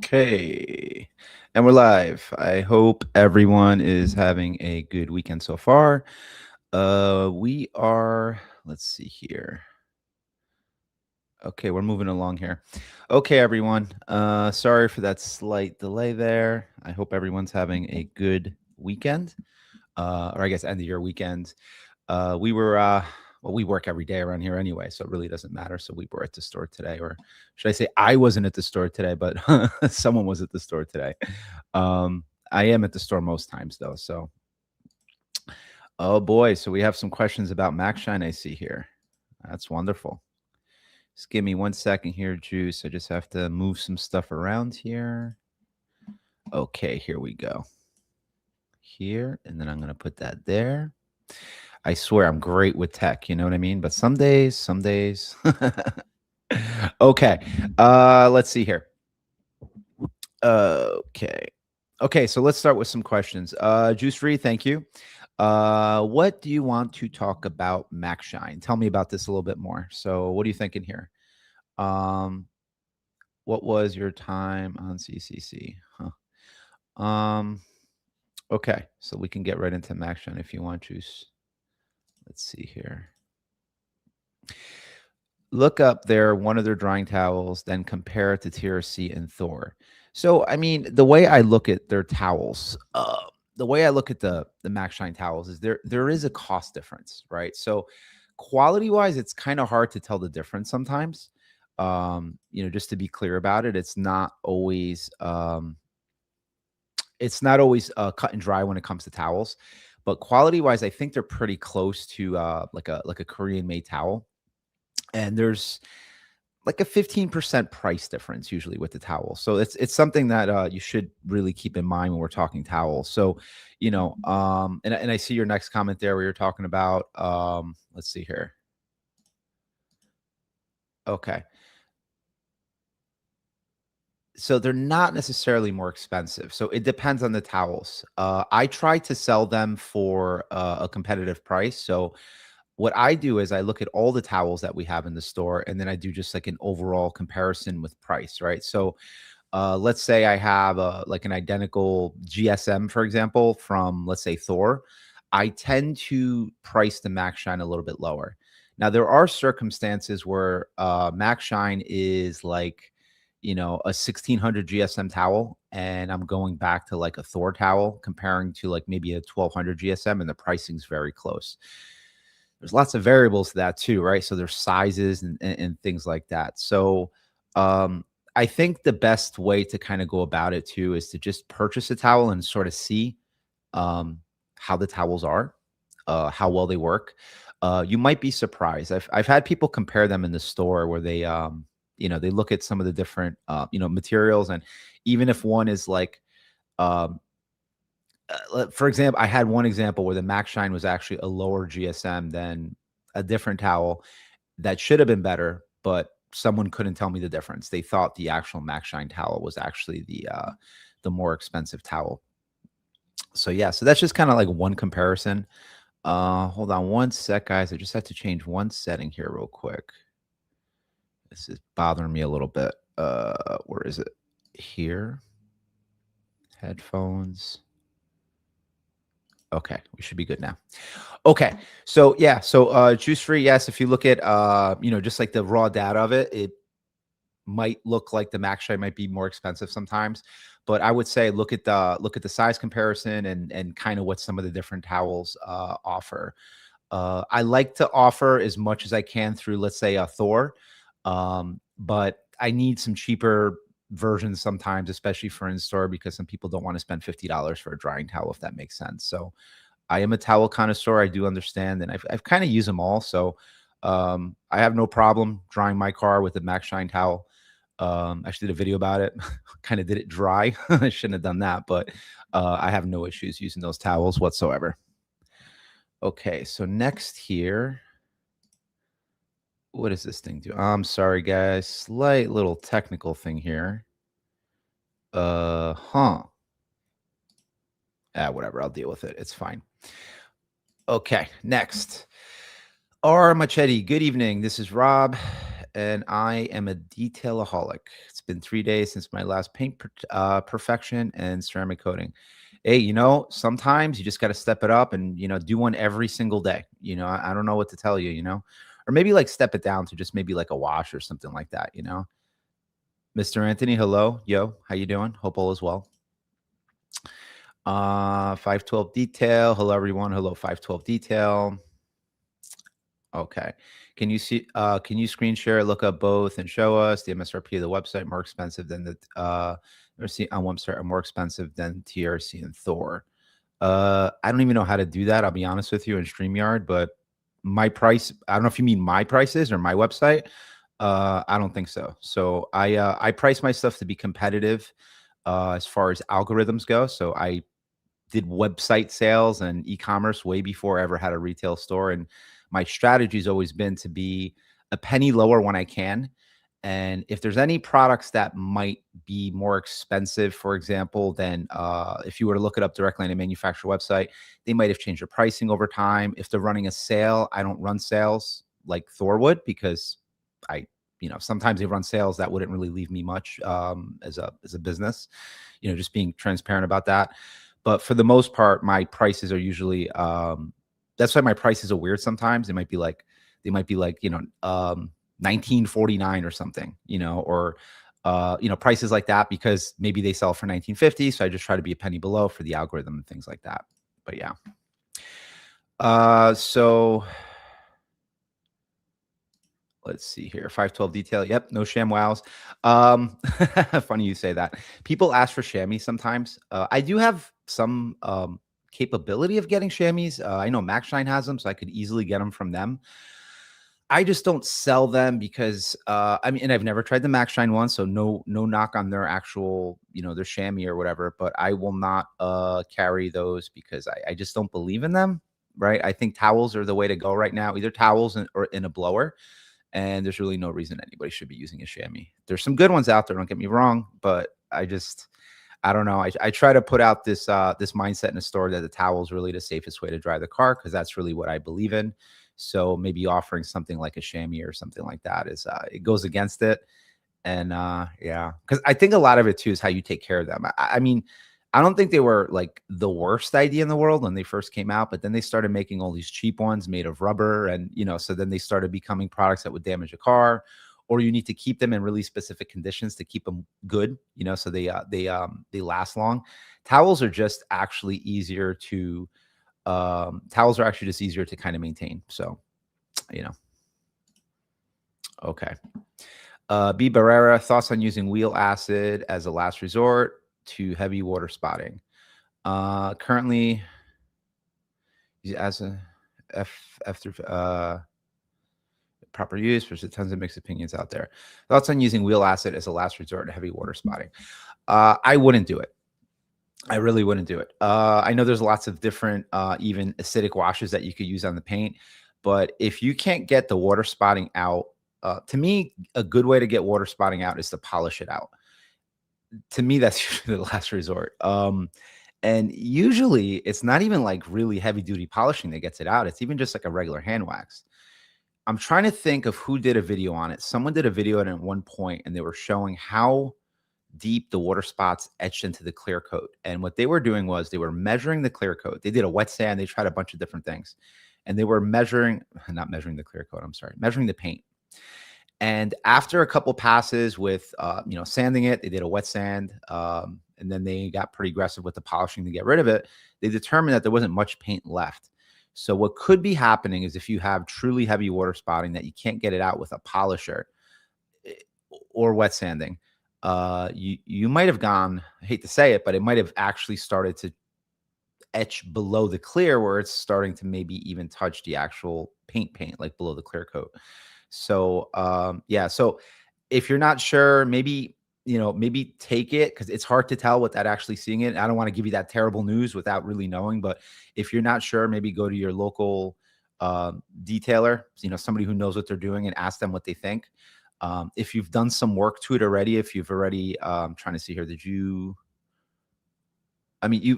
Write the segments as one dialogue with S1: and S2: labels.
S1: Okay. And we're live. I hope everyone is having a good weekend so far. Let's see here. Okay, we're moving along here. Okay, everyone. Sorry for that slight delay there. I hope everyone's having a good weekend. Or I guess end of your weekend. We work every day around here anyway, so it really doesn't matter. So we were at the store today, or should I say I wasn't at the store today, but someone was at the store today. I am at the store most times though. So, oh boy. So we have some questions about MacShine I see here. That's wonderful. Just give me 1 second here, Juice. I just have to move some stuff around here. Okay, here we go. Here, and then I'm going to put that there. I swear I'm great with tech, you know what I mean? But some days. Okay. Let's see here. Okay. Okay, so let's start with some questions. Juice Free, thank you. What do you want to talk about MacShine? Tell me about this a little bit more. So what are you thinking here? What was your time on CCC? Okay, so we can get right into MacShine if you want, Juice. Let's see here. Look up one of their drying towels, then compare it to TRC and Thor. So, I mean, the way I look at their towels, the way I look at the MacShine towels is there is a cost difference, right? So, quality wise, it's kind of hard to tell the difference sometimes. Just to be clear about it, it's not always cut and dry when it comes to towels, but quality wise, I think they're pretty close to like a Korean made towel. And there's like a 15% price difference usually with the towel. So it's something that you should really keep in mind when we're talking towels. So, and I see your next comment there where you're talking about, let's see here. Okay. So they're not necessarily more expensive. So it depends on the towels. I try to sell them for a competitive price. So what I do is I look at all the towels that we have in the store, and then I do just like an overall comparison with price, right? So let's say I have like an identical GSM, for example, from let's say Thor. I tend to price the MacShine a little bit lower. Now there are circumstances where MacShine is like, a 1600 GSM towel, and I'm going back to like a Thor towel comparing to like maybe a 1200 GSM, and the pricing's very close. There's lots of variables to that too, right? So there's sizes and things like that. So I think the best way to kind of go about it too is to just purchase a towel and sort of see how the towels are, how well they work. You might be surprised. I've had people compare them in the store where they they look at some of the different materials, and even if one is like for example, I had one example where the MacShine was actually a lower GSM than a different towel that should have been better, but someone couldn't tell me the difference. They thought the actual MacShine towel was actually the more expensive towel. So yeah, so that's just kind of like one comparison. Hold on one sec, guys. I just have to change one setting here real quick. This is bothering me a little bit. Where is it? Here. Headphones. Okay, we should be good now. Okay, so yeah, so juice free, yes. If you look at just like the raw data of it, it might look like the MacShine might be more expensive sometimes, but I would say look at the size comparison and kind of what some of the different towels offer. I like to offer as much as I can through, let's say, a Thor, but I need some cheaper versions sometimes, especially for in store, because some people don't want to spend $50 for a drying towel, if that makes sense. So I am a towel connoisseur. I do understand, and I've kind of used them all. So I have no problem drying my car with a MacShine towel. I actually did a video about it. Kind of did it dry. I shouldn't have done that, but I have no issues using those towels whatsoever. Okay, so next here. What does this thing do? I'm sorry, guys. Slight little technical thing here. Whatever. I'll deal with it. It's fine. Okay, next. R. Machete, good evening. This is Rob, and I am a detailaholic. It's been 3 days since my last paint perfection and ceramic coating. Hey, sometimes you just got to step it up and, do one every single day. I don't know what to tell you, or maybe like step it down to just maybe like a wash or something like that. Mr. Anthony, hello. Yo, how you doing? Hope all is well. 512 detail. Hello, everyone. Hello, 512 detail. Okay. Can you screen share, look up both and show us the MSRP of the website more expensive than the TRC on website, are more expensive than TRC and Thor? I don't even know how to do that. I'll be honest with you in StreamYard, but my price, I don't know if you mean my prices or my website. I don't think so. So I price my stuff to be competitive as far as algorithms go. So I did website sales and e-commerce way before I ever had a retail store. And my strategy has always been to be a penny lower when I can. And if there's any products that might be more expensive, for example, then if you were to look it up directly on a manufacturer website, they might have changed their pricing over time. If they're running a sale, I don't run sales like Thor would, because sometimes they run sales that wouldn't really leave me much as a business, just being transparent about that. But for the most part, my prices are usually that's why my prices are weird sometimes. They might be like 1949 or something, or prices like that, because maybe they sell for 1950. So I just try to be a penny below for the algorithm and things like that. But yeah. So let's see here. 512 detail. Yep. No sham wows. Funny you say that. People ask for chamois sometimes. I do have some capability of getting chamois. I know MacShine has them, so I could easily get them from them. I just don't sell them because and I've never tried the MacShine one, so no knock on their actual, their chamois or whatever, but I will not carry those because I just don't believe in them. Right. I think towels are the way to go right now, either towels or in a blower. And there's really no reason anybody should be using a chamois. There's some good ones out there, don't get me wrong, but I don't know. I try to put out this mindset in the store that the towel is really the safest way to dry the car, because that's really what I believe in. So maybe offering something like a chamois or something like that is it goes against it. And yeah, because I think a lot of it too is how you take care of them. I mean, I don't think they were like the worst idea in the world when they first came out, but then they started making all these cheap ones made of rubber. And, so then they started becoming products that would damage a car, or you need to keep them in really specific conditions to keep them good, so they last long. Towels are just actually easier to, kind of maintain. So, okay. B. Barrera, thoughts on using wheel acid as a last resort to heavy water spotting. Currently, as a F through proper use. There's tons of mixed opinions out there. Thoughts on using wheel acid as a last resort to heavy water spotting. I wouldn't do it. I really wouldn't do it. I know there's lots of different even acidic washes that you could use on the paint, but if you can't get the water spotting out, to me, a good way to get water spotting out is to polish it out. To me, that's usually the last resort. And usually it's not even like really heavy duty polishing that gets it out. It's even just like a regular hand wax. I'm trying to think of who did a video on it. Someone did a video on it at one point, and they were showing how deep the water spots etched into the clear coat. And what they were doing was they were measuring the clear coat. They did a wet sand. They tried a bunch of different things. And they were measuring the paint. And after a couple passes with, sanding it, they did a wet sand, and then they got pretty aggressive with the polishing to get rid of it. They determined that there wasn't much paint left. So what could be happening is if you have truly heavy water spotting that you can't get it out with a polisher or wet sanding, you might have gone, I hate to say it, but it might have actually started to etch below the clear, where it's starting to maybe even touch the actual paint, like below the clear coat. So, yeah. So if you're not sure, maybe take it, because it's hard to tell without actually seeing it. I don't want to give you that terrible news without really knowing, but if you're not sure, maybe go to your local detailer, somebody who knows what they're doing, and ask them what they think. If you've done some work to it already, if you've already, trying to see here, you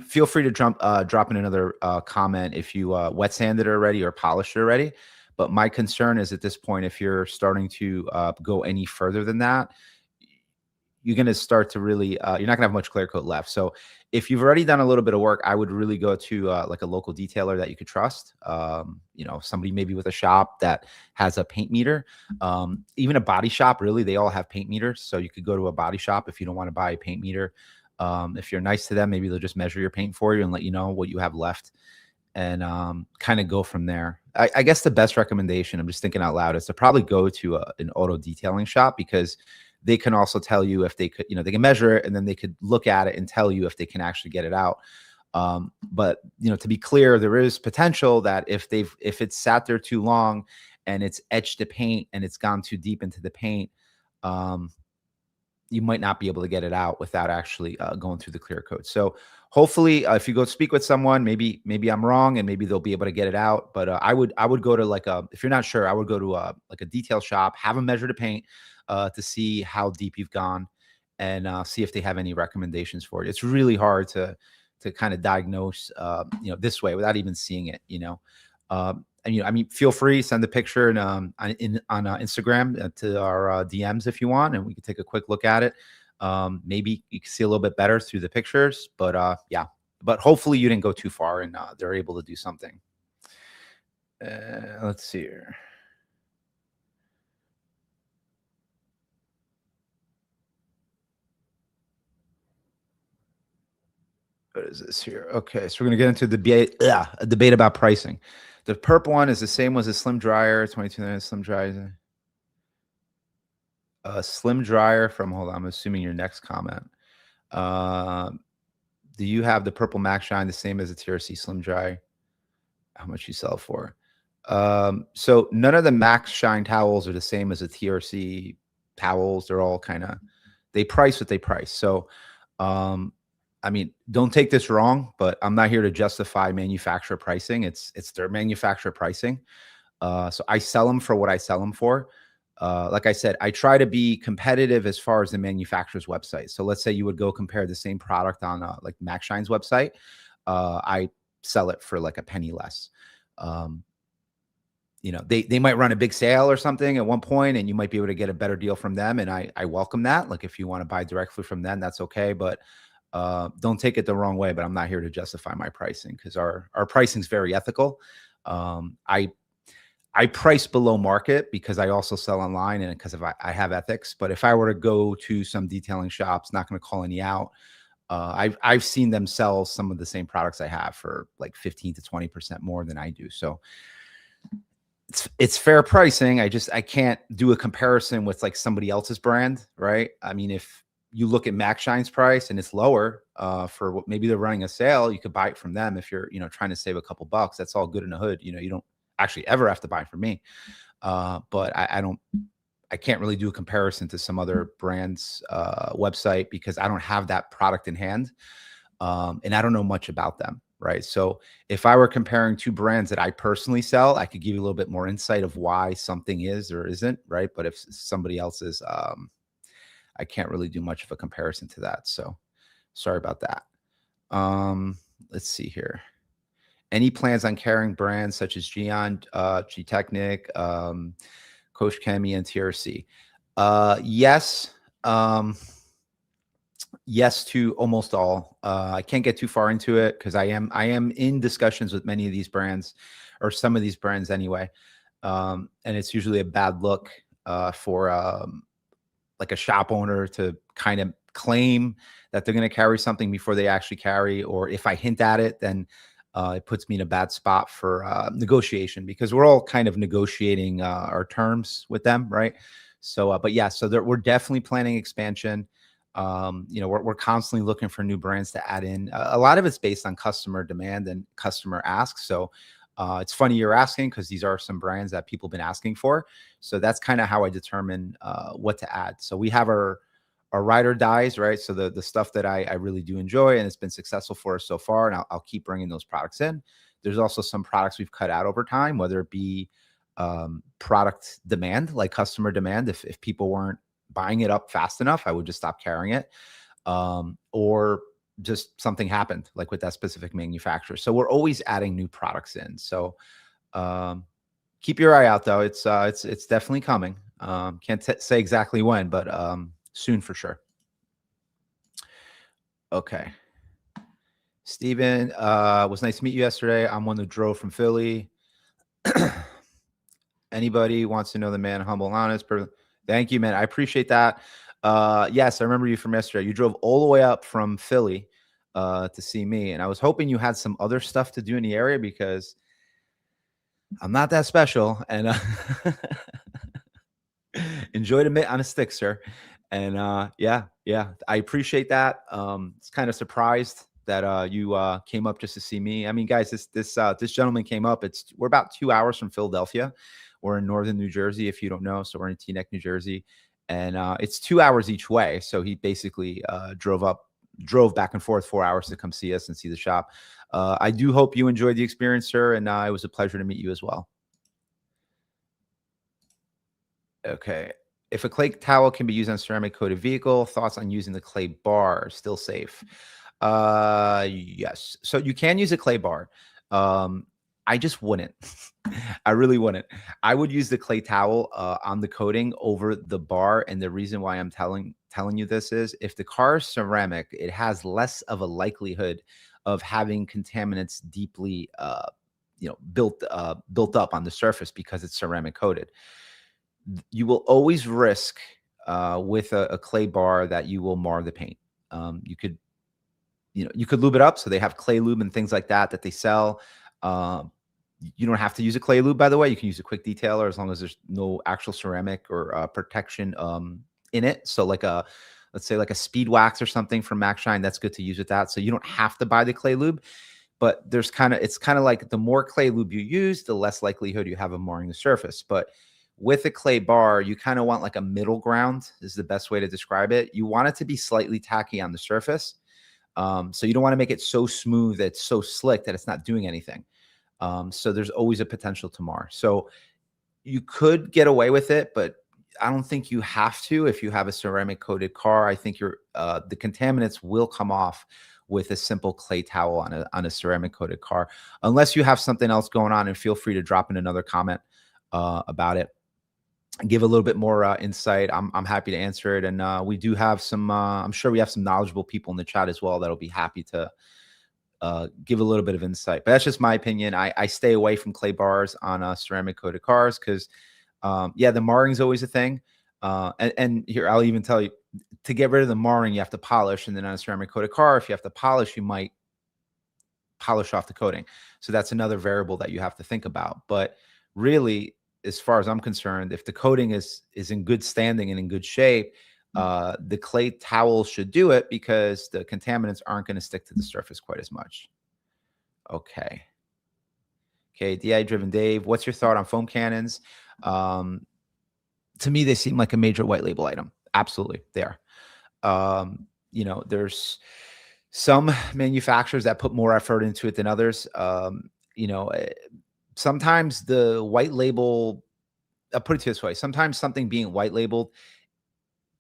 S1: feel free to drop in another comment if you wet sanded it already or polished it already. But my concern is at this point, if you're starting to go any further than that, you're going to start to really, you're not going to have much clear coat left. So if you've already done a little bit of work, I would really go to like a local detailer that you could trust. Somebody maybe with a shop that has a paint meter. Even a body shop, really, they all have paint meters. So you could go to a body shop if you don't want to buy a paint meter. If you're nice to them, maybe they'll just measure your paint for you and let you know what you have left, and kind of go from there. I guess the best recommendation, I'm just thinking out loud, is to probably go to an auto detailing shop, because they can also tell you if they could, they can measure it, and then they could look at it and tell you if they can actually get it out. But to be clear, there is potential that if it's sat there too long and it's etched the paint and it's gone too deep into the paint, you might not be able to get it out without actually going through the clear coat. So hopefully, if you go speak with someone, maybe I'm wrong and maybe they'll be able to get it out. But I would go to if you're not sure, I would go to like a detail shop, have them measure the paint to see how deep you've gone, and see if they have any recommendations for it. It's really hard to kind of diagnose this way without even seeing it. And I mean, feel free, send a picture and on Instagram to our DMs if you want, and we can take a quick look at it. Maybe you can see a little bit better through the pictures, but yeah. But hopefully you didn't go too far and they're able to do something. Let's see here. What is this here? Okay, so we're gonna get into a debate about pricing. The purple one is the same as a slim dryer, 22 minutes slim dryer. Slim dryer from, hold on, I'm assuming your next comment. Do you have the purple Max Shine the same as a TRC slim dry? How much you sell for? So none of the Max Shine towels are the same as the TRC towels. They're all kind of, they price what they price. So, I mean, don't take this wrong, but I'm not here to justify manufacturer pricing. It's their manufacturer pricing. So I sell them for what I sell them for. Like I said, I try to be competitive as far as the manufacturer's website. So let's say you would go compare the same product on like Max Shine's website. I sell it for like a penny less. They might run a big sale or something at one point, and you might be able to get a better deal from them. And I welcome that. Like if you want to buy directly from them, that's okay. But don't take it the wrong way, but I'm not here to justify my pricing, because our pricing is very ethical. I price below market because I also sell online and because I have ethics. But if I were to go to some detailing shops, not going to call any out, I've seen them sell some of the same products I have for like 15 to 20% more than I do. So it's fair pricing. I can't do a comparison with like somebody else's brand, right? I mean, if you look at Max Shine's price and it's lower for what maybe they're running a sale, you could buy it from them. If you're trying to save a couple bucks, that's all good in the hood. You don't actually ever have to buy from me. But I can't really do a comparison to some other brand's website because I don't have that product in hand. And I don't know much about them. Right. So if I were comparing two brands that I personally sell, I could give you a little bit more insight of why something is or isn't. Right. But if somebody else is, I can't really do much of a comparison to that. So sorry about that. Let's see here. Any plans on carrying brands such as Gion, G-Technic, Coach Chemi, and TRC? Yes. Yes to almost all. I can't get too far into it because I am in discussions with many of these brands, or some of these brands anyway. And it's usually a bad look for like a shop owner to kind of claim that they're going to carry something before they actually carry, or if I hint at it, then it puts me in a bad spot for negotiation, because we're all kind of negotiating our terms with them, right? So, but yeah, so we're definitely planning expansion. We're constantly looking for new brands to add in. A lot of it's based on customer demand and customer asks. So it's funny you're asking, because these are some brands that people have been asking for. So that's kind of how I determine what to add. So we have our ride or dies, right? So the stuff that I really do enjoy and it's been successful for us so far, and I'll keep bringing those products in. There's also some products we've cut out over time, whether it be product demand, like customer demand. If people weren't buying it up fast enough, I would just stop carrying it. Or just something happened like with that specific manufacturer. So we're always adding new products in. So keep your eye out though. It's definitely coming. Can't say exactly when, but soon for sure. Okay. Steven, was nice to meet you yesterday. I'm one that drove from Philly. Anybody wants to know the man, humble, honest. Thank you, man. I appreciate that. Yes, I remember you from yesterday. You drove all the way up from Philly to see me, and I was hoping you had some other stuff to do in the area because I'm not that special. And enjoy the mitt on a stick, sir. And yeah, I appreciate that. It's kind of surprised that you came up just to see me. I mean, guys, this gentleman came up. We're about 2 hours from Philadelphia. We're in northern New Jersey, if you don't know. So we're in Teaneck, New Jersey, and it's 2 hours each way. So he basically drove back and forth 4 hours to come see us and see the shop. I do hope you enjoyed the experience, sir, and it was a pleasure to meet you as well. Okay. If a clay towel can be used on ceramic coated vehicle, thoughts on using the clay bar? Still safe? Yes. So you can use a clay bar. I just wouldn't. I really wouldn't. I would use the clay towel on the coating over the bar, and the reason why I'm telling you this is if the car is ceramic, it has less of a likelihood of having contaminants deeply, built up on the surface because it's ceramic coated. You will always risk with a clay bar that you will mar the paint. You could, you could lube it up. So they have clay lube and things like that they sell. You don't have to use a clay lube, by the way. You can use a quick detailer as long as there's no actual ceramic or protection in it. So let's say like a speed wax or something from Max Shine, that's good to use with that. So you don't have to buy the clay lube. But it's kind of like the more clay lube you use, the less likelihood you have of marring the surface. But with a clay bar, you kind of want like a middle ground is the best way to describe it. You want it to be slightly tacky on the surface. So you don't want to make it so smooth that it's so slick that it's not doing anything. So there's always a potential to mar. So you could get away with it, but I don't think you have to if you have a ceramic coated car. I think the contaminants will come off with a simple clay towel on a ceramic coated car, unless you have something else going on. And feel free to drop in another comment about it. Give a little bit more insight. I'm happy to answer it. And we do have some, I'm sure we have some knowledgeable people in the chat as well that'll be happy to give a little bit of insight. But that's just my opinion. I stay away from clay bars on ceramic coated cars because, the marring is always a thing. And here, I'll even tell you, to get rid of the marring, you have to polish. And then on a ceramic coated car, if you have to polish, you might polish off the coating. So that's another variable that you have to think about. But really, as far as I'm concerned, if the coating is in good standing and in good shape, the clay towel should do it because the contaminants aren't going to stick to the surface quite as much. Okay, DI Driven Dave, what's your thought on foam cannons? To me, they seem like a major white label item. Absolutely, they are. There's some manufacturers that put more effort into it than others. Sometimes the white label, I'll put it this way. Sometimes something being white labeled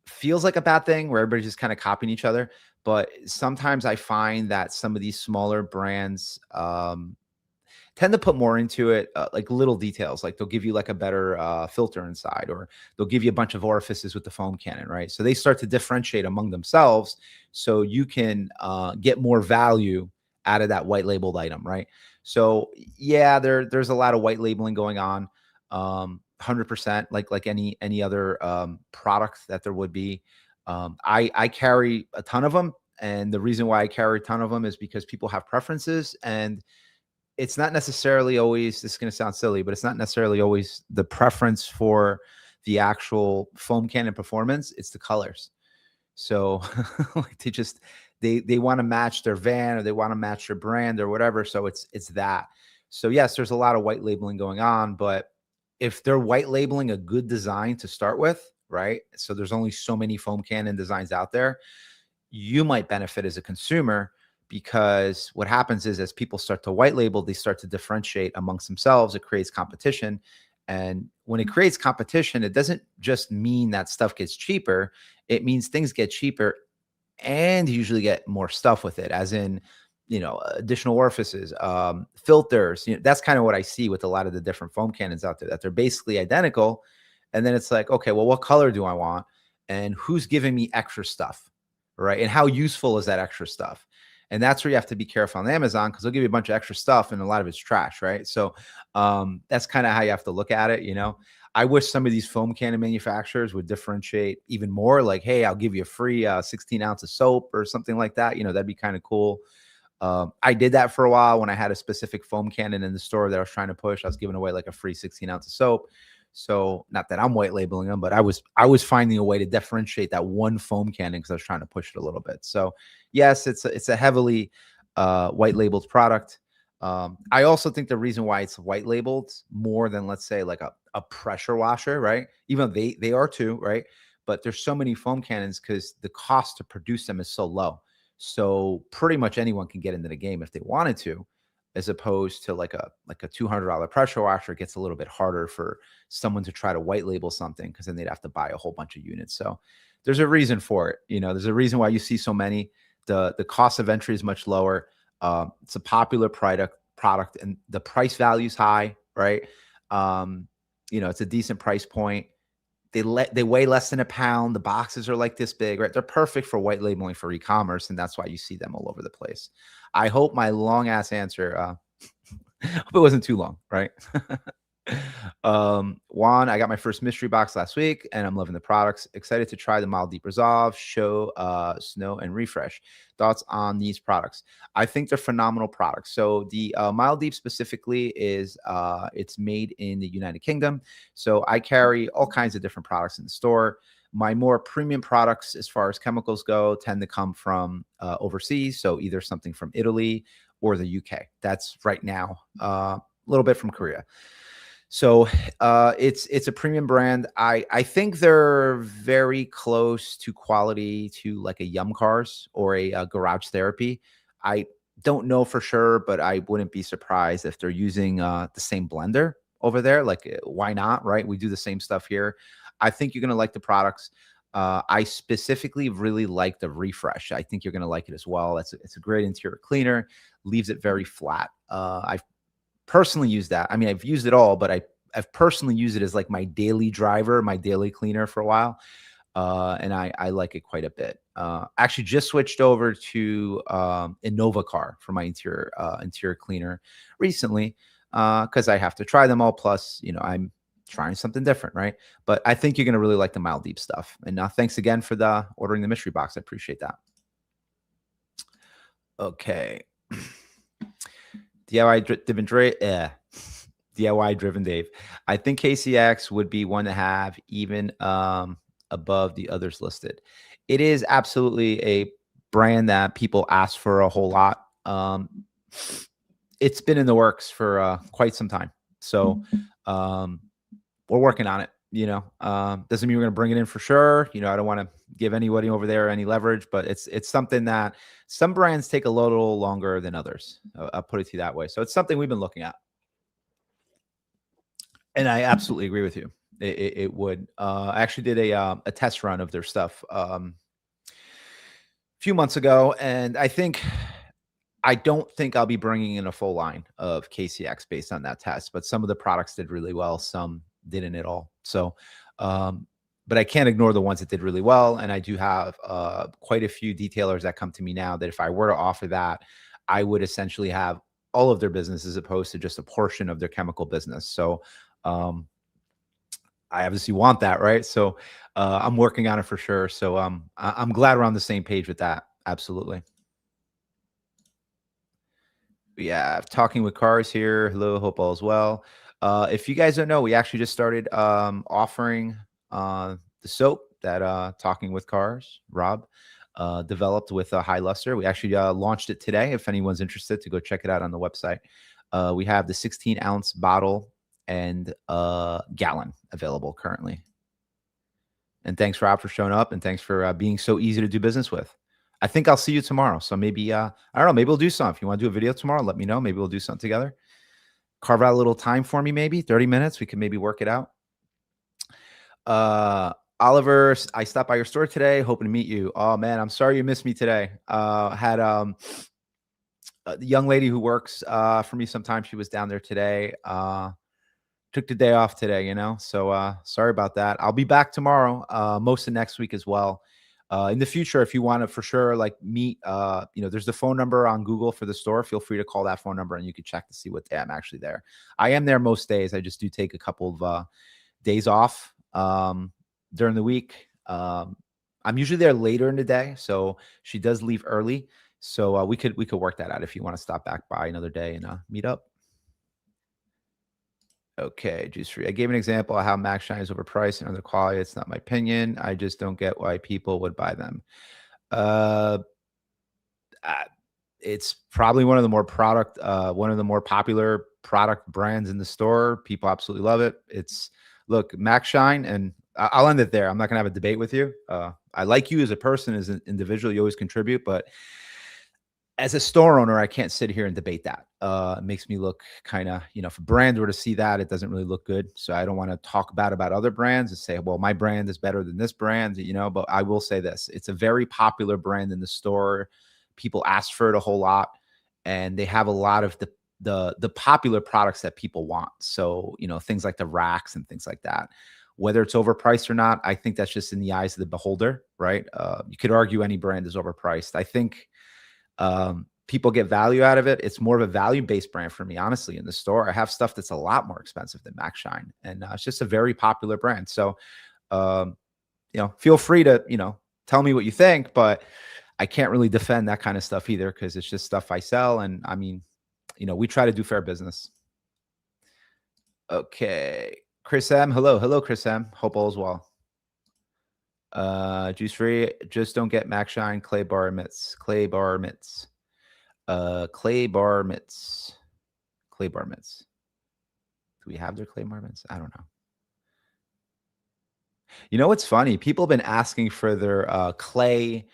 S1: feels like a bad thing where everybody's just kind of copying each other. But sometimes I find that some of these smaller brands tend to put more into it, like little details, like they'll give you like a better filter inside, or they'll give you a bunch of orifices with the foam cannon, right? So they start to differentiate among themselves so you can get more value out of that white labeled item, right? So yeah, there's a lot of white labeling going on, 100%, like any other product that there would be. I carry a ton of them, and the reason why I carry a ton of them is because people have preferences, and it's not necessarily always, this is going to sound silly, but it's not necessarily always the preference for the actual foam cannon performance. It's the colors. So like they want to match their van, or they want to match their brand or whatever. So it's that. So yes, there's a lot of white labeling going on, but if they're white labeling a good design to start with, right? So there's only so many foam cannon designs out there. You might benefit as a consumer, because what happens is as people start to white label, they start to differentiate amongst themselves. It creates competition. And when it creates competition, it doesn't just mean that stuff gets cheaper. It means things get cheaper and you usually get more stuff with it, as in, additional orifices, filters. That's kind of what I see with a lot of the different foam cannons out there, that they're basically identical. And then it's like, okay, well, what color do I want? And who's giving me extra stuff? right? And how useful is that extra stuff? And that's where you have to be careful on Amazon, because they'll give you a bunch of extra stuff and a lot of it's trash, right? So that's kind of how you have to look at it, you know. I wish some of these foam cannon manufacturers would differentiate even more. Like, hey, I'll give you a free 16 ounce of soap or something like that. You know, that'd be kind of cool. I did that for a while when I had a specific foam cannon in the store that I was trying to push. I was giving away like a free 16 ounce of soap. So not that I'm white labeling them, but I was finding a way to differentiate that one foam cannon because I was trying to push it a little bit. So yes, it's a heavily white labeled product. I also think the reason why it's white labeled more than, let's say, like a pressure washer, right? Even though they are too, right? But there's so many foam cannons because the cost to produce them is so low. So pretty much anyone can get into the game if they wanted to, as opposed to like a $200 pressure washer. It gets a little bit harder for someone to try to white label something because then they'd have to buy a whole bunch of units. So there's a reason for it. You know, there's a reason why you see so many. The cost of entry is much lower. It's a popular product, and the price value is high, right? You know, it's a decent price point. They weigh less than a pound. The boxes are like this big, right? They're perfect for white labeling for e-commerce, and that's why you see them all over the place. I hope my long ass answer, hope it wasn't too long, right? Juan, I got my first mystery box last week and I'm loving the products. Excited to try the Mild Deep Resolve, Show, Snow, and Refresh. Thoughts on these products? I think they're phenomenal products. So the Mild Deep specifically is it's made in the United Kingdom. So I carry all kinds of different products in the store. My more premium products, as far as chemicals go, tend to come from overseas. So either something from Italy or the UK. That's right now a little bit from Korea. So it's a premium brand. I think they're very close to quality to like a Yum Cars or a Garage Therapy. I don't know for sure, but I wouldn't be surprised if they're using the same blender over there. Like, why not? Right? We do the same stuff here. I think you're gonna like the products. I specifically really like the Refresh. I think you're gonna like it as well. It's a great interior cleaner. Leaves it very flat. I've personally used that. I mean, I've used it all, but I've personally used it as like my daily driver, my daily cleaner for a while. And I like it quite a bit. Actually just switched over to Innova Car for my interior cleaner recently, because I have to try them all. Plus, you know, I'm trying something different, right? But I think you're going to really like the Mild Deep stuff. And thanks again for the ordering the mystery box. I appreciate that. Okay. DIY driven Dave. I think KCX would be one to have, even above the others listed. It is absolutely a brand that people ask for a whole lot. It's been in the works for quite some time. So we're working on it. You know, doesn't mean we're going to bring it in for sure. You know, I don't want to give anybody over there any leverage, but it's something that some brands take a little longer than others. I'll put it to you that way. So it's something we've been looking at. And I absolutely agree with you. It would. I actually did a test run of their stuff a few months ago, and I don't think I'll be bringing in a full line of KCX based on that test. But some of the products did really well, some didn't at all. So, but I can't ignore the ones that did really well. And I do have quite a few detailers that come to me now that if I were to offer that, I would essentially have all of their business as opposed to just a portion of their chemical business. So I obviously want that, right? So I'm working on it for sure. So I'm glad we're on the same page with that. Absolutely. Yeah, talking with cars here. Hello, hope all is well. If you guys don't know, we actually just started offering the soap that Talking with Cars, Rob, developed with High Luster. We actually launched it today. If anyone's interested, to go check it out on the website. We have the 16-ounce bottle and gallon available currently. And thanks, Rob, for showing up, and thanks for being so easy to do business with. I think I'll see you tomorrow. So maybe, I don't know, maybe we'll do something. If you want to do a video tomorrow, let me know. Maybe we'll do something together. Carve out a little time for me, maybe 30 minutes. We can maybe work it out. Oliver, I stopped by your store today, hoping to meet you. Oh man, I'm sorry you missed me today. Had a young lady who works for me sometimes. She was down there today. Took the day off today, you know, so sorry about that. I'll be back tomorrow, most of next week as well. In the future, if you want to for sure like meet, there's the phone number on Google for the store. Feel free to call that phone number and you can check to see what day I'm actually there. I am there most days. I just do take a couple of days off during the week. I'm usually there later in the day, so she does leave early. So we could work that out if you want to stop back by another day and meet up. Okay, juice free. I gave an example of how Max Shine is overpriced and underquality. It's not my opinion. I just don't get why people would buy them. Uh, uh, it's probably one of the more popular product brands in the store. People absolutely love it. Look, Max Shine, and I'll end it there. I'm not gonna have a debate with you. I like you as a person, as an individual. You always contribute, but as a store owner, I can't sit here and debate that. It makes me look kind of, if a brand were to see that, it doesn't really look good. So I don't want to talk about other brands and say, well, my brand is better than this brand, but I will say this. It's a very popular brand in the store. People ask for it a whole lot, and they have a lot of the popular products that people want. So, things like the racks and things like that. Whether it's overpriced or not, I think that's just in the eyes of the beholder, right? You could argue any brand is overpriced. I think people get value out of it. It's more of a value-based brand for me, honestly. In the store, I have stuff that's a lot more expensive than Max Shine, and it's just a very popular brand. So, um, feel free to, tell me what you think, but I can't really defend that kind of stuff either because it's just stuff I sell. And I mean, we try to do fair business. Okay. Chris M. Hello, Chris M. Hope all is well. Juice free. Just don't get Max Shine clay bar mitts. Clay bar mitts. Clay bar mitts. Clay bar mitts. Do we have their clay bar mitts? I don't know. You know what's funny? People have been asking for their clay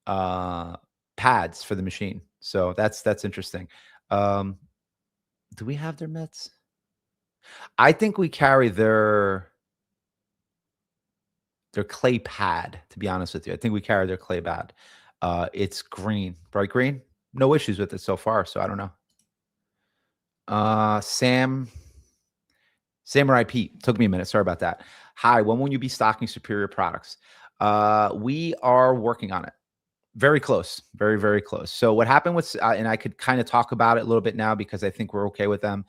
S1: pads for the machine. So that's interesting. Do we have their mitts? I think we carry their clay pad, to be honest with you. I think we carry their clay pad. It's green, bright green. No issues with it so far, so I don't know. Samurai Pete. Took me a minute. Sorry about that. Hi, when will you be stocking superior products? We are working on it. Very close. Very, very close. So what happened with, and I could kind of talk about it a little bit now because I think we're okay with them.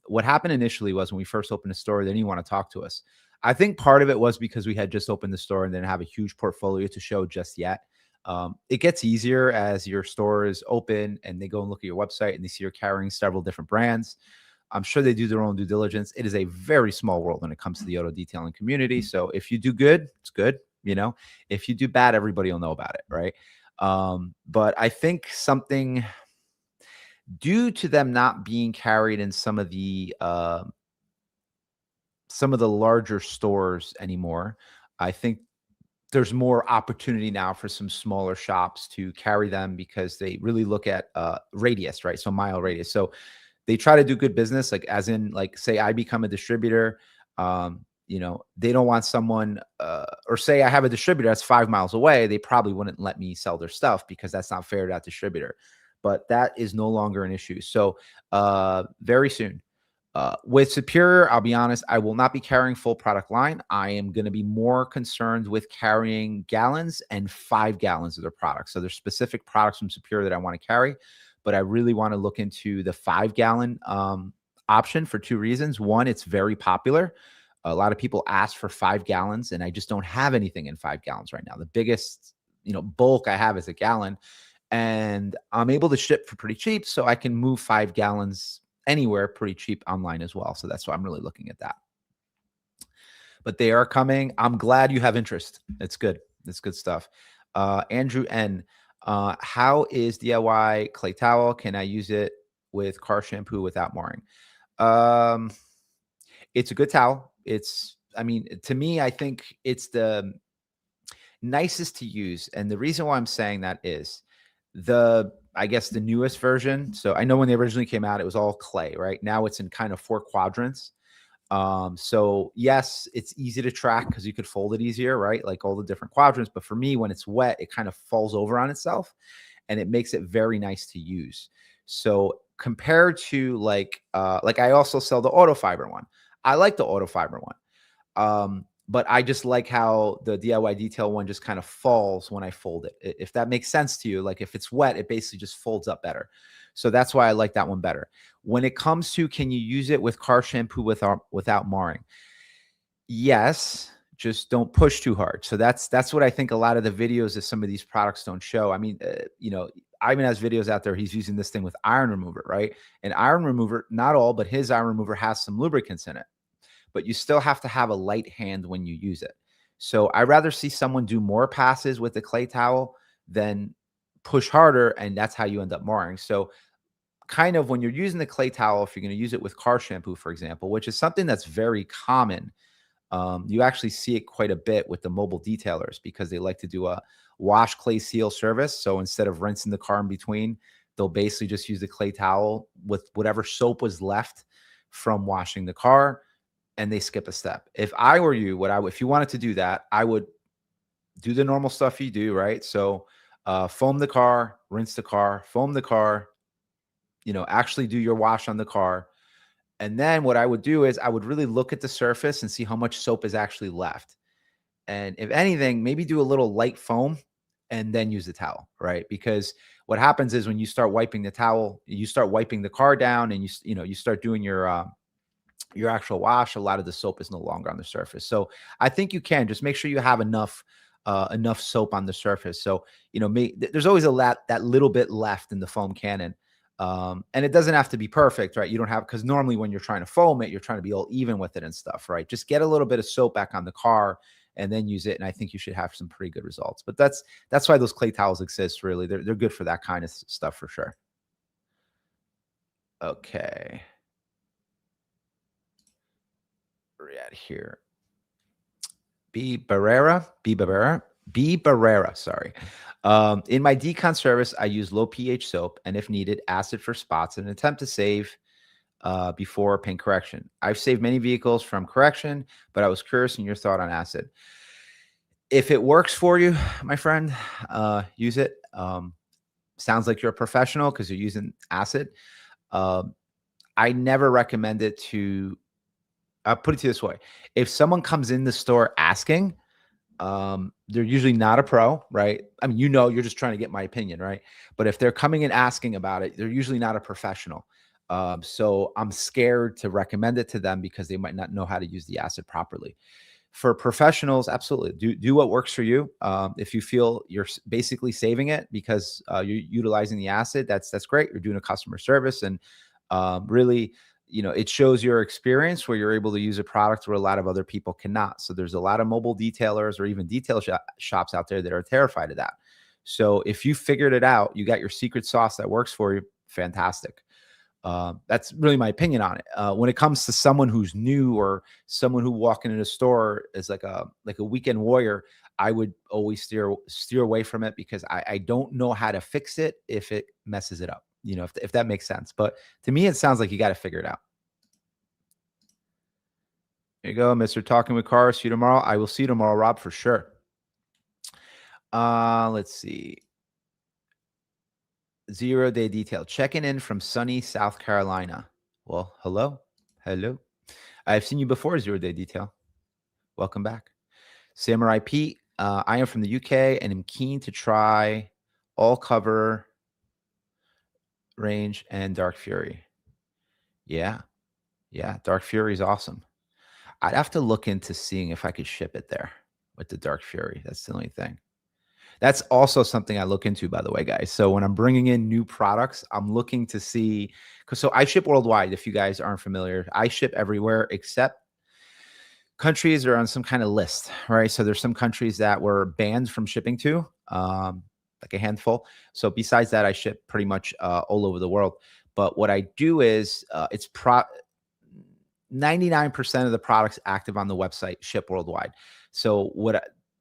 S1: What happened initially was when we first opened the store, they didn't want to talk to us. I think part of it was because we had just opened the store and didn't have a huge portfolio to show just yet. It gets easier as your store is open and they go and look at your website and they see you're carrying several different brands. I'm sure they do their own due diligence. It is a very small world when it comes to the auto detailing community. So if you do good, it's good. If you do bad, everybody will know about it, right? But I think something due to them not being carried in some of the larger stores anymore, I think there's more opportunity now for some smaller shops to carry them because they really look at radius, right? So mile radius. So they try to do good business, like as in, like, say I become a distributor, they don't want someone, or say I have a distributor that's 5 miles away, they probably wouldn't let me sell their stuff because that's not fair to that distributor. But that is no longer an issue. So very soon. With Superior, I'll be honest, I will not be carrying full product line. I am going to be more concerned with carrying gallons and 5 gallons of their products. So there's specific products from Superior that I want to carry, but I really want to look into the 5-gallon option for 2 reasons. One, it's very popular. A lot of people ask for 5 gallons, and I just don't have anything in 5 gallons right now. The biggest, bulk I have is a gallon, and I'm able to ship for pretty cheap, so I can move 5 gallons anywhere pretty cheap online as well. So that's why I'm really looking at that. But they are coming. I'm glad you have interest. It's good. It's good stuff. Andrew N. How is DIY clay towel? Can I use it with car shampoo without marring? It's a good towel. To me, I think it's the nicest to use. And the reason why I'm saying that is I guess the newest version. So I know when they originally came out, it was all clay, right? Now it's in kind of 4 quadrants. So yes, it's easy to track because you could fold it easier, right? Like all the different quadrants. But for me, when it's wet, it kind of falls over on itself and it makes it very nice to use. So compared to like I also sell the auto fiber one. I like the auto fiber one. but I just like how the DIY detail one just kind of falls when I fold it. If that makes sense to you, like if it's wet, it basically just folds up better. So that's why I like that one better. When it comes to can you use it with car shampoo without marring? Yes, just don't push too hard. So that's what I think a lot of the videos of some of these products don't show. I mean, Ivan has videos out there. He's using this thing with iron remover, right? And iron remover, not all, but his iron remover has some lubricants in it, but you still have to have a light hand when you use it. So I rather see someone do more passes with the clay towel than push harder, and that's how you end up marring. So kind of when you're using the clay towel, if you're going to use it with car shampoo, for example, which is something that's very common, you actually see it quite a bit with the mobile detailers because they like to do a wash clay seal service. So instead of rinsing the car in between, they'll basically just use the clay towel with whatever soap was left from washing the car, and they skip a step. If I were you, if you wanted to do that, I would do the normal stuff you do, right? So foam the car, rinse the car, foam the car, actually do your wash on the car. And then what I would do is I would really look at the surface and see how much soap is actually left. And if anything, maybe do a little light foam and then use the towel, right? Because what happens is when you start wiping the towel, you start wiping the car down, and you start doing your actual wash, a lot of the soap is no longer on the surface. So I think you can just make sure you have enough soap on the surface. So there's always that little bit left in the foam cannon. And it doesn't have to be perfect, right? You don't have, because normally when you're trying to foam it, you're trying to be all even with it and stuff, right? Just get a little bit of soap back on the car and then use it. And I think you should have some pretty good results. But that's why those clay towels exist, really. They're good for that kind of stuff for sure. Okay. Where are we at here? B. Barrera, sorry. In my decon service, I use low pH soap and, if needed, acid for spots in an attempt to save before paint correction. I've saved many vehicles from correction, but I was curious in your thought on acid. If it works for you, my friend, use it. Sounds like you're a professional because you're using acid. Um, I never recommend it to. I'll put it to you this way: if someone comes in the store asking, they're usually not a pro, right? I mean, you're just trying to get my opinion, right? But if they're coming in asking about it, they're usually not a professional. So I'm scared to recommend it to them because they might not know how to use the acid properly. For professionals, absolutely do what works for you. If you feel you're basically saving it because you're utilizing the acid, that's great. You're doing a customer service, and really, it shows your experience where you're able to use a product where a lot of other people cannot. So there's a lot of mobile detailers or even shops out there that are terrified of that. So if you figured it out, you got your secret sauce that works for you, fantastic. That's really my opinion on it. When it comes to someone who's new or someone who walking in a store is like a weekend warrior, I would always steer away from it because I don't know how to fix it if it messes it up. If that makes sense. But to me, it sounds like you got to figure it out. There you go, Mr. Talking with Cars. See you tomorrow. I will see you tomorrow, Rob, for sure. Let's see. 0-day detail. Checking in from sunny South Carolina. Well, hello. I've seen you before, 0-day detail. Welcome back. Samurai Pete. I am from the UK and am keen to try all cover range and Dark Fury. Yeah. Dark Fury is awesome. I'd have to look into seeing if I could ship it there with the Dark Fury. That's the only thing. That's also something I look into, by the way, guys. So when I'm bringing in new products, I'm looking to see, so I ship worldwide. If you guys aren't familiar, I ship everywhere except countries are on some kind of list, right? So there's some countries that were banned from shipping to, like a handful. So besides that, I ship pretty much all over the world. But what I do is 99% of the products active on the website ship worldwide. So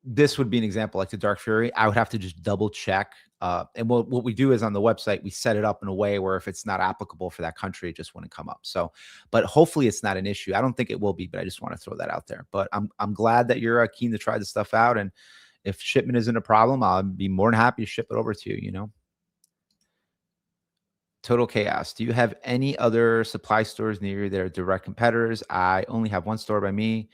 S1: this would be an example, like the Dark Fury. I would have to just double check. And what we do is on the website, we set it up in a way where if it's not applicable for that country, it just wouldn't come up. So, but hopefully it's not an issue. I don't think it will be, but I just want to throw that out there. But I'm glad that you're keen to try this stuff out. And if shipment isn't a problem, I'll be more than happy to ship it over to you, Total chaos. Do you have any other supply stores near you that are direct competitors? I only have one store by me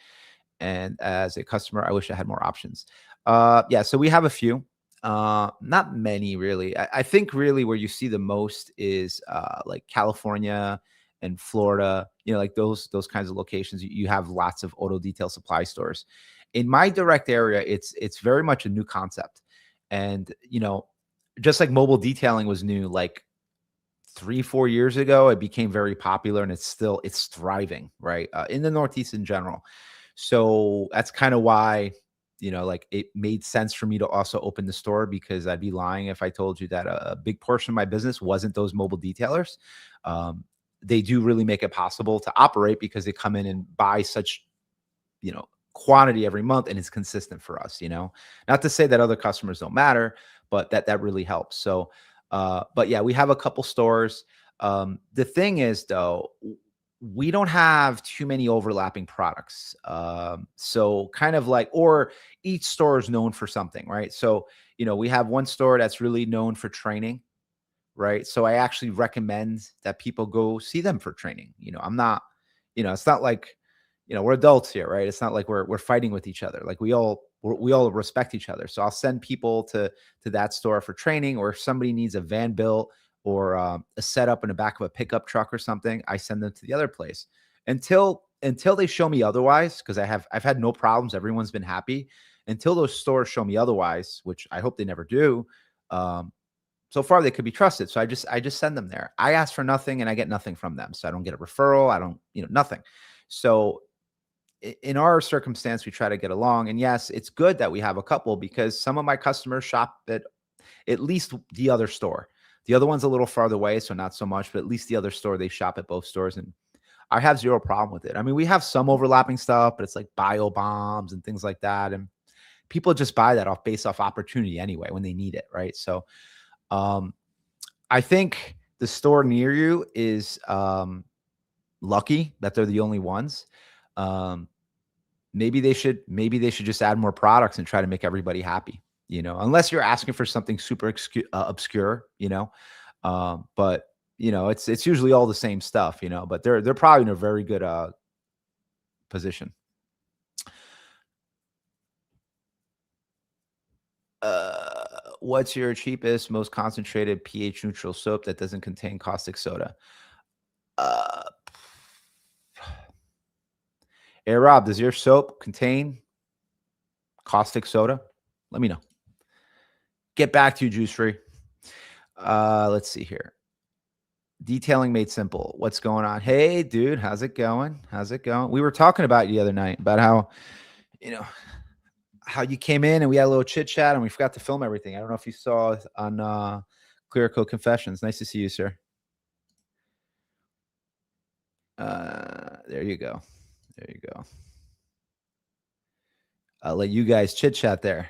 S1: And as a customer, I wish I had more options. Yeah, so we have a few. Not many really. I think really where you see the most is like California and Florida. Like those kinds of locations. You have lots of auto detail supply stores. In my direct area, it's very much a new concept, and just like mobile detailing was new, like 3, 4 years ago, it became very popular, and it's thriving, right? In the Northeast in general. So that's kind of why, like it made sense for me to also open the store, because I'd be lying if I told you that a big portion of my business wasn't those mobile detailers. Um, they do really make it possible to operate because they come in and buy such quantity every month, and it's consistent for us. Not to say that other customers don't matter, but that really helps. So but yeah, we have a couple stores. The thing is though, we don't have too many overlapping products. So kind of like, or each store is known for something, right? So we have one store that's really known for training, right? So I actually recommend that people go see them for training. I'm not, it's not like, we're adults here, right? It's not like we're fighting with each other. Like we all respect each other. So I'll send people to that store for training, or if somebody needs a van built, or a setup in the back of a pickup truck or something, I send them to the other place until they show me otherwise. Because I've had no problems. Everyone's been happy until those stores show me otherwise, which I hope they never do. So far they could be trusted. So I just send them there. I ask for nothing and I get nothing from them. So I don't get a referral. I don't, nothing. So in our circumstance, we try to get along. And yes, it's good that we have a couple, because some of my customers shop at least the other store. The other one's a little farther away, so not so much, but at least the other store, they shop at both stores. And I have zero problem with it. I mean, we have some overlapping stuff, but it's like bio bombs and things like that. And people just buy that based off opportunity anyway when they need it. Right. So um, I think the store near you is lucky that they're the only ones. Um, maybe they should just add more products and try to make everybody happy. Unless you're asking for something super obscure. But it's usually all the same stuff. But they're probably in a very good position. What's your cheapest, most concentrated pH neutral soap that doesn't contain caustic soda? Uh, hey Rob, does your soap contain caustic soda? Let me know. Get back to you, Juice Free. Let's see here. Detailing made simple. What's going on? Hey, dude, how's it going? How's it going? We were talking about you the other night about you know, how you came in and we had a little chit chat and we forgot to film everything. I don't know if you saw on Clear Code Confessions. Nice to see you, sir. There you go. There you go. I'll let you guys chit chat there.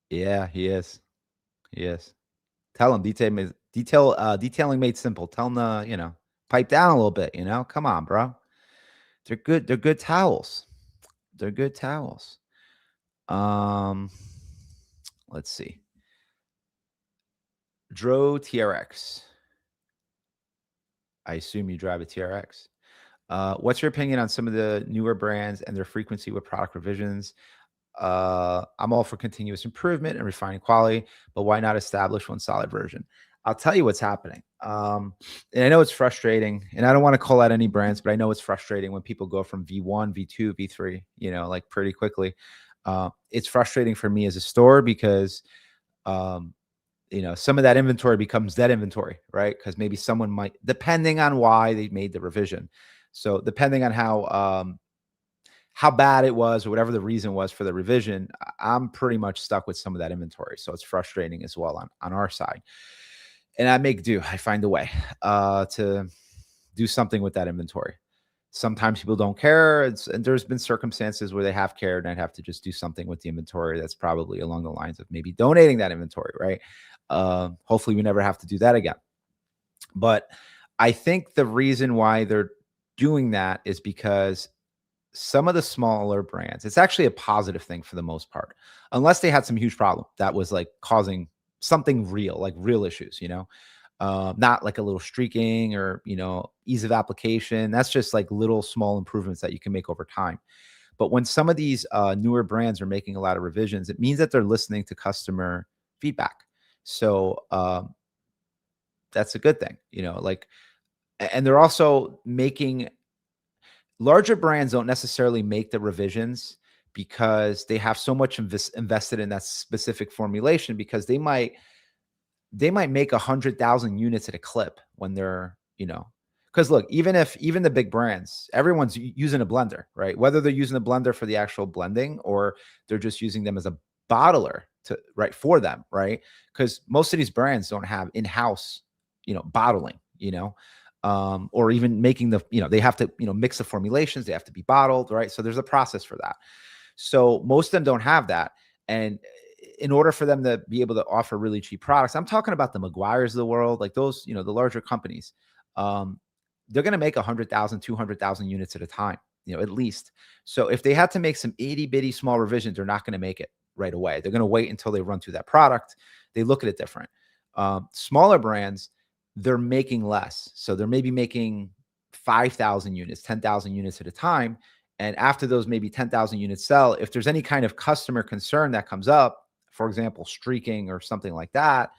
S1: Yeah, he is. He is. Tell him detailing made simple. Tell him to, pipe down a little bit, Come on, bro. They're good. They're good towels. They're good towels. Um, let's see. Dro TRX. I assume you drive a TRX. What's your opinion on some of the newer brands and their frequency with product revisions? I'm all for continuous improvement and refining quality, but why not establish one solid version? I'll tell you what's happening. And I know it's frustrating, and I don't want to call out any brands, but I know it's frustrating when people go from V1, V2, V3, like pretty quickly. It's frustrating for me as a store because, um, some of that inventory becomes dead inventory, right? Because maybe someone might, depending on why they made the revision. So depending on how bad it was or whatever the reason was for the revision, I'm pretty much stuck with some of that inventory. So it's frustrating as well on our side. And I make do. I find a way to do something with that inventory. Sometimes people don't care. And there's been circumstances where they have cared, and I'd have to just do something with the inventory that's probably along the lines of maybe donating that inventory, right? Hopefully we never have to do that again. But I think the reason why they're doing that is because some of the smaller brands, it's actually a positive thing for the most part, unless they had some huge problem that was like causing something real, like real issues. Not like a little streaking or, ease of application. That's just like little small improvements that you can make over time. But when some of these newer brands are making a lot of revisions, it means that they're listening to customer feedback. So that's a good thing, like, and they're also making larger brands don't necessarily make the revisions because they have so much invested in that specific formulation, because they might make 100,000 units at a clip when because look, even the big brands, everyone's using a blender, right? Whether they're using a blender for the actual blending or they're just using them as a bottler to right for them, right? Because most of these brands don't have in-house, bottling, or even making they have to, mix the formulations, they have to be bottled, right? So there's a process for that. So most of them don't have that. And in order for them to be able to offer really cheap products, I'm talking about the McGuire's of the world, like those, the larger companies. Um, they're going to make 100,000, 200,000 units at a time, at least. So if they had to make some itty bitty small revisions, they're not going to make it right away. They're going to wait until they run through that product. They look at it different. Smaller brands, they're making less. So they're maybe making 5,000 units, 10,000 units at a time. And after those maybe 10,000 units sell, if there's any kind of customer concern that comes up, for example, streaking or something like that,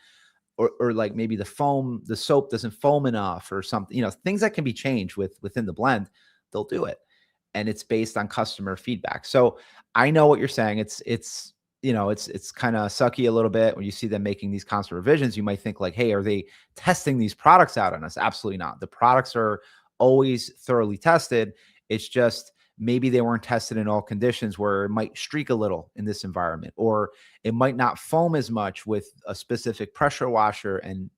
S1: or like maybe the soap doesn't foam enough or something, things that can be changed within the blend, they'll do it. And it's based on customer feedback. So I know what you're saying. It's kind of sucky a little bit when you see them making these constant revisions. You might think like, hey, are they testing these products out on us? Absolutely not. The products are always thoroughly tested. It's just maybe they weren't tested in all conditions where it might streak a little in this environment, or it might not foam as much with a specific pressure washer and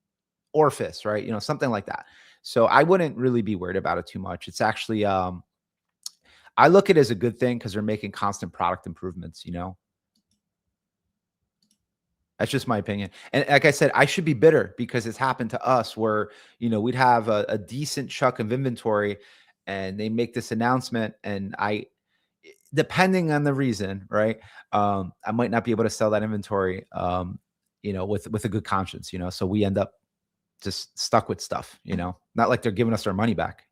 S1: orifice, right? Something like that. So I wouldn't really be worried about it too much. It's actually, I look at it as a good thing because they're making constant product improvements, That's just my opinion. And like I said, I should be bitter because it's happened to us where, we'd have a decent chunk of inventory and they make this announcement and depending on the reason, right? I might not be able to sell that inventory, with a good conscience, so we end up just stuck with stuff, not like they're giving us our money back,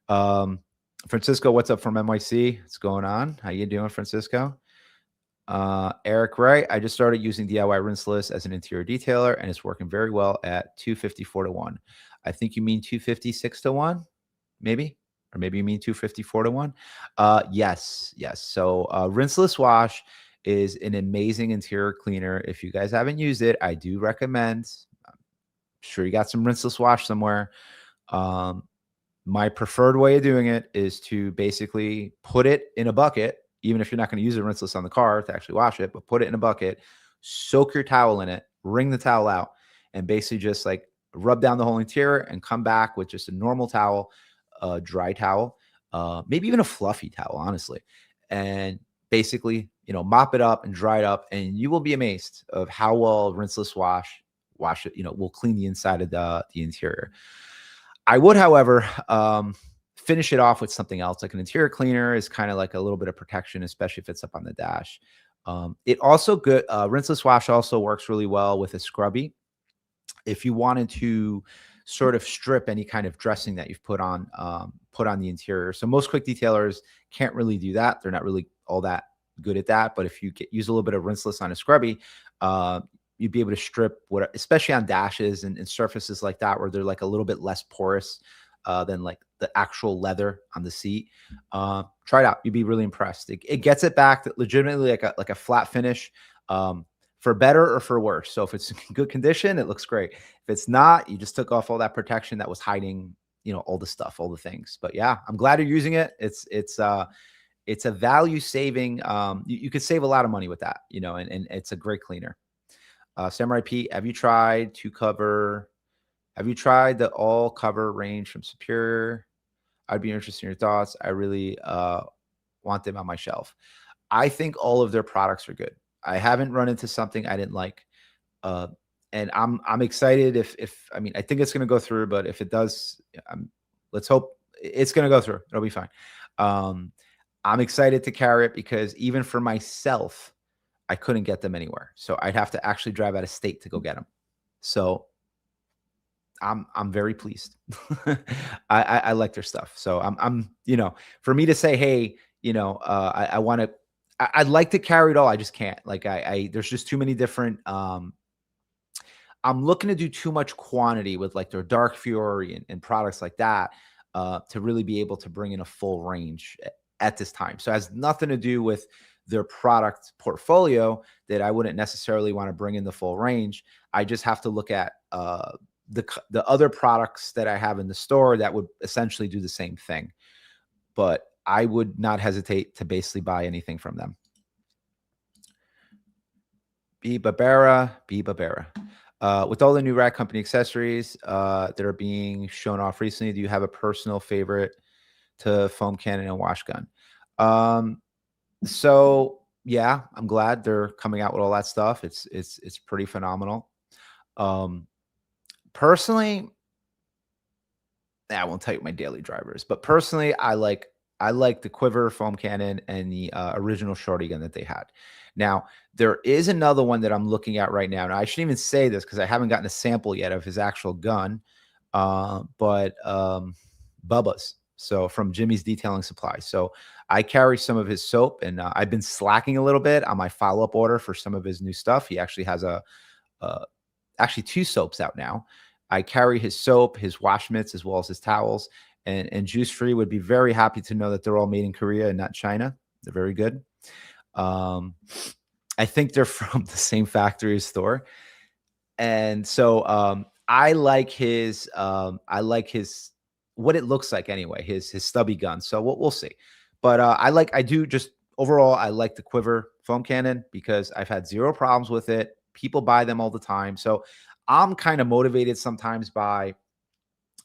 S1: um, Francisco, what's up from NYC? What's going on? How you doing, Francisco? Eric Wright, I just started using DIY rinseless as an interior detailer and it's working very well at 254-1. I think you mean 256-1, maybe, or maybe you mean 254-1. Yes. So rinseless wash is an amazing interior cleaner. If you guys haven't used it, I do recommend. I'm sure you got some rinseless wash somewhere. My preferred way of doing it is to basically put it in a bucket, even if you're not going to use it rinseless on the car to actually wash it, but put it in a bucket, soak your towel in it, wring the towel out, and basically just like rub down the whole interior and come back with just a normal towel, a dry towel, maybe even a fluffy towel, honestly. And basically, mop it up and dry it up, and you will be amazed of how well rinseless wash it, will clean the inside of the interior. I would, however, finish it off with something else. Like an interior cleaner is kind of like a little bit of protection, especially if it's up on the dash. It also good. Rinseless wash also works really well with a scrubby. If you wanted to sort of strip any kind of dressing that you've put on the interior. So most quick detailers can't really do that. They're not really all that good at that. But if you use a little bit of rinseless on a scrubby, you'd be able to strip especially on dashes and surfaces like that, where they're like a little bit less porous than like the actual leather on the seat. Try it out. You'd be really impressed. It gets it back legitimately like a flat finish, for better or for worse. So if it's in good condition, it looks great. If it's not, you just took off all that protection that was hiding, all the stuff, all the things. But yeah, I'm glad you're using it. It's a value saving. You could save a lot of money with that, and it's a great cleaner. Samurai Pete, have you tried the all cover range from Superior? I'd be interested in your thoughts. I really want them on my shelf. I think all of their products are good. I haven't run into something I didn't like. And I'm excited I think it's going to go through, but if it does, let's hope it's going to go through. It'll be fine. I'm excited to carry it because even for myself, I couldn't get them anywhere. So I'd have to actually drive out of state to go get them. So I'm very pleased. I like their stuff. So for me to say, hey, I want to, I'd like to carry it all. I just can't. Like there's just too many different. I'm looking to do too much quantity with like their Dark Fury and products like that to really be able to bring in a full range at this time. So it has nothing to do with their product portfolio that I wouldn't necessarily want to bring in the full range. I just have to look at the other products that I have in the store that would essentially do the same thing. But I would not hesitate to basically buy anything from them. Be Barbera. With all the new Rad Company accessories that are being shown off recently, do you have a personal favorite to foam cannon and wash gun? So yeah, I'm glad they're coming out with all that stuff. It's pretty phenomenal. Personally, I won't tell you my daily drivers, but personally, I like the Quiver foam cannon and the original shorty gun that they had. Now, there is another one that I'm looking at right now. Now, I shouldn't even say this because I haven't gotten a sample yet of his actual gun, but Bubba's. So from Jimmy's Detailing Supply. So I carry some of his soap, and I've been slacking a little bit on my follow-up order for some of his new stuff. He actually has actually two soaps out now. I carry his soap, his wash mitts, as well as his towels. And Juice Free would be very happy to know that they're all made in Korea and not China. They're very good. I think they're from the same factory as Thor. And so I like his what it looks like anyway, his stubby gun. So we'll see. But I do just overall, I like the Quiver foam cannon because I've had zero problems with it. People buy them all the time. So I'm kind of motivated sometimes by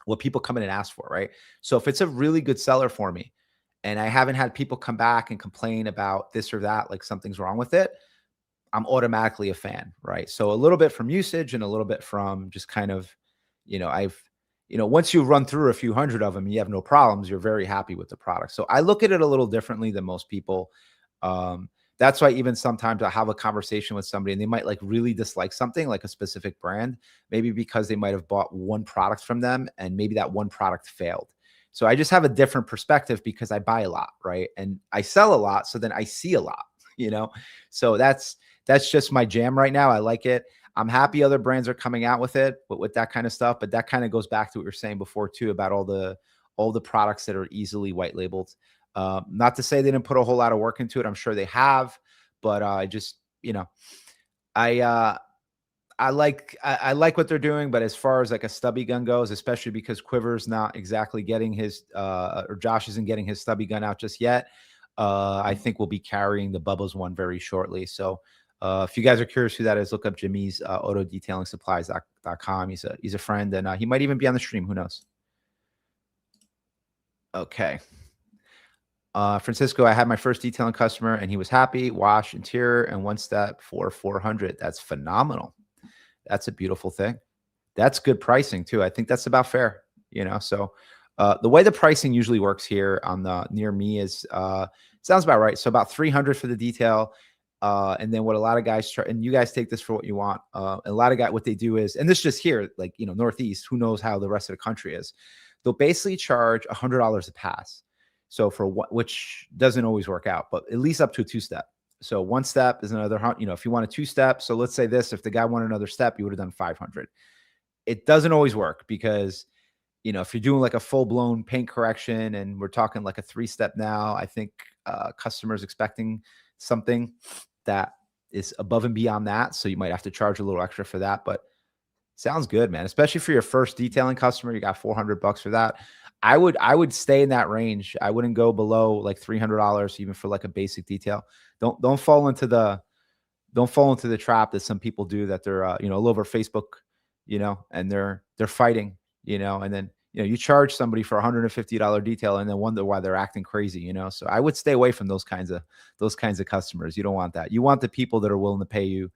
S1: what people come in and ask for, right? So if it's a really good seller for me and I haven't had people come back and complain about this or that, like something's wrong with it, I'm automatically a fan, right? So a little bit from usage and a little bit from just kind of, once you run through a few hundred of them, you have no problems. You're very happy with the product. So I look at it a little differently than most people. That's why even sometimes I have a conversation with somebody and they might like really dislike something like a specific brand, maybe because they might have bought one product from them and maybe that one product failed. So I just have a different perspective because I buy a lot, right? And I sell a lot. So then I see a lot, you know? So that's just my jam right now. I like it. I'm happy other brands are coming out with it, but with that kind of stuff. But that kind of goes back to what you were saying before too about all the products that are easily white labeled. Not to say they didn't put a whole lot of work into it. I'm sure they have, but I just, I I like what they're doing, but as far as like a stubby gun goes, especially because Quiver's not exactly getting his or Josh isn't getting his stubby gun out just yet. I think we'll be carrying the Bubba's one very shortly. So if you guys are curious who that is, look up Jimmy's auto detailing supplies.com. He's a friend, and he might even be on the stream. Who knows? Okay. Francisco, I had my first detailing customer and he was happy. Wash, interior, and one step for 400. That's phenomenal. That's a beautiful thing. That's good pricing too. I think that's about fair, So the way the pricing usually works here on the near me is sounds about right. So about 300 for the detail. And then what a lot of guys try, and you guys take this for what you want. A lot of guys, what they do is, and this just here, like, Northeast, who knows how the rest of the country is. They'll basically charge $100 a pass. So for what, which doesn't always work out, but at least up to a two-step. So one step is another, if you want a two-step. So let's say this, if the guy wanted another step, you would have done 500. It doesn't always work because, if you're doing like a full-blown paint correction and we're talking like a three-step now, I think customers expecting something that is above and beyond that. So you might have to charge a little extra for that, but sounds good, man. Especially for your first detailing customer, you got $400 for that. I would stay in that range. I wouldn't go below like $300 even for like a basic detail. Don't fall into the trap that some people do, that they're all over Facebook, and they're fighting, and then you charge somebody for $150 detail and then wonder why they're acting crazy, So I would stay away from those kinds of customers. You don't want that. You want the people that are willing to pay you,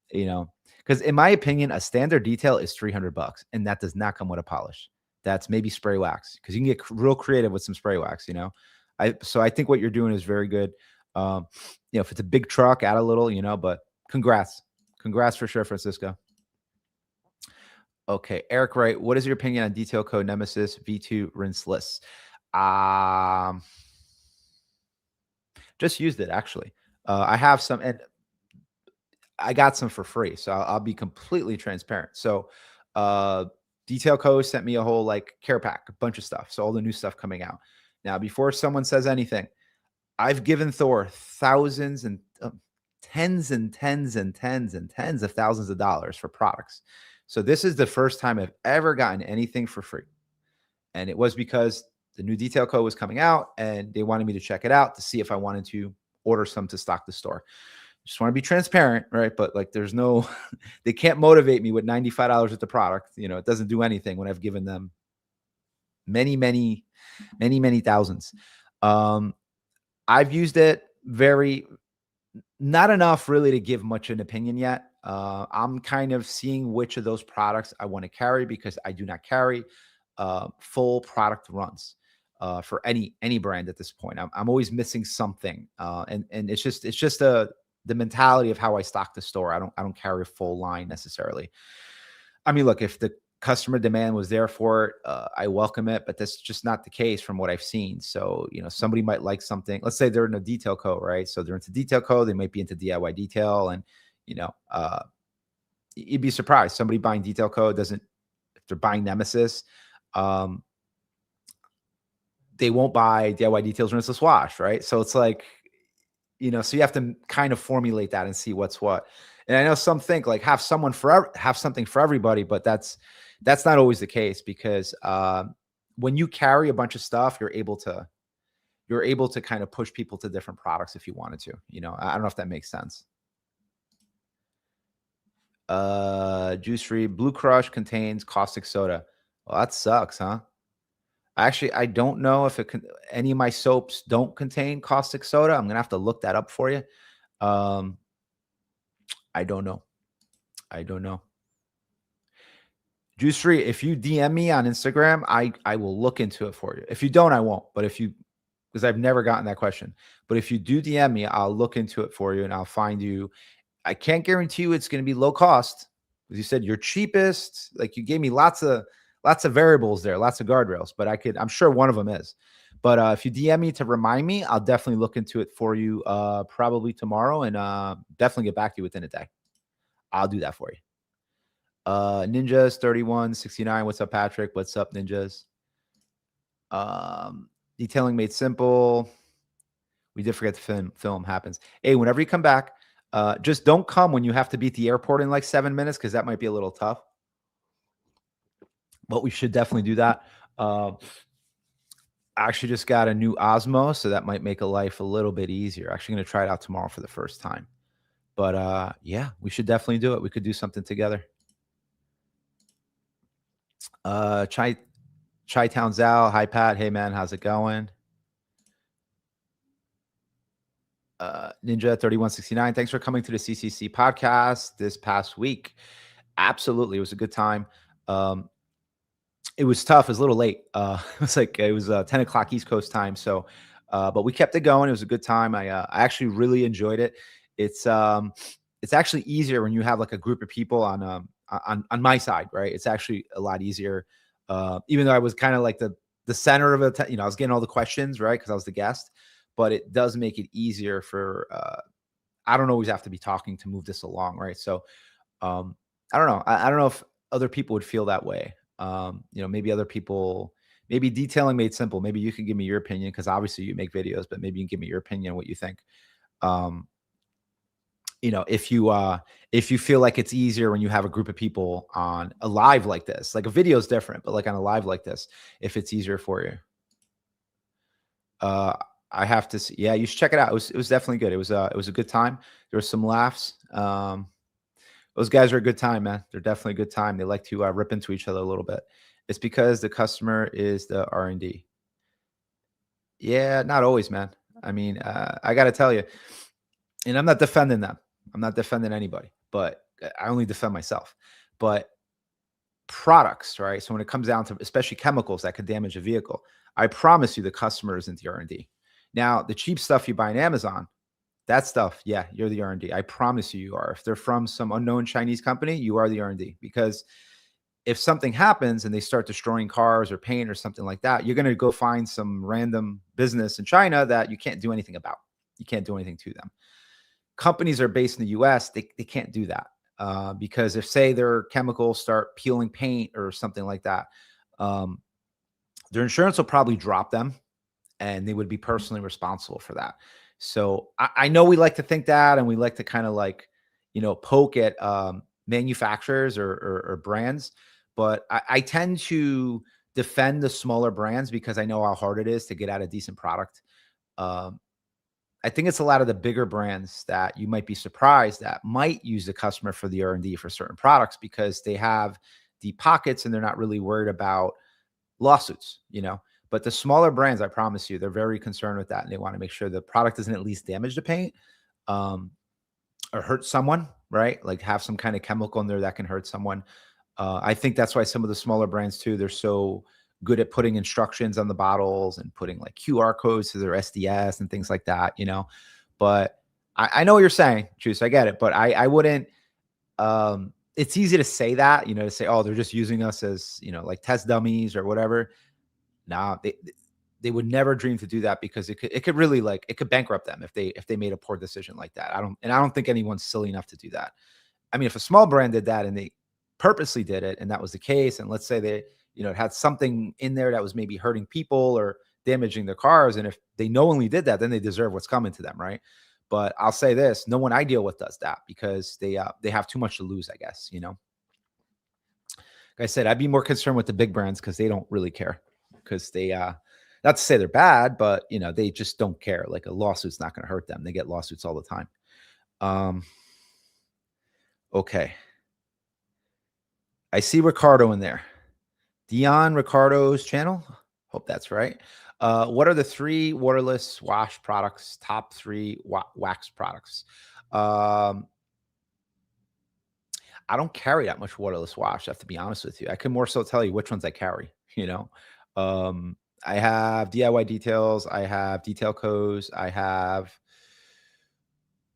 S1: because in my opinion, a standard detail is $300 and that does not come with a polish. That's maybe spray wax, because you can get real creative with some spray wax, So I think what you're doing is very good. If it's a big truck, add a little, but congrats for sure, Francisco. Okay, Eric Wright, what is your opinion on detail code Nemesis V2 rinseless? Um, just used it actually. I have some, and I got some for free, so I'll be completely transparent. So, uh, Detail Co sent me a whole like care pack, a bunch of stuff. So all the new stuff coming out. Now, before someone says anything, I've given Thor thousands and tens and tens and tens and tens of thousands of dollars for products. So this is the first time I've ever gotten anything for free. And it was because the new detail code was coming out and they wanted me to check it out to see if I wanted to order some to stock the store. Just want to be transparent, right? But like there's no, they can't motivate me with $95 at the product. You know, it doesn't do anything when I've given them many, many, many, many thousands. Um, I've used it very, not enough really to give much an opinion yet. I'm kind of seeing which of those products I want to carry because I do not carry full product runs for any brand at this point. I'm always missing something, and it's just the mentality of how I stock the store. I don't carry a full line necessarily. I mean, look, if the customer demand was there for it, I welcome it, but that's just not the case from what I've seen. So, somebody might like something. Let's say they're in a detail code, right? So they're into detail code. They might be into DIY detail, and you know, uh, you'd be surprised. Somebody buying detail code doesn't. If they're buying Nemesis, um, they won't buy DIY details rinseless wash, right? So it's like, so you have to kind of formulate that and see what's what. And I know some think like have something for everybody, but that's not always the case because when you carry a bunch of stuff, you're able to kind of push people to different products if you wanted to. I don't know if that makes sense. Juice free Blue Crush contains caustic soda. Well, that sucks, huh? Actually, I don't know if any of my soaps don't contain caustic soda. I'm gonna have to look that up for you. Um, I don't know. I don't know. Juice free. If you DM me on Instagram, I will look into it for you. If you don't, I won't. But because I've never gotten that question. But if you do DM me, I'll look into it for you and I'll find you. I can't guarantee you it's going to be low cost. As you said, you're cheapest. Like you gave me lots of variables there, lots of guardrails. But I'm sure one of them is. But if you DM me to remind me, I'll definitely look into it for you probably tomorrow and definitely get back to you within a day. I'll do that for you. Ninjas 3169. What's up, Patrick? What's up, Ninjas? Detailing made simple. We did forget to film happens. Hey, whenever you come back, just don't come when you have to be at the airport in like 7 minutes because that might be a little tough. But we should definitely do that. I actually just got a new Osmo, so that might make a life a little bit easier. Actually going to try it out tomorrow for the first time. But yeah, we should definitely do it. We could do something together. Chai Town Zal. Hi, Pat. Hey, man. How's it going? Ninja 3169. Thanks for coming to the CCC podcast this past week. Absolutely. It was a good time. It was tough. It was a little late. It was 10 o'clock East Coast time. So, but we kept it going. It was a good time. I actually really enjoyed it. It's actually easier when you have like a group of people on my side, right? It's actually a lot easier. Even though I was kind of like the center of it, I was getting all the questions, right? Because I was the guest, but it does make it easier for, I don't always have to be talking to move this along, right? So, I don't know. I don't know if other people would feel that way. Maybe other people, maybe detailing made simple. Maybe you can give me your opinion because obviously you make videos, but maybe you can give me your opinion on what you think. If you feel like it's easier when you have a group of people on a live like this, like a video is different, but like on a live like this, if it's easier for you. I have to see. Yeah, you should check it out. It was definitely good. It was a good time. There were some laughs. Those guys are a good time, man. They're definitely a good time. They like to rip into each other a little bit. It's because the customer is the R&D. Yeah, not always, man. I mean, I got to tell you, and I'm not defending them. I'm not defending anybody, but I only defend myself. But products, right? So when it comes down to especially chemicals that could damage a vehicle, I promise you the customer isn't the R&D. Now, the cheap stuff you buy on Amazon, that stuff, yeah, you're the R&D. I promise you are. If they're from some unknown Chinese company, you are the R&D because if something happens and they start destroying cars or paint or something like that, you're going to go find some random business in China that you can't do anything about. You can't do anything to them. Companies are based in the US, they can't do that. Because if, say, their chemicals start peeling paint or something like that, um, their insurance will probably drop them and they would be personally responsible for that. So I know we like to think that, and we like to kind of like, poke at manufacturers or brands, but I tend to defend the smaller brands because I know how hard it is to get out a decent product. Um, I think it's a lot of the bigger brands that you might be surprised that might use the customer for the R&D for certain products because they have deep pockets and they're not really worried about lawsuits. But the smaller brands, I promise you, they're very concerned with that. And they want to make sure the product doesn't at least damage the paint, um, or hurt someone, right? Like have some kind of chemical in there that can hurt someone. I think that's why some of the smaller brands too, they're so good at putting instructions on the bottles and putting like QR codes to their SDS and things like that. But I know what you're saying, Juice. I get it. But I wouldn't, it's easy to say that, to say, oh, they're just using us as, like test dummies or whatever. Nah, they would never dream to do that because it could really, like, it could bankrupt them if they made a poor decision like that. I don't think anyone's silly enough to do that. I mean, if a small brand did that and they purposely did it and that was the case, and let's say they, it had something in there that was maybe hurting people or damaging their cars, and if they knowingly did that, then they deserve what's coming to them, right? But I'll say this, no one I deal with does that because they have too much to lose, I guess. Like I said, I'd be more concerned with the big brands because they don't really care. Because they not to say they're bad, but they just don't care. Like a lawsuit's not going to hurt them. They get lawsuits all the time. Okay. I see Ricardo in there. Dion Ricardo's channel. Hope that's right. What are the 3 waterless wash products? Top 3 wax products. I don't carry that much waterless wash. I have to be honest with you. I can more so tell you which ones I carry. I have DIY details. I have detail codes. I have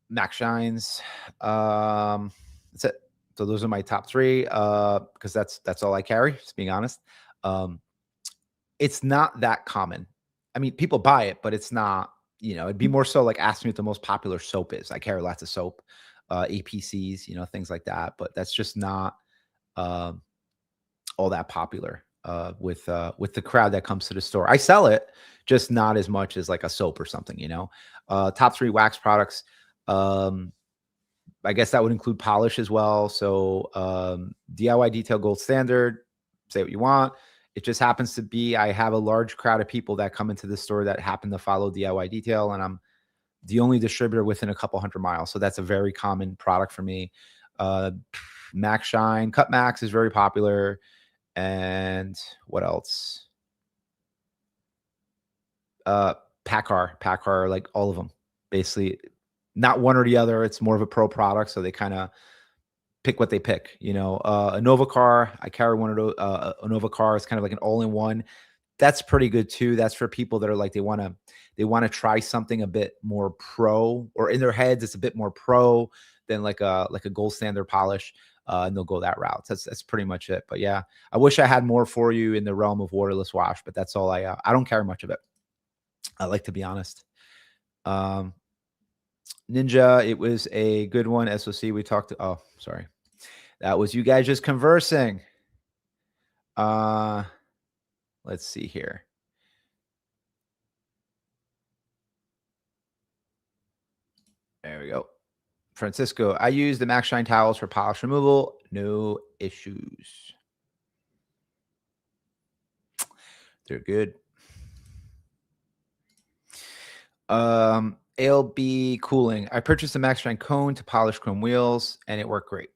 S1: Max Shines. That's it. So those are my top 3. Because that's all I carry. Just being honest. It's not that common. I mean, people buy it, but it's not. It'd be more so like asking me what the most popular soap is. I carry lots of soap, APCs, things like that. But that's just not all that popular with the crowd that comes to the store. I sell it, just not as much as like a soap or something. Top 3 wax products. I guess that would include polish as well. So DIY detail gold standard. Say what you want. It just happens to be I have a large crowd of people that come into the store that happen to follow DIY detail, and I'm the only distributor within a couple 100 miles. So that's a very common product for me. Max Shine, Cut Max is very popular. And what else? Packard, like all of them, basically not one or the other. It's more of a pro product. So they kind of pick what they pick, a Nova car. I carry one of those, a Nova car. It's kind of like an all-in-one. That's pretty good too. That's for people that are like, they want to try something a bit more pro, or in their heads, it's a bit more pro than like a gold standard polish. And they'll go that route. That's pretty much it. But yeah, I wish I had more for you in the realm of waterless wash, but that's all I don't carry much of it. I like to be honest. Ninja, it was a good one. SOC, we talked to, oh, sorry. That was you guys just conversing. Let's see here. There we go. Francisco, I use the Max Shine towels for polish removal. No issues. They're good. ALB cooling. I purchased a Max Shine cone to polish chrome wheels, and it worked great.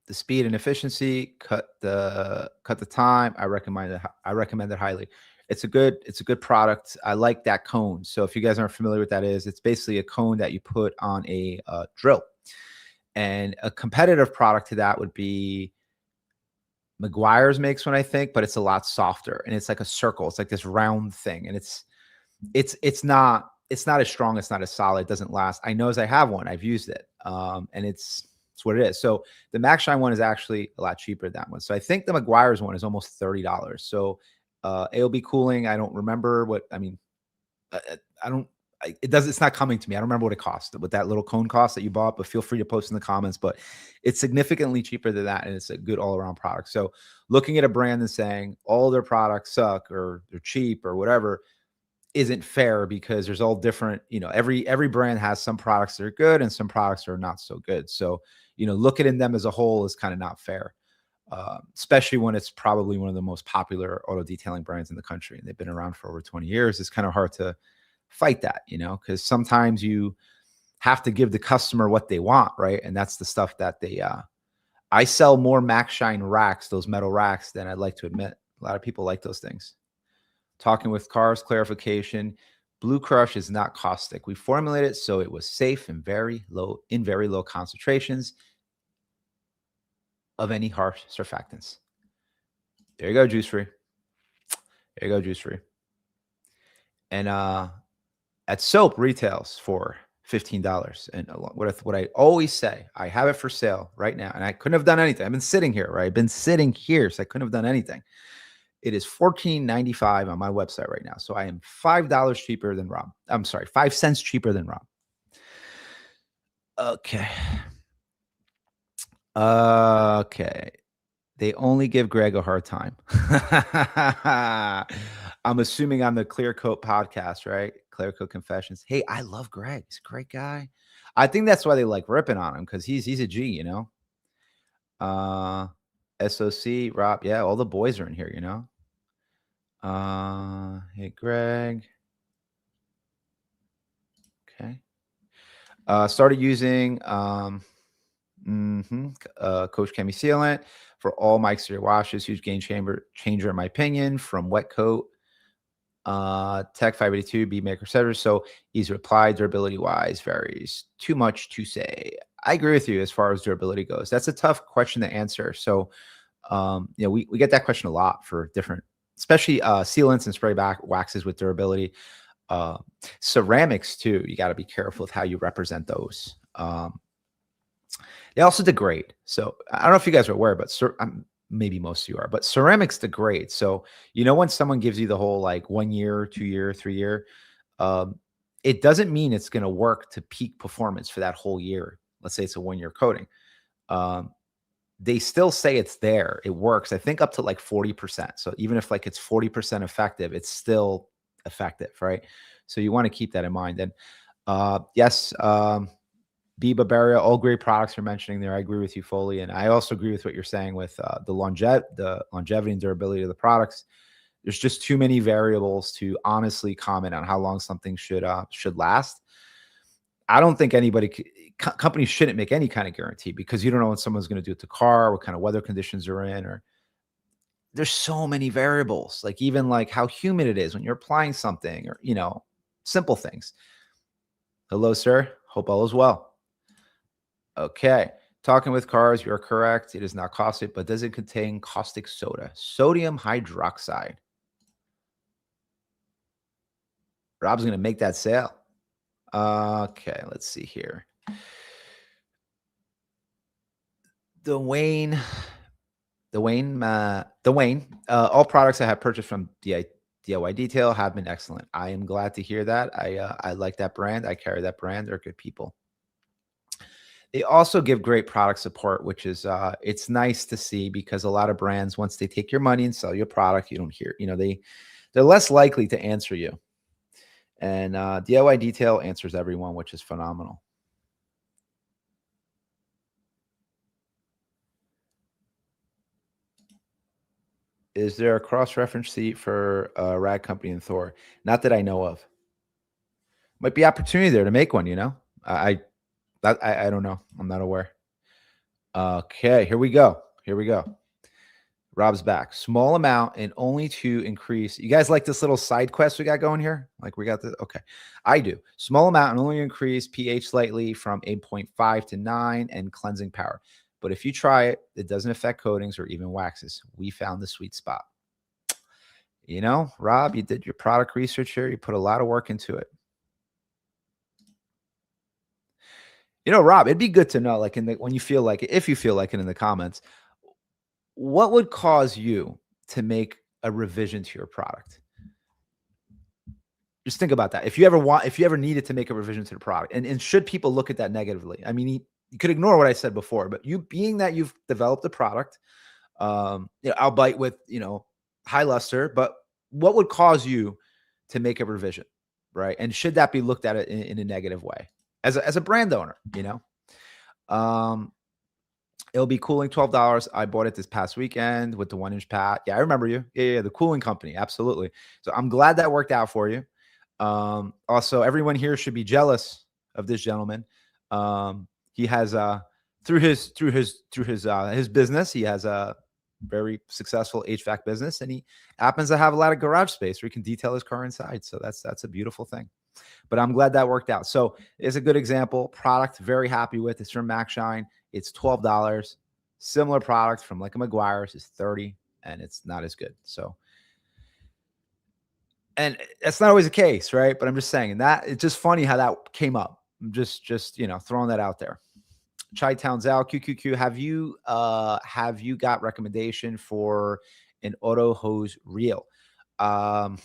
S1: The speed and efficiency cut the time. I recommend it highly. It's a good product. I like that cone. So if you guys aren't familiar with that is, it's basically a cone that you put on a drill. And a competitive product to that would be McGuire's makes one, I think, but it's a lot softer and it's like a circle. It's like this round thing, and it's not as strong. It's not as solid. It doesn't last. I know as I have one. I've used it, and it's It's what it is. So the Max Shine one is actually a lot cheaper than that one. So I think the McGuire's one is almost $30. So AOB cooling, I don't remember what, I mean, I don't, it does, it's not coming to me. I don't remember what it cost, what that little cone cost that you bought, but feel free to post in the comments. But it's significantly cheaper than that. And it's a good all around product. So looking at a brand and saying all their products suck or they're cheap or whatever isn't fair, because there's all different, every brand has some products that are good and some products that are not so good. So, looking at them as a whole is kind of not fair. Especially when it's probably one of the most popular auto detailing brands in the country and they've been around for over 20 years. It's kind of hard to fight that, because sometimes you have to give the customer what they want, right? And that's the stuff that I sell more Max Shine racks, those metal racks, than I'd like to admit. A lot of people like those things. Talking with Cars, clarification. Blue Crush is not caustic. We formulated it so it was safe and very low concentrations of any harsh surfactants. There you go, Juice Free. There you go, Juice Free. And at soap retails for $15. And what I always say, I have it for sale right now, and I couldn't have done anything. I've been sitting here, right? I've been sitting here, so I couldn't have done anything. It is $14.95 on my website right now. So I am $5 cheaper than Rob. I'm sorry, 5 cents cheaper than Rob. Okay. Okay. They only give Greg a hard time. I'm assuming on the Clear Coat podcast, right? Clear Coat Confessions. Hey, I love Greg. He's a great guy. I think that's why they like ripping on him, because he's a G, SOC, Rob. Yeah, all the boys are in here, Hey, Greg. Okay. Started using Coach Chemi Sealant for all my exterior washes. Huge game changer in my opinion, from wet coat. Tech 582 B maker setters. So easy to apply, durability wise varies. Too much to say. I agree with you as far as durability goes. That's a tough question to answer. So we get that question a lot for different, especially sealants and spray back waxes with durability. Ceramics too, you got to be careful with how you represent those. They also degrade. So I don't know if you guys are aware, but maybe most of you are, but ceramics degrade. So when someone gives you the whole like 1 year, 2 year, 3 year, it doesn't mean it's going to work to peak performance for that whole year. Let's say it's a 1 year coating. They still say it's there. It works, I think, up to like 40%. So even if like it's 40% effective, it's still effective, right? So you want to keep that in mind. And yes, B Barbaria, all great products you're mentioning there. I agree with you fully. And I also agree with what you're saying with the longevity and durability of the products. There's just too many variables to honestly comment on how long something should last. I don't think companies shouldn't make any kind of guarantee, because you don't know when someone's going to do it to car, what kind of weather conditions they're in, or there's so many variables, like even like how humid it is when you're applying something, or, simple things. Hello, sir. Hope all is well. Okay. Talking with Cars, you're correct. It is not caustic, but does it contain caustic soda? Sodium hydroxide. Rob's going to make that sale. Okay, let's see here. Dwayne, all products I have purchased from DIY Detail have been excellent. I am glad to hear that. I like that brand. I carry that brand. They're good people. They also give great product support, which is it's nice to see, because a lot of brands, once they take your money and sell your product, you don't hear, they're less likely to answer you. And DIY Detail answers everyone, which is phenomenal. Is there a cross-reference seat for Rag Company and Thor? Not that I know of. Might be opportunity there to make one, I don't know. I'm not aware. Okay, here we go. Rob's back. Small amount and only to increase. You guys like this little side quest we got going here? Like we got this? Okay. I do. Small amount and only increase pH slightly from 8.5 to 9 and cleansing power. But if you try it, it doesn't affect coatings or even waxes. We found the sweet spot. Rob, you did your product research here. You put a lot of work into it. Rob, it'd be good to know, like when you feel like it, if you feel like it in the comments, what would cause you to make a revision to your product? Just think about that. If you ever needed to make a revision to the product, and should people look at that negatively? I mean, you could ignore what I said before, but you being that you've developed a product, albeit with, high luster, but what would cause you to make a revision, right? And should that be looked at it in a negative way as a brand owner, Um, it'll be cooling $12. I bought it this past weekend with the 1-inch pad. Yeah, I remember you. Yeah, the cooling company. Absolutely. So I'm glad that worked out for you. Also, everyone here should be jealous of this gentleman. He has through his business, he has a very successful HVAC business, and he happens to have a lot of garage space where he can detail his car inside. So that's a beautiful thing. But I'm glad that worked out. So it's a good example. Product, very happy with. It's from Mac Shine. It's $12. Similar product from Like McGuire's is $30, and it's not as good. So, and that's not always the case, right? But I'm just saying that it's just funny how that came up. I'm just throwing that out there. Chai Town's out. QQQ. Have you got recommendation for an auto hose reel? I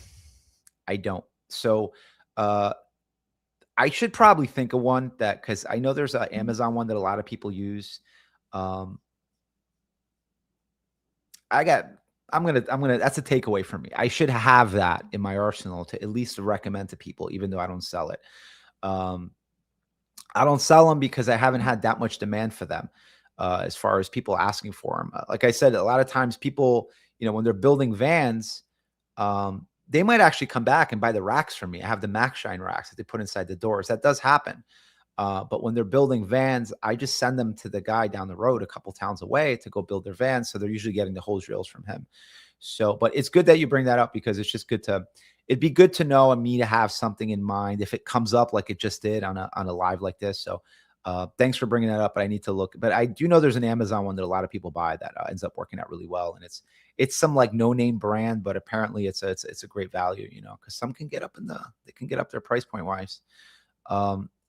S1: don't. So I should probably think of one that, because I know there's an Amazon one that a lot of people use. I'm gonna that's a takeaway for me. I should have that in my arsenal to at least recommend to people, even though I don't sell it. I don't sell them because I haven't had that much demand for them, as far as people asking for them. Like I said, a lot of times people, when they're building vans, they might actually come back and buy the racks from me. I have the Mac Shine racks that they put inside the doors. That does happen. But when they're building vans, I just send them to the guy down the road a couple towns away to go build their vans. So they're usually getting the hose reels from him. So, but it's good that you bring that up, because it's just it'd be good to know and me to have something in mind if it comes up like it just did on a live like this. So thanks for bringing that up. But I need to look, but I do know there's an Amazon one that a lot of people buy that ends up working out really well. And it's some like no name brand, but apparently it's a great value, because some can get up they can get up their price point wise.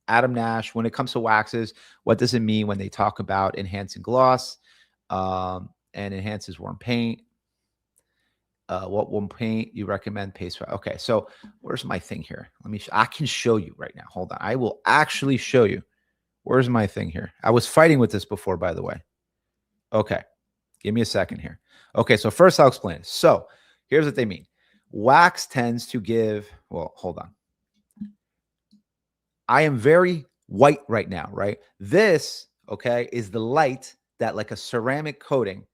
S1: Adam Nash, when it comes to waxes, what does it mean when they talk about enhancing gloss and enhances warm paint? What warm paint you recommend paste for? Okay, so where's my thing here? I can show you right now. Hold on. I will actually show you. Where's my thing here? I was fighting with this before, by the way. Okay, give me a second here. Okay, so first I'll explain it. So here's what they mean. Wax tends to give, well, hold on. I am very white right now, right? This, okay, is the light that like a ceramic coating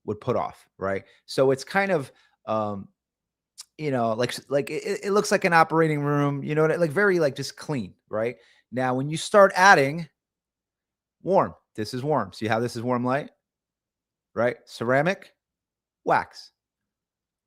S1: would put off, right? So it's kind of, like it looks like an operating room, like very like just clean, right? Now, when you start adding warm, this is warm. See how this is warm light, right? Ceramic, wax.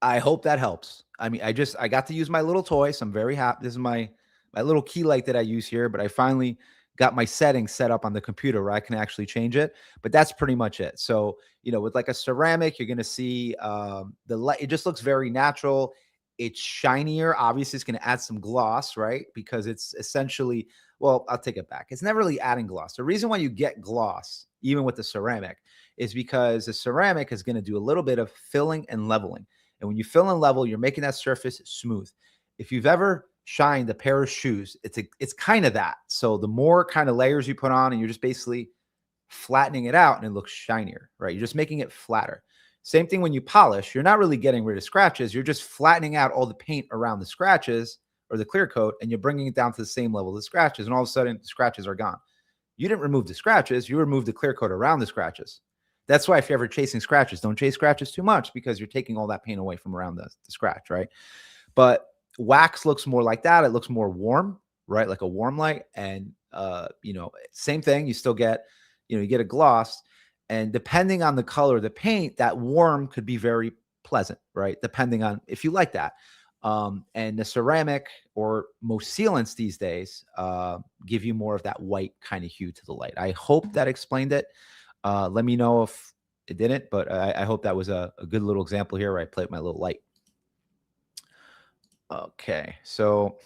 S1: I hope that helps. I mean, I got to use my little toy, so I'm very happy. This is my little key light that I use here, but I finally got my settings set up on the computer where I can actually change it. But that's pretty much it. So, with like a ceramic, you're going to see the light. It just looks very natural. It's shinier. Obviously, it's going to add some gloss, right? Because it's essentially, well, I'll take it back. It's never really adding gloss. The reason why you get gloss, even with the ceramic, is because the ceramic is going to do a little bit of filling and leveling. And when you fill and level, you're making that surface smooth. If you've ever shined a pair of shoes, it's kind of that. So the more kind of layers you put on, and you're just basically flattening it out, and it looks shinier, right? You're just making it flatter. Same thing when you polish. You're not really getting rid of scratches. You're just flattening out all the paint around the scratches or the clear coat, and you're bringing it down to the same level of the scratches, and all of a sudden the scratches are gone. You didn't remove the scratches. You removed the clear coat around the scratches. That's why if you're ever chasing scratches, don't chase scratches too much, because you're taking all that paint away from around the scratch, right? But wax looks more like that. It looks more warm, right? Like a warm light. And, same thing. You still get, you get a gloss. And depending on the color of the paint, that warm could be very pleasant, right? Depending on if you like that. And the ceramic or most sealants these days give you more of that white kind of hue to the light. I hope that explained it. Let me know if it didn't, but I hope that was a good little example here where I played my little light. Okay, so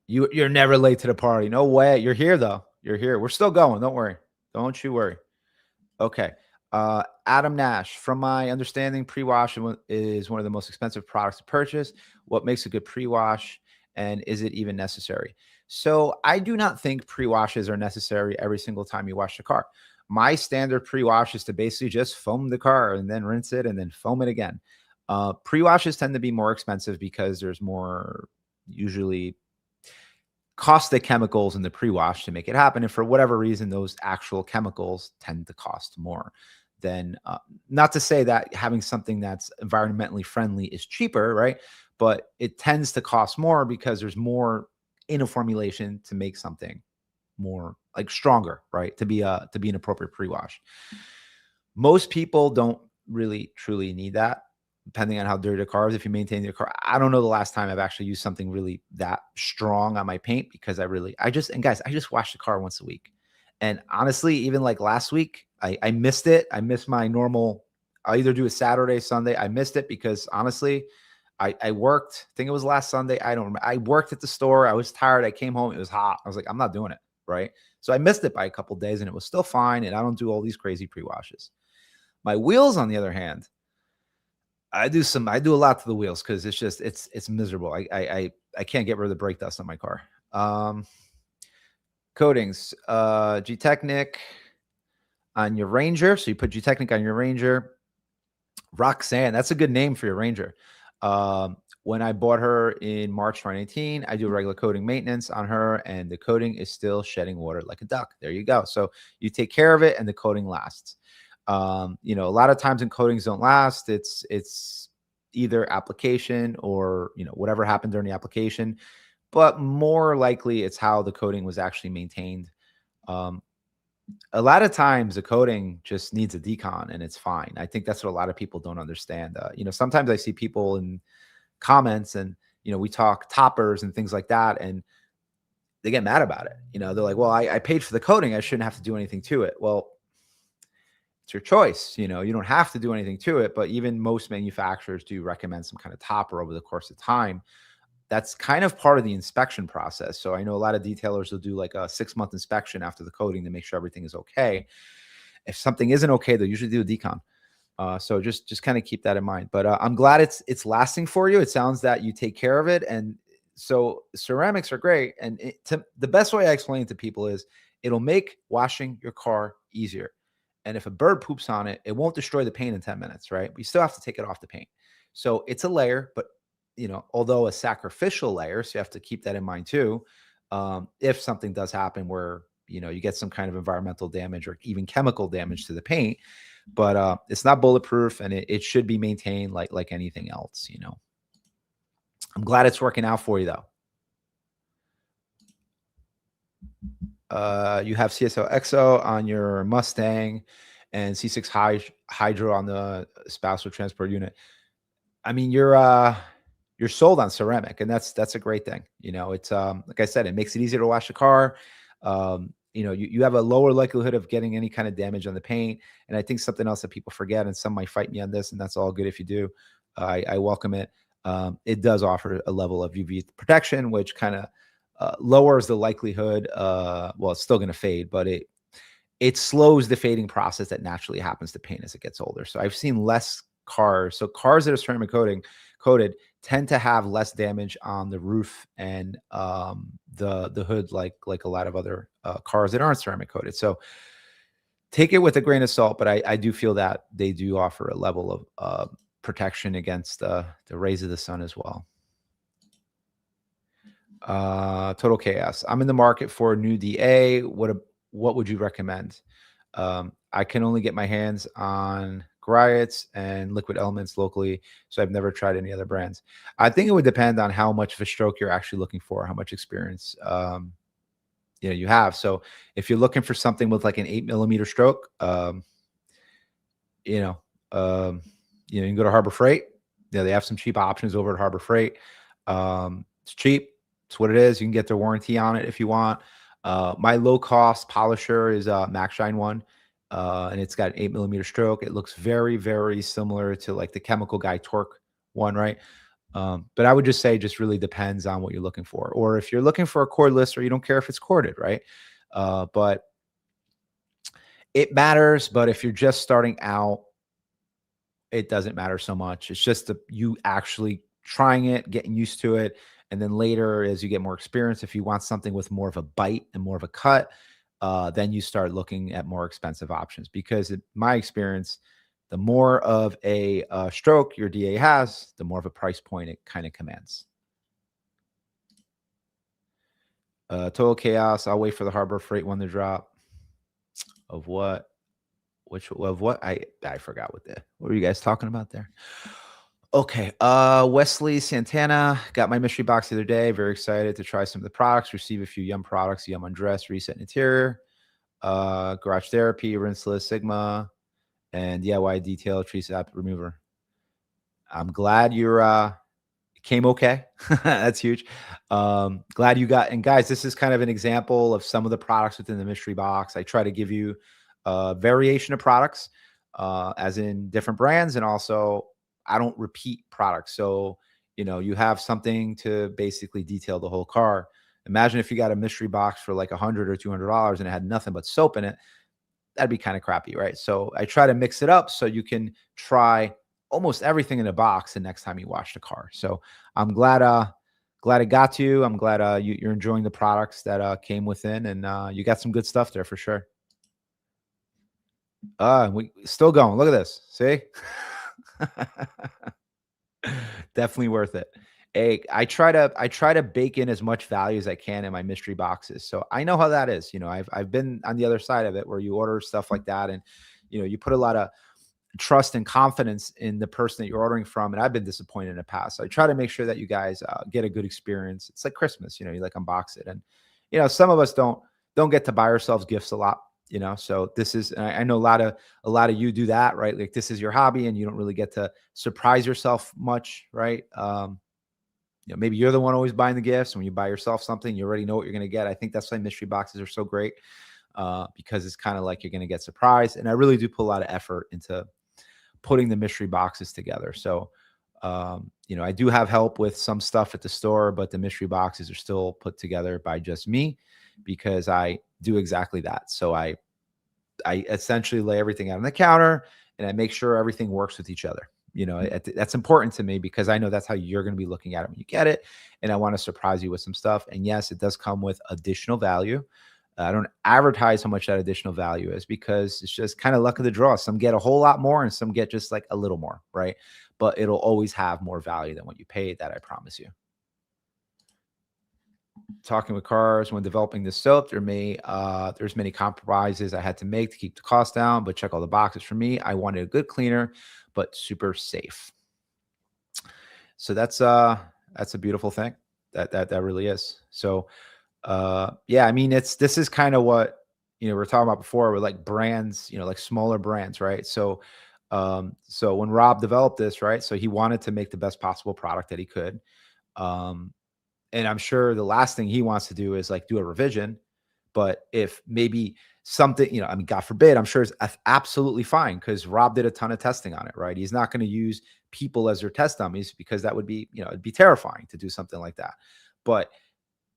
S1: You're never late to the party. No way. You're here though. You're here. We're still going. Don't worry. Don't you worry. Okay. Adam Nash, from my understanding, pre-wash is one of the most expensive products to purchase. What makes a good pre-wash, and is it even necessary? So I do not think pre-washes are necessary every single time you wash the car. My standard pre-wash is to basically just foam the car and then rinse it and then foam it again. Pre-washes tend to be more expensive because there's more usually caustic chemicals in the pre-wash to make it happen. And for whatever reason, those actual chemicals tend to cost more than, not to say that having something that's environmentally friendly is cheaper, right? But it tends to cost more because there's more in a formulation to make something more like stronger, right? To be an appropriate pre-wash. Most people don't really truly need that, depending on how dirty the car is. If you maintain your car, I don't know the last time I've actually used something really that strong on my paint because and guys, I just wash the car once a week. And honestly, even like last week, I missed it. I missed my normal. I'll either do a Saturday, Sunday. I missed it because honestly, I worked. I think it was last Sunday. I don't remember. I worked at the store. I was tired. I came home. It was hot. I was like, I'm not doing it. Right. So I missed it by a couple days and it was still fine. And I don't do all these crazy pre-washes. My wheels, on the other hand, I do a lot to the wheels because it's miserable. I can't get rid of the brake dust on my car. Coatings, G-Technic on your Ranger. So you put G-Technic on your Ranger. Roxanne, that's a good name for your Ranger. When I bought her in March 2018, I do regular coating maintenance on her, and the coating is still shedding water like a duck. There you go. So you take care of it, and the coating lasts. A lot of times when coatings don't last, it's either application or whatever happened during the application, but more likely it's how the coating was actually maintained. A lot of times the coating just needs a decon and it's fine. I think that's what a lot of people don't understand. Sometimes I see people in comments and we talk toppers and things like that, and they get mad about it. They're like, well, I paid for the coating, I shouldn't have to do anything to it. Well, it's your choice. You don't have to do anything to it, but even most manufacturers do recommend some kind of topper over the course of time. That's kind of part of the inspection process. So I know a lot of detailers will do like a 6-month inspection after the coating to make sure everything is okay. If something isn't okay, they'll usually do a decon. So just kind of keep that in mind. But I'm glad it's lasting for you. It sounds that you take care of it. And so ceramics are great. And the best way I explain it to people is it'll make washing your car easier. And if a bird poops on it, it won't destroy the paint in 10 minutes, right? But you still have to take it off the paint. So it's a layer, but although a sacrificial layer, so you have to keep that in mind too. If something does happen where, you get some kind of environmental damage or even chemical damage to the paint, but it's not bulletproof and it should be maintained like anything else. I'm glad it's working out for you though. You have CSO XO on your Mustang and C6 Hydro on the spousal transport unit. I mean, you're sold on ceramic, and that's a great thing. It's like I said, it makes it easier to wash the car. You have a lower likelihood of getting any kind of damage on the paint. And I think something else that people forget, and some might fight me on this, and that's all good if you do. I welcome it. It does offer a level of UV protection, which kind of lowers the likelihood. Well, it's still going to fade, but it slows the fading process that naturally happens to paint as it gets older. So I've seen less cars. So cars that are ceramic coated tend to have less damage on the roof and the hood, like a lot of other cars that aren't ceramic coated. So take it with a grain of salt, but I do feel that they do offer a level of protection against the rays of the sun as well. Total chaos. I'm in the market for a new DA. What would you recommend? I can only get my hands on Griots and Liquid Elements locally, so I've never tried any other brands. I think it would depend on how much of a stroke you're actually looking for, how much experience you have. So if you're looking for something with like an 8mm stroke, you can go to Harbor Freight. They have some cheap options over at Harbor Freight. It's cheap. It's what it is. You can get their warranty on it if you want. My low cost polisher is a Max Shine one. And it's got an 8mm stroke. It looks very, very similar to like the Chemical Guy Torque one, right? But I would just say just really depends on what you're looking for. Or if you're looking for a cordless or you don't care if it's corded, right? But it matters. But if you're just starting out, it doesn't matter so much. It's just you actually trying it, getting used to it. And then later, as you get more experience, if you want something with more of a bite and more of a cut, then you start looking at more expensive options. Because in my experience, the more of a stroke your DA has, the more of a price point it kind of commands. Total chaos. I'll wait for the Harbor Freight one to drop. Of what? Which of what? I forgot what were you guys talking about there? Okay. Wesley Santana got my mystery box the other day. Very excited to try some of the products, receive a few Yum products, Yum Undress, Reset Interior, Garage Therapy, Rinseless Sigma, and DIY Detail Tree Sap Remover. I'm glad you're came okay. That's huge. Glad you got, and guys, this is kind of an example of some of the products within the mystery box. I try to give you a variation of products, as in different brands, and also I don't repeat products. So, you have something to basically detail the whole car. Imagine if you got a mystery box for like $100 or $200 and it had nothing but soap in it. That'd be kind of crappy, right? So I try to mix it up so you can try almost everything in a box the next time you wash the car. So I'm glad it got to you. I'm glad you're enjoying the products that came within, and you got some good stuff there for sure. We still going. Look at this. See? Definitely worth it. Hey, I try to bake in as much value as I can in my mystery boxes. So I know how that is. I've been on the other side of it where you order stuff like that, and you put a lot of trust and confidence in the person that you're ordering from. And I've been disappointed in the past. So I try to make sure that you guys get a good experience. It's like Christmas, you like unbox it. And, some of us don't get to buy ourselves gifts a lot, so this is, and I know a lot of you do that, right? Like this is your hobby and you don't really get to surprise yourself much. Right. Maybe you're the one always buying the gifts. When you buy yourself something, you already know what you're going to get. I think that's why mystery boxes are so great, because it's kind of like you're going to get surprised. And I really do put a lot of effort into putting the mystery boxes together. So, I do have help with some stuff at the store, but the mystery boxes are still put together by just me because I do exactly that. So I essentially lay everything out on the counter and I make sure everything works with each other. That's important to me because I know that's how you're going to be looking at it when you get it. And I want to surprise you with some stuff. And yes, it does come with additional value. I don't advertise how much that additional value is because it's just kind of luck of the draw. Some get a whole lot more and some get just like a little more, right? But it'll always have more value than what you paid. That I promise you. Talking with cars when developing the soap, there's many compromises I had to make to keep the cost down, but check all the boxes for me. I wanted a good cleaner, but super safe. So that's a beautiful thing. That really is. So yeah, I mean, this is kind of what we were talking about before with like brands, like smaller brands, right? So so when Rob developed this, right, so he wanted to make the best possible product that he could. And I'm sure the last thing he wants to do is like do a revision. But if maybe something, I mean, God forbid, I'm sure it's absolutely fine because Rob did a ton of testing on it, right? He's not going to use people as their test dummies because that would be, it'd be terrifying to do something like that. But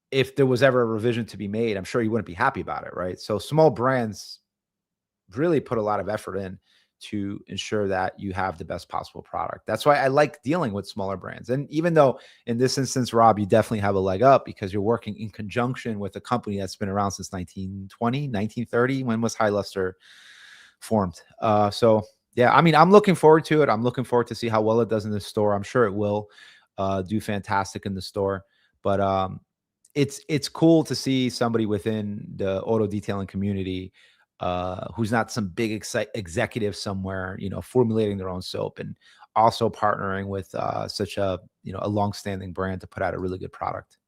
S1: if there was ever a revision to be made, I'm sure he wouldn't be happy about it, right? So small brands really put a lot of effort in to ensure that you have the best possible product. That's why I like dealing with smaller brands. And even though in this instance, Rob, you definitely have a leg up because you're working in conjunction with a company that's been around since 1920, 1930. When was High Luster formed? So yeah, I mean, I'm looking forward to it. I'm looking forward to see how well it does in the store. I'm sure it will do fantastic in the store. But it's cool to see somebody within the auto detailing community who's not some big executive somewhere, formulating their own soap and also partnering with such a long-standing brand to put out a really good product.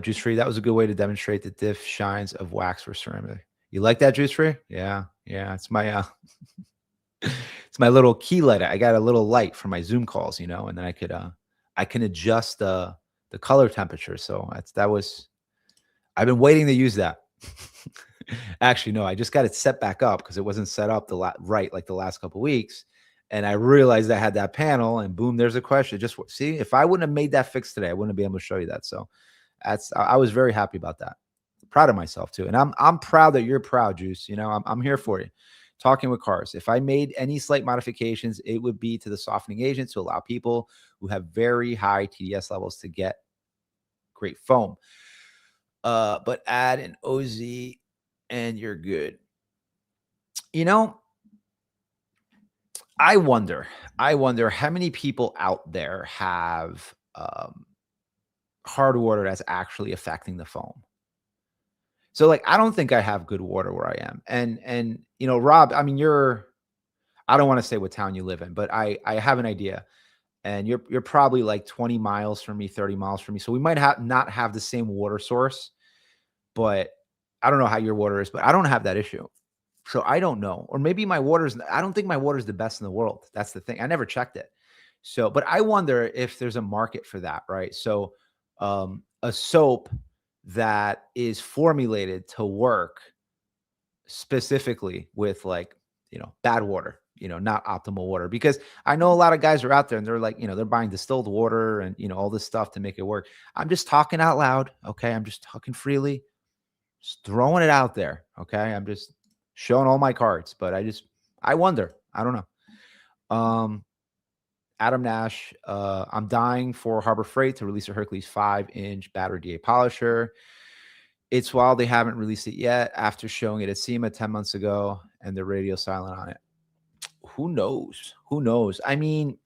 S1: Juice free. That was a good way to demonstrate the diff shines of wax for ceramic. You like that, juice free? Yeah. It's my it's my little key light. I got a little light for my Zoom calls, and then I can adjust the color temperature. So I've been waiting to use that. Actually, no, I just got it set back up because it wasn't set up right like the last couple of weeks. And I realized I had that panel, and boom, there's a question. Just see, if I wouldn't have made that fix today, I wouldn't be able to show you that. So I was very happy about that. Proud of myself too. And I'm proud that you're proud, Juice. You know, I'm here for you. Talking with cars. If I made any slight modifications, it would be to the softening agent to allow people who have very high TDS levels to get great foam. But add an OZ and you're good. You know, I wonder, how many people out there have hard water that's actually affecting the foam. So like, I don't think I have good water where I am. And you know, Rob, I mean, I don't want to say what town you live in, but I have an idea. And you're probably like 20 miles from me, 30 miles from me. So we might not have the same water source, but I don't know how your water is, but I don't have that issue. So I don't know. Or maybe I don't think my water is the best in the world. That's the thing. I never checked it. So, but I wonder if there's a market for that, right? So, a soap that is formulated to work specifically with like, you know, bad water, you know, not optimal water. Because I know a lot of guys are out there and they're like, you know, they're buying distilled water and, you know, all this stuff to make it work. I'm just talking out loud. Okay. I'm just talking freely, just throwing it out there. Okay. I'm just showing all my cards, but I wonder. I don't know. Adam Nash, I'm dying for Harbor Freight to release a Hercules 5-inch battery DA polisher. It's wild they haven't released it yet after showing it at SEMA 10 months ago and they're radio silent on it. Who knows? Who knows? I mean,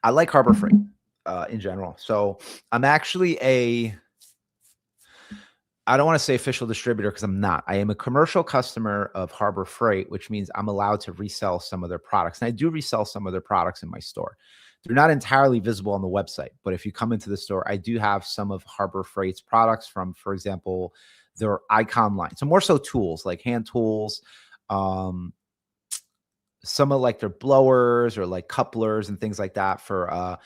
S1: I like Harbor Freight in general. So I'm actually I don't want to say official distributor because I'm not. I am a commercial customer of Harbor Freight, which means I'm allowed to resell some of their products. And I do resell some of their products in my store. They're not entirely visible on the website, but if you come into the store, I do have some of Harbor Freight's products from, for example, their Icon line. So more so tools like hand tools, some of like their blowers or like couplers and things like that for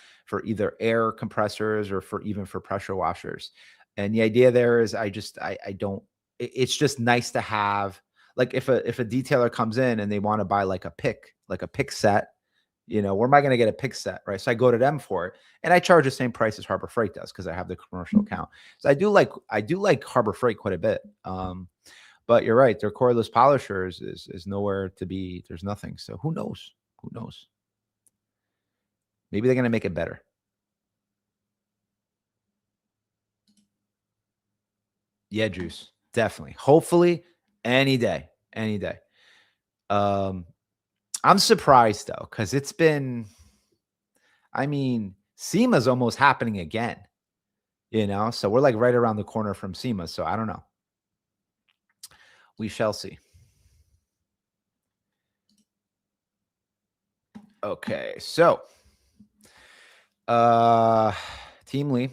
S1: either air compressors or for pressure washers. And the idea there is I don't it's just nice to have, like if a detailer comes in and they want to buy like a pick set, you know, where am I going to get a pick set, right? So I go to them for it, and I charge the same price as Harbor Freight does because I have the commercial account. So I do like Harbor Freight quite a bit. But you're right, their cordless polishers is nowhere to be. There's nothing. So who knows? Who knows? Maybe they're going to make it better. Yeah, Juice. Definitely. Hopefully, any day. Any day. Um, I'm surprised though, because it's been, I mean, SEMA's almost happening again, you know? So we're like right around the corner from SEMA. So I don't know. We shall see. Okay. So Team Lee,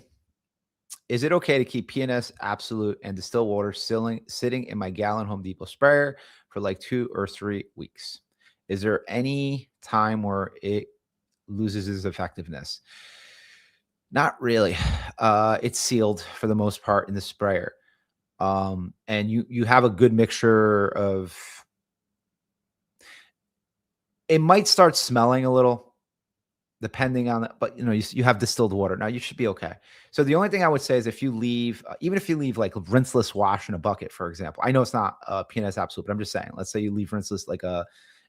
S1: is it okay to keep PNS Absolute and distilled water sitting in my gallon Home Depot sprayer for like 2 or 3 weeks? Is there any time where it loses its effectiveness? Not really. It's sealed for the most part in the sprayer. And you have a good mixture of, it might start smelling a little depending on it, but you know, you have distilled water. Now you should be okay. So the only thing I would say is if you leave, even if you leave like rinseless wash in a bucket, for example, I know it's not PNS Absolute, but I'm just saying, let's say you leave rinseless, like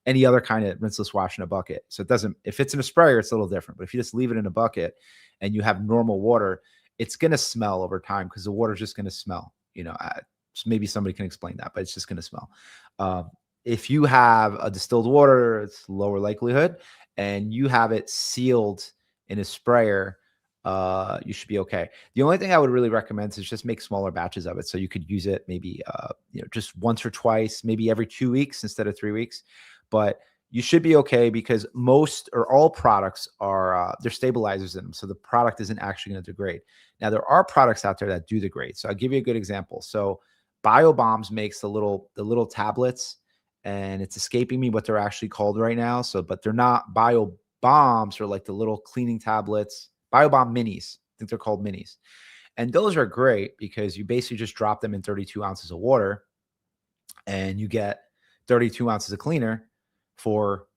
S1: any other kind of rinseless wash in a bucket. So it doesn't, if it's in a sprayer, it's a little different, but if you just leave it in a bucket and you have normal water, it's going to smell over time because the water is just going to smell, you know, so maybe somebody can explain that, but it's just going to smell. If you have a distilled water, it's lower likelihood, and you have it sealed in a sprayer, you should be okay. The only thing I would really recommend is just make smaller batches of it. So you could use it maybe, you know, just once or twice, maybe every 2 weeks instead of 3 weeks. But you should be okay because most or all products are, they're stabilizers in them. So the product isn't actually going to degrade. Now there are products out there that do degrade. So I'll give you a good example. So BioBombs makes the little tablets, and it's escaping me what they're actually called right now. So, but they're not bio bombs, or like the little cleaning tablets, BioBomb minis. I think they're called minis. And those are great because you basically just drop them in 32 ounces of water and you get 32 ounces of cleaner for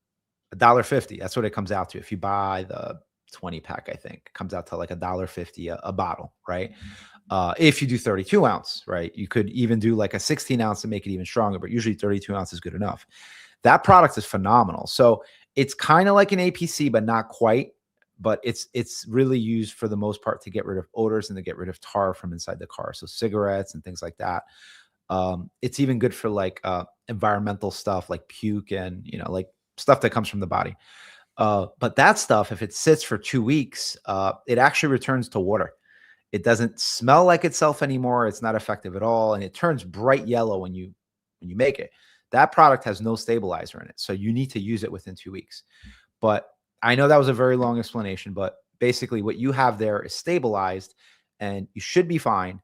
S1: $1.50. That's what it comes out to. If you buy the 20 pack, I think it comes out to like $1.50 a bottle, right? If you do 32 ounce, right? You could even do like a 16 ounce and make it even stronger, but usually 32 ounce is good enough. That product is phenomenal. So it's kind of like an APC, but not quite. But it's really used for the most part to get rid of odors and to get rid of tar from inside the car. So cigarettes and things like that. It's even good for like environmental stuff like puke and like stuff that comes from the body. But that stuff, if it sits for 2 weeks, it actually returns to water. It doesn't smell like itself anymore. It's not effective at all, and it turns bright yellow when you make it. That product has no stabilizer in it, so you need to use it within 2 weeks. But I know that was a very long explanation, but basically what you have there is stabilized, and you should be fine,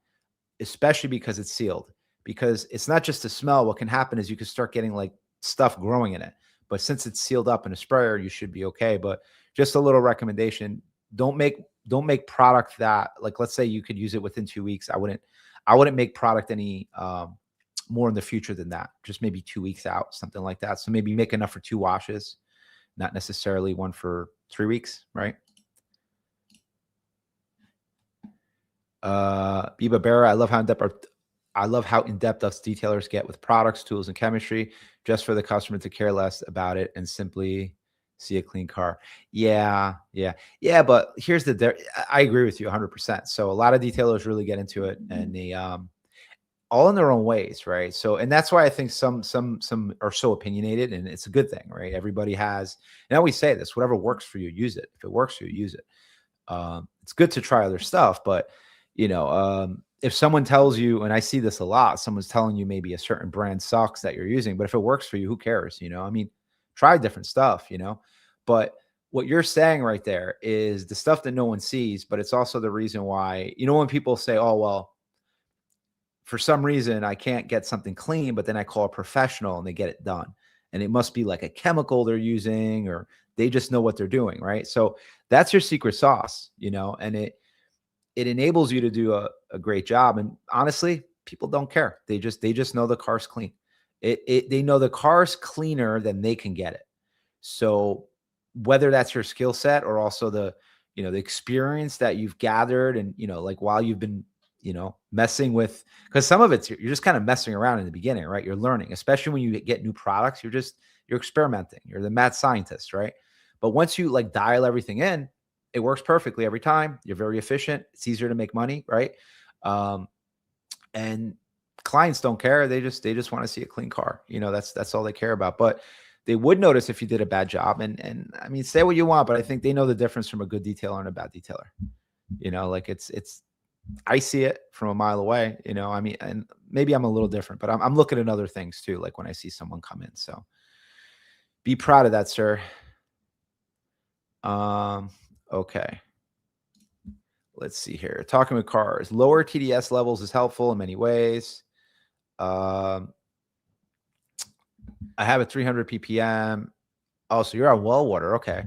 S1: especially because it's sealed. Because it's not just the smell. What can happen is you can start getting like stuff growing in it. But since it's sealed up in a sprayer, you should be okay. But just a little recommendation: don't make product that, like, let's say you could use it within 2 weeks. I wouldn't make product any more in the future than that. Just maybe 2 weeks out, something like that. So maybe make enough for 2 washes, not necessarily one for 3 weeks, right? Biba Barra, I love how in-depth us detailers get with products, tools, and chemistry, just for the customer to care less about it and simply see a clean car. Yeah, yeah, yeah. But here's I agree with you 100%. So a lot of detailers really get into it, and they all in their own ways, right? So, and that's why I think some are so opinionated, and it's a good thing, right? Everybody has, and I always say this: whatever works for you, use it. If it works for you, use it. It's good to try other stuff, but if someone tells you, and I see this a lot, someone's telling you maybe a certain brand sucks that you're using, but if it works for you, who cares? I mean, try different stuff, but what you're saying right there is the stuff that no one sees, but it's also the reason why, when people say, oh, well, for some reason I can't get something clean, but then I call a professional and they get it done. And it must be like a chemical they're using, or they just know what they're doing, right? So that's your secret sauce, and it enables you to do a great job. And honestly, people don't care. They just know the car's clean. They know the car's cleaner than they can get it. So whether that's your skill set or also the experience that you've gathered, and like while you've been messing with, because some of it's you're just kind of messing around in the beginning, right? You're learning, especially when you get new products. You're experimenting. You're the mad scientist, right? But once you like dial everything in, it works perfectly every time. You're very efficient. It's easier to make money, right? And clients don't care. They just want to see a clean car. That's all they care about. But they would notice if you did a bad job. And I mean, say what you want, but I think they know the difference from a good detailer and a bad detailer. Like it's I see it from a mile away. I mean, and maybe I'm a little different, but I'm looking at other things too. Like when I see someone come in. So be proud of that, sir. Okay. Let's see here. Talking with cars. Lower TDS levels is helpful in many ways. I have a 300 ppm. Oh, so you're on well water. Okay.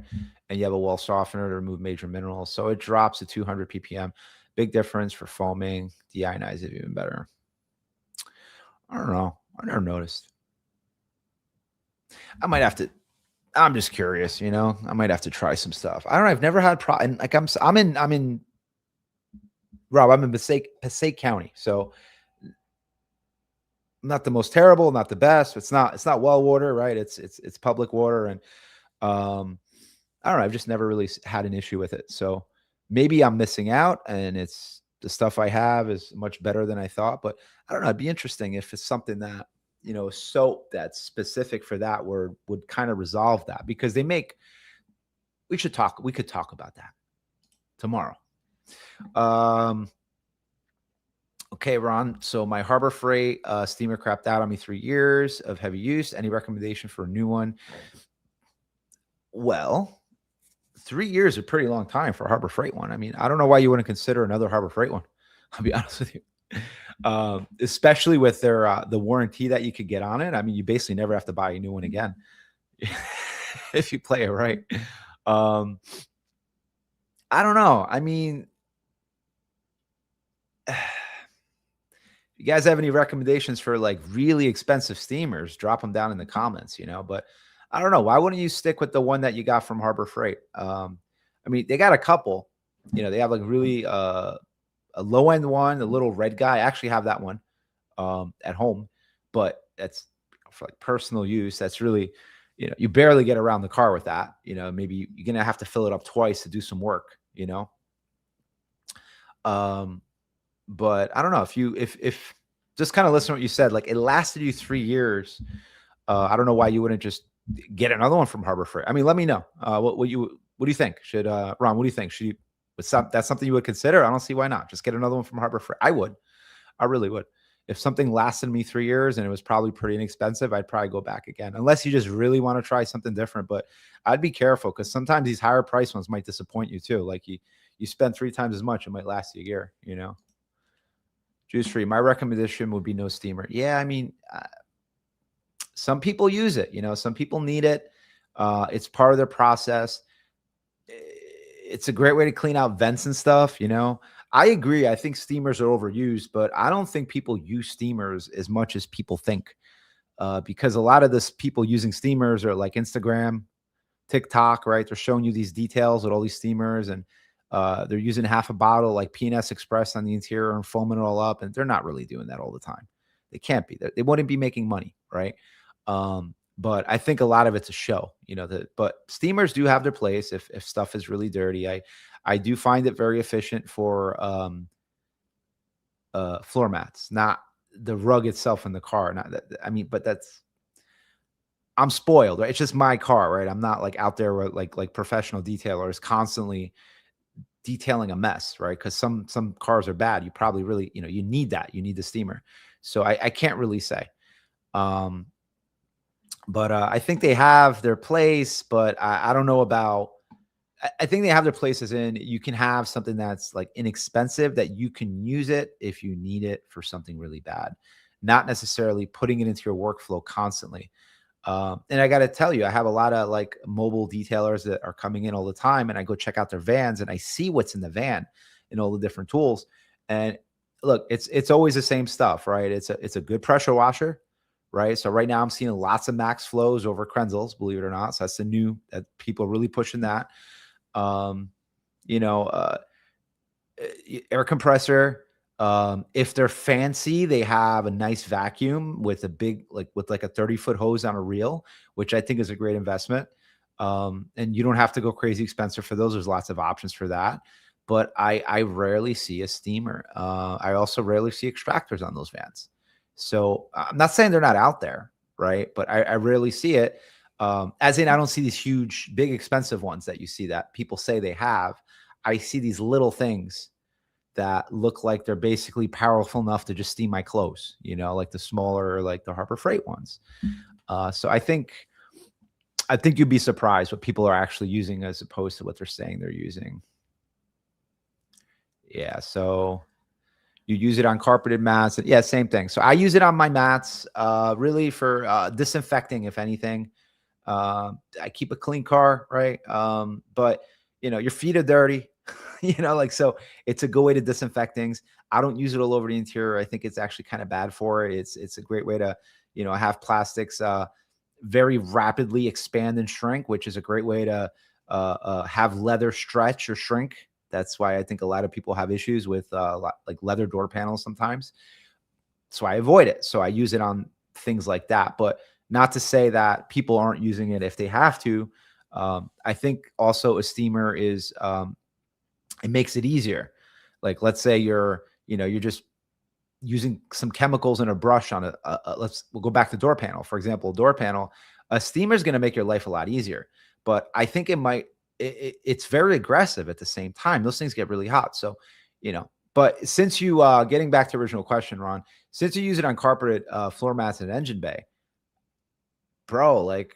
S1: And you have a well softener to remove major minerals. So it drops to 200 ppm. Big difference for foaming. Deionize it even better. I don't know. I never noticed. I might have to. I'm just curious, I might have to try some stuff. I don't know. I've never had like I'm in Rob, I'm in Passaic County. So not the most terrible, not the best. It's not well water, right? It's public water. And I don't know. I've just never really had an issue with it. So maybe I'm missing out, and it's the stuff I have is much better than I thought. But I don't know. It'd be interesting if it's something that, soap that's specific for that would kind of resolve that, because we could talk about that tomorrow. Okay, Ron. So my Harbor Freight steamer crapped out on me 3 years of heavy use. Any recommendation for a new one? Well, 3 years is a pretty long time for a Harbor Freight one. I mean, I don't know why you wouldn't consider another Harbor Freight one. I'll be honest with you. Especially with their the warranty that you could get on it. I mean, you basically never have to buy a new one again if you play it right. I don't know. I mean, you guys have any recommendations for like really expensive steamers, drop them down in the comments, but I don't know. Why wouldn't you stick with the one that you got from Harbor Freight? I mean, they got a couple. They have like really a low end one, a little red guy. I actually have that one at home, but that's for like personal use. That's really, you barely get around the car with that. Maybe you're gonna have to fill it up twice to do some work. Um, but I don't know if just kind of listen to what you said. Like it lasted you 3 years. I don't know why you wouldn't just get another one from Harbor Freight. I mean, let me know. What do you think? Should Ron? What do you think? Should you? That's something you would consider? I don't see why not. Just get another one from Harbor Freight. I would. I really would. If something lasted me 3 years and it was probably pretty inexpensive, I'd probably go back again. Unless you just really want to try something different. But I'd be careful because sometimes these higher price ones might disappoint you too. Like you spend 3 times as much, it might last you a year. Juice free. My recommendation would be no steamer. Yeah, I mean, some people use it. Some people need it. It's part of their process. It's a great way to clean out vents and stuff. I agree. I think steamers are overused, but I don't think people use steamers as much as people think. Because a lot of this people using steamers are like Instagram, TikTok, right? They're showing you these details with all these steamers, and they're using half a bottle like P&S Express on the interior and foaming it all up. And they're not really doing that all the time. They can't be. They wouldn't be making money, right? But I think a lot of it's a show, but steamers do have their place if stuff is really dirty. I do find it very efficient for floor mats, not the rug itself in the car. Not that, I mean, but I'm spoiled, right? It's just my car, right? I'm not like out there with like professional detailers constantly detailing a mess, right? Because some cars are bad. You probably really, you need that. You need the steamer. So I can't really say. But I think they have their place, but I don't know about. I think they have their places in. You can have something that's like inexpensive that you can use it if you need it for something really bad, not necessarily putting it into your workflow constantly. And I got to tell you, I have a lot of like mobile detailers that are coming in all the time, and I go check out their vans and I see what's in the van and all the different tools. And look, it's always the same stuff, right? It's a good pressure washer. Right. So right now I'm seeing lots of max flows over Krenzels, believe it or not. So that's the new that people are really pushing that. Um, you know, uh, Air compressor. If they're fancy, they have a nice vacuum with a big, with like a 30-foot hose on a reel, which I think is a great investment. And you don't have to go crazy expensive for those. There's lots of options for that. But I rarely see a steamer. I also rarely see extractors on those vans. So I'm not saying they're not out there, right? But I rarely see it. As in, I don't see these huge, big, expensive ones that you see that people say they have. I see these little things that look like they're basically powerful enough to just steam my clothes, like the smaller, like the Harbor Freight ones. So I think you'd be surprised what people are actually using as opposed to what they're saying they're using. Yeah. So you use it on carpeted mats. Yeah, same thing. So I use it on my mats, really for disinfecting, if anything. I keep a clean car, right? But your feet are dirty, so it's a good way to disinfect things. I don't use it all over the interior. I think it's actually kind of bad for it. It's a great way to, have plastics very rapidly expand and shrink, which is a great way to have leather stretch or shrink. That's why I think a lot of people have issues with like leather door panels sometimes. So I avoid it. So I use it on things like that. But not to say that people aren't using it if they have to. I think also a steamer is it makes it easier. Like let's say you're just using some chemicals and a brush on we'll go back to door panel. For example, door panel, a steamer is going to make your life a lot easier. But I think it's very aggressive at the same time. Those things get really hot. So, but since you, getting back to the original question, Ron, since you use it on carpeted floor mats and engine bay, bro, like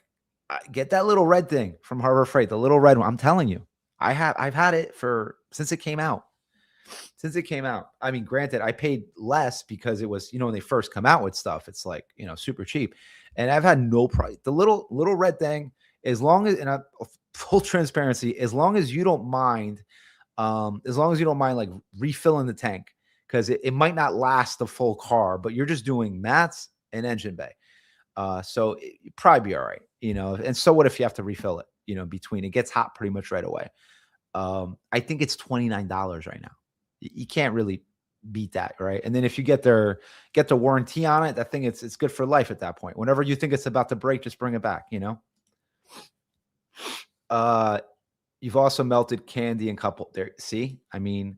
S1: get that little red thing from Harbor Freight, the little red one. I'm telling you, I've had it since it came out. I mean, granted, I paid less because it was, when they first come out with stuff, it's like, super cheap. And I've had no price. The little red thing, as long as, full transparency, as long as you don't mind like refilling the tank, because it might not last the full car, but you're just doing mats and engine bay. So it'd probably be all right, and so what if you have to refill it, between it gets hot pretty much right away. I think it's $29 right now. You can't really beat that, right? And then if you get the warranty on it, that thing it's good for life at that point. Whenever you think it's about to break, just bring it back. Uh you've also melted candy and couple there. See? I mean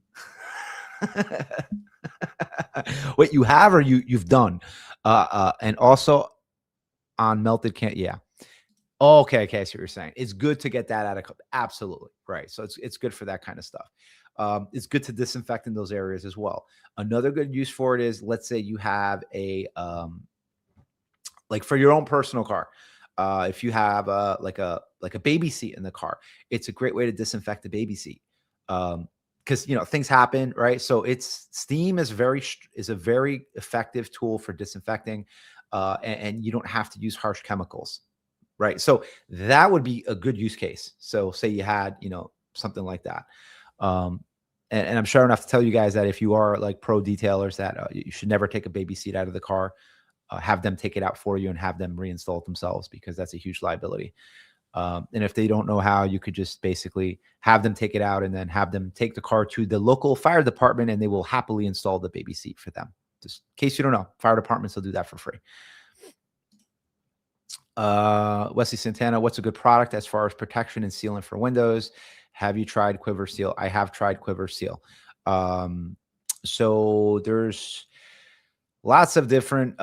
S1: what you have or you've done. And also on melted candy, yeah. Oh, okay, okay, I see what you're saying. It's good to get that out of absolutely, right. So it's good for that kind of stuff. It's good to disinfect in those areas as well. Another good use for it is, let's say you have like for your own personal car. If you have like a baby seat in the car, it's a great way to disinfect the baby seat. Because things happen, right? So it's steam is a very effective tool for disinfecting, and you don't have to use harsh chemicals. Right. So that would be a good use case. So say you had, something like that. Um, and I'm sure enough to tell you guys that if you are like pro detailers, that you should never take a baby seat out of the car. Have them take it out for you and have them reinstall it themselves, because that's a huge liability. And if they don't know how, you could just basically have them take it out and then have them take the car to the local fire department, and they will happily install the baby seat for them. Just in case you don't know, fire departments will do that for free. Wesley Santana, what's a good product as far as protection and sealant for windows? Have you tried Quiver Seal? I have tried Quiver Seal. So there's lots of different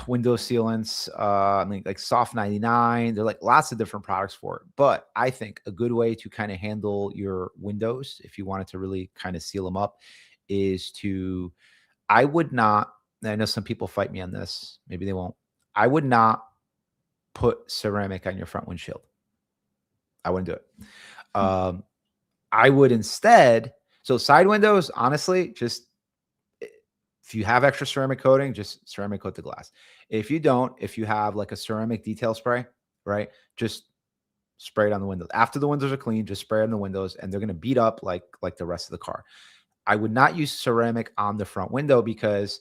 S1: window sealants. I mean, like Soft 99. They're like lots of different products for it. But I think a good way to kind of handle your windows, if you wanted to really kind of seal them up, is I would not. I know some people fight me on this. Maybe they won't. I would not put ceramic on your front windshield. I wouldn't do it. I would instead, so side windows, honestly, just if you have extra ceramic coating, just ceramic coat the glass. If you don't, if you have like a ceramic detail spray, right, just spray it on the windows. After the windows are clean, just spray it on the windows, and they're going to beat up like the rest of the car. I would not use ceramic on the front window because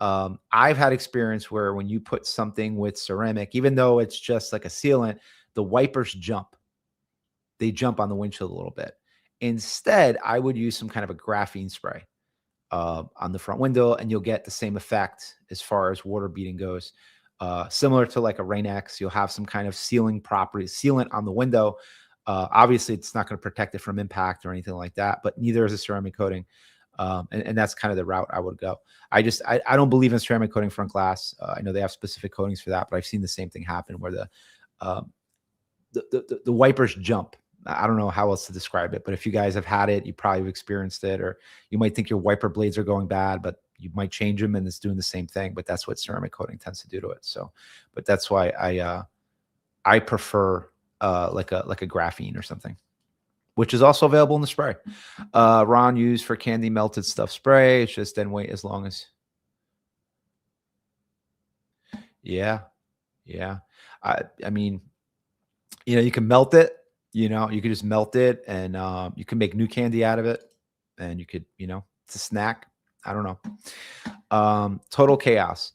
S1: I've had experience where when you put something with ceramic, even though it's just like a sealant, the wipers jump. They jump on the windshield a little bit. Instead, I would use some kind of a graphene spray on the front window, and you'll get the same effect as far as water beading goes. Similar to like a Rain-X, you'll have some kind of sealant on the window. Obviously, it's not going to protect it from impact or anything like that, but neither is a ceramic coating. And that's kind of the route I would go. I don't believe in ceramic coating front glass. I know they have specific coatings for that, but I've seen the same thing happen where the wipers jump. I don't know how else to describe it, but if you guys have had it, you probably have experienced it, or you might think your wiper blades are going bad, but you might change them and it's doing the same thing. But that's what ceramic coating tends to do to it. So, but that's why I prefer like a graphene or something, which is also available in the spray. Ron used for candy melted stuff spray. It's just then wait as long as. Yeah. Yeah. I mean, you can melt it, you can just melt it, and you can make new candy out of it, and you could, it's a snack. I don't know. Total chaos.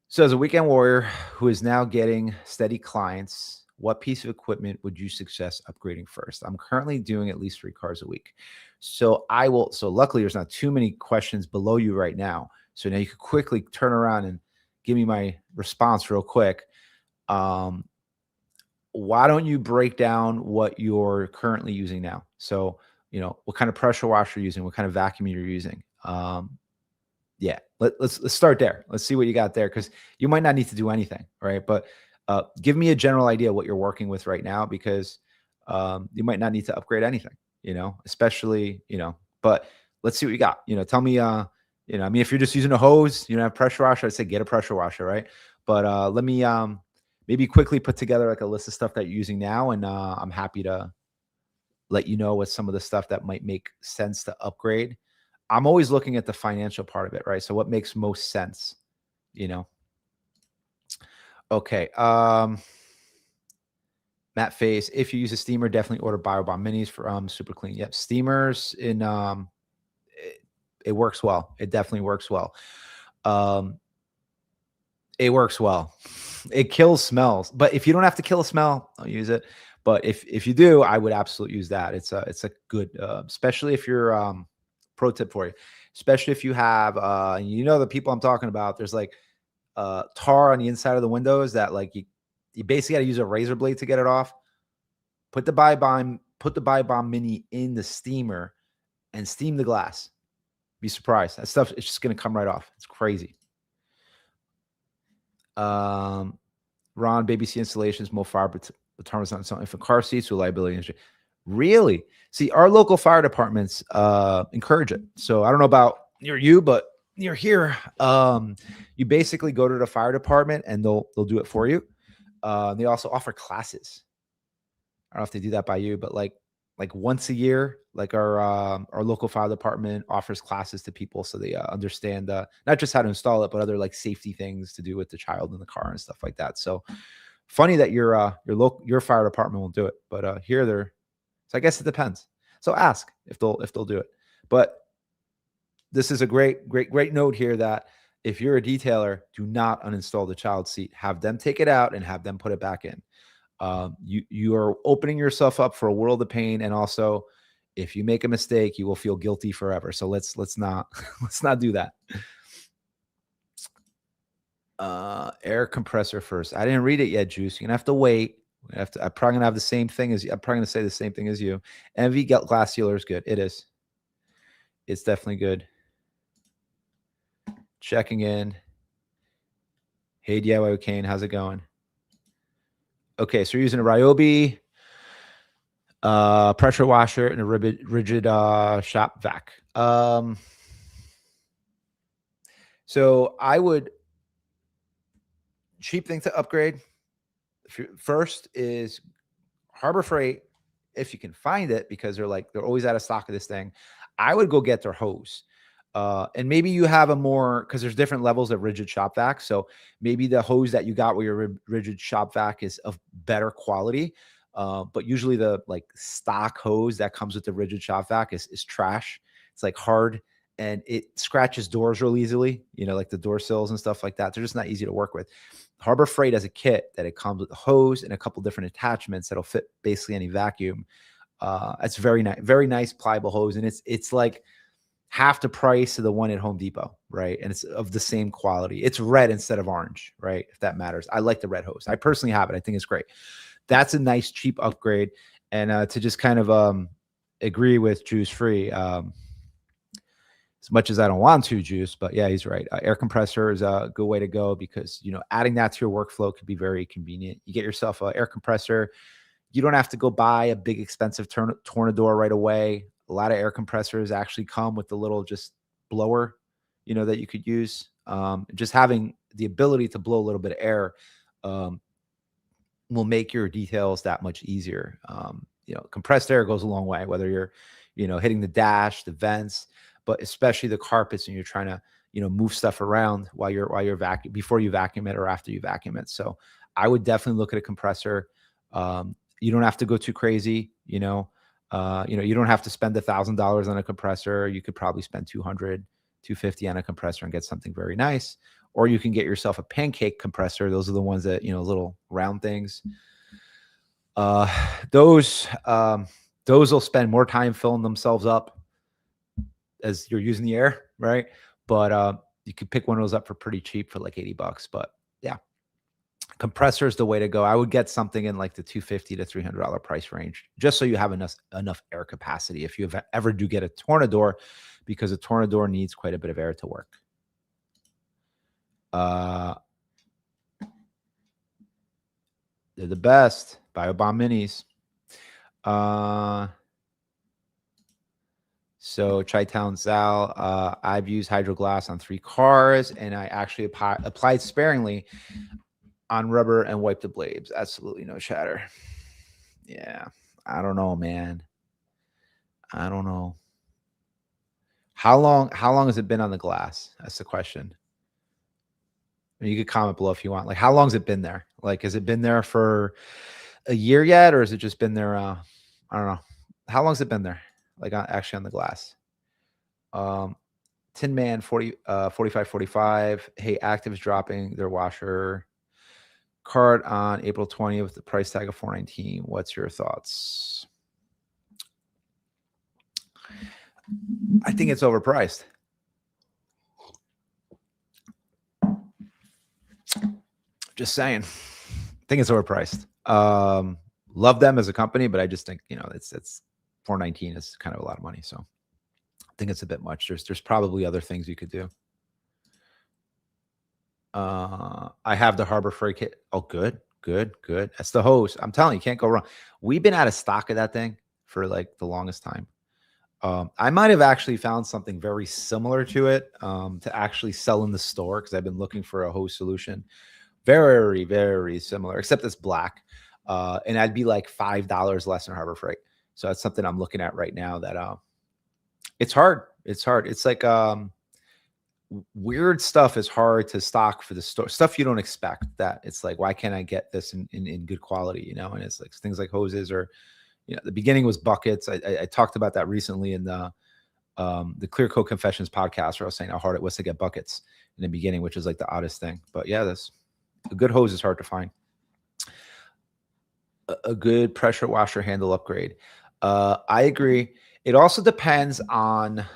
S1: So as a weekend warrior who is now getting steady clients, what piece of equipment would you suggest upgrading first? I'm currently doing at least 3 cars a week. So luckily there's not too many questions below you right now. So now you could quickly turn around and give me my response real quick. Why don't you break down what you're currently using now? So, what kind of pressure washer you're using, what kind of vacuum you're using. Yeah, let's start there. Let's see what you got there, because you might not need to do anything, right? But give me a general idea what you're working with right now, because you might not need to upgrade anything, especially, but let's see what you got. Tell me, I mean, if you're just using a hose, you don't have pressure washer, I'd say get a pressure washer, right? But let me maybe quickly put together like a list of stuff that you're using now, and I'm happy to let you know what some of the stuff that might make sense to upgrade. I'm always looking at the financial part of it, right? So what makes most sense, Okay. Matt Face, if you use a steamer, definitely order BioBomb Minis for Super Clean. Yep, steamers it works well. It definitely works well. It works well. It kills smells, but if you don't have to kill a smell, don't use it. But if you do, I would absolutely use that. It's a good, especially if you're pro tip for you, especially if you have the people I'm talking about. There's like tar on the inside of the windows that like you basically got to use a razor blade to get it off. Put the Buy Bomb Mini in the steamer and steam the glass. Be surprised. That stuff is just gonna come right off. It's crazy. Ron, baby seat installations, more fiber, determines on something for car seats or liability industry. Really? See, our local fire departments encourage it. So I don't know about near you, but near here, you basically go to the fire department and they'll do it for you. They also offer classes. I don't know if they do that by you, but like once a year, like our local fire department offers classes to people so they understand not just how to install it, but other like safety things to do with the child in the car and stuff like that. So funny that your fire department will do it, but here they're. So I guess it depends. So ask if they'll do it. But this is a great note here that if you're a detailer, do not uninstall the child seat. Have them take it out and have them put it back in. You are opening yourself up for a world of pain, and also, if you make a mistake, you will feel guilty forever. So let's not let's not do that. Air compressor first. I didn't read it yet, Juice. You're gonna have to wait. I'm probably gonna have the same thing as you. I'm probably gonna say the same thing as you. MV glass sealer is good. It is. It's definitely good. Checking in. Hey, DIY Kane, how's it going? Okay, so we're using a Ryobi pressure washer and a rigid shop vac. So I would cheap thing to upgrade. First is Harbor Freight, if you can find it, because they're always out of stock of this thing. I would go get their hose. And maybe you have a more, because there's different levels of rigid shop vac. So maybe the hose that you got with your rigid shop vac is of better quality. But usually the like stock hose that comes with the rigid shop vac is trash. It's like hard and it scratches doors real easily, like the door sills and stuff like that. They're just not easy to work with. Harbor Freight has a kit that it comes with a hose and a couple different attachments that'll fit basically any vacuum. It's very nice pliable hose. And it's like half the price of the one at Home Depot, right? And it's of the same quality. It's red instead of orange, right? If that matters. I like the red hose. I personally have it. I think it's great. That's a nice, cheap upgrade. And to just kind of agree with Juice Free, as much as I don't want to, Juice, but yeah, he's right. Air compressor is a good way to go because, adding that to your workflow could be very convenient. You get yourself an air compressor. You don't have to go buy a big expensive Tornador right away. A lot of air compressors actually come with the little just blower, that you could use. Just having the ability to blow a little bit of air will make your details that much easier. Compressed air goes a long way, whether you're, hitting the dash, the vents, but especially the carpets and you're trying to, move stuff around while you're vacuum before you vacuum it or after you vacuum it. So I would definitely look at a compressor. You don't have to go too crazy, you don't have to spend $1,000 on a compressor. You could probably spend $200, $250 on a compressor and get something very nice. Or you can get yourself a pancake compressor. Those are the ones that, little round things. Those will spend more time filling themselves up as you're using the air, right? But you could pick one of those up for pretty cheap for like $80. But yeah, compressor is the way to go. I would get something in like the $250 to $300 price range, just so you have enough air capacity if you ever do get a Tornador, because a Tornador needs quite a bit of air to work. They're the best. Biobomb Minis. So Chi-Town Zal, I've used Hydro Glass on 3 cars, and I actually applied sparingly on rubber and wiped the blades. Absolutely no shatter. Yeah, I don't know, man. I don't know. How long has it been on the glass? That's the question. You could comment below if you want. Like, how long has it been there? Like, has it been there for a year yet, or has it just been there? I don't know. How long has it been there? Like, actually on the glass. Tin Man 4545. Hey, Active's dropping their washer. Card on April 20th with the price tag of $419. What's your thoughts? I think it's overpriced. Just saying. I think it's overpriced. Love them as a company, but I just think, it's $419 is kind of a lot of money. So I think it's a bit much. There's probably other things you could do. I have the Harbor Freight kit. Oh, good. That's the hose. I'm telling you, can't go wrong. We've been out of stock of that thing for like the longest time. I might have actually found something very similar to it to actually sell in the store, because I've been looking for a hose solution. Very, very similar, except it's black. And that'd be like $5 less than Harbor Freight. So that's something I'm looking at right now that it's hard. It's hard. It's like weird stuff is hard to stock for the store. Stuff you don't expect, that it's like, why can't I get this in good quality, And it's like things like hoses, or, the beginning was buckets. I talked about that recently in the Clear Coat Confessions podcast, where I was saying how hard it was to get buckets in the beginning, which is like the oddest thing. But yeah, a good hose is hard to find. A good pressure washer handle upgrade. I agree. It also depends on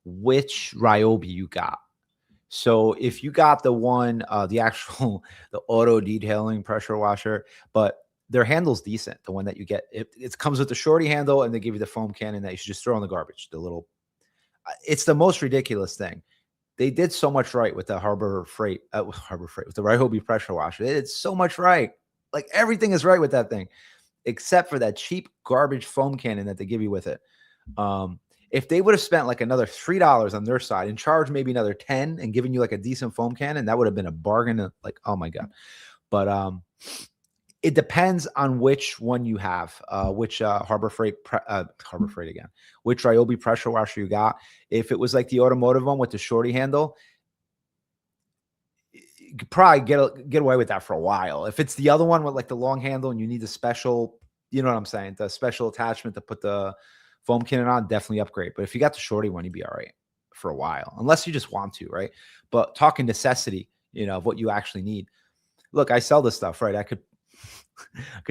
S1: which Ryobi you got. So if you got the one, the auto detailing pressure washer, but their handle's decent, the one that you get, it comes with the shorty handle, and they give you the foam cannon that you should just throw in the garbage. It's the most ridiculous thing. They did so much right with the Harbor Freight, with the Ryobi pressure washer. They did so much right. Like, everything is right with that thing, except for that cheap garbage foam cannon that they give you with it. If they would have spent like another $3 on their side and charged maybe another $10 and given you like a decent foam cannon, that would have been a bargain. Like, oh my God. But it depends on which one you have, which Harbor Freight again, which Ryobi pressure washer you got. If it was like the automotive one with the shorty handle, you could probably get away with that for a while. If it's the other one with like the long handle and you need the special, you know what I'm saying, the special attachment to put the foam cannon on, definitely upgrade. But if you got the shorty one, you'd be all right for a while, unless you just want to, right? But talking necessity, of what you actually need. Look, I sell this stuff, right? I could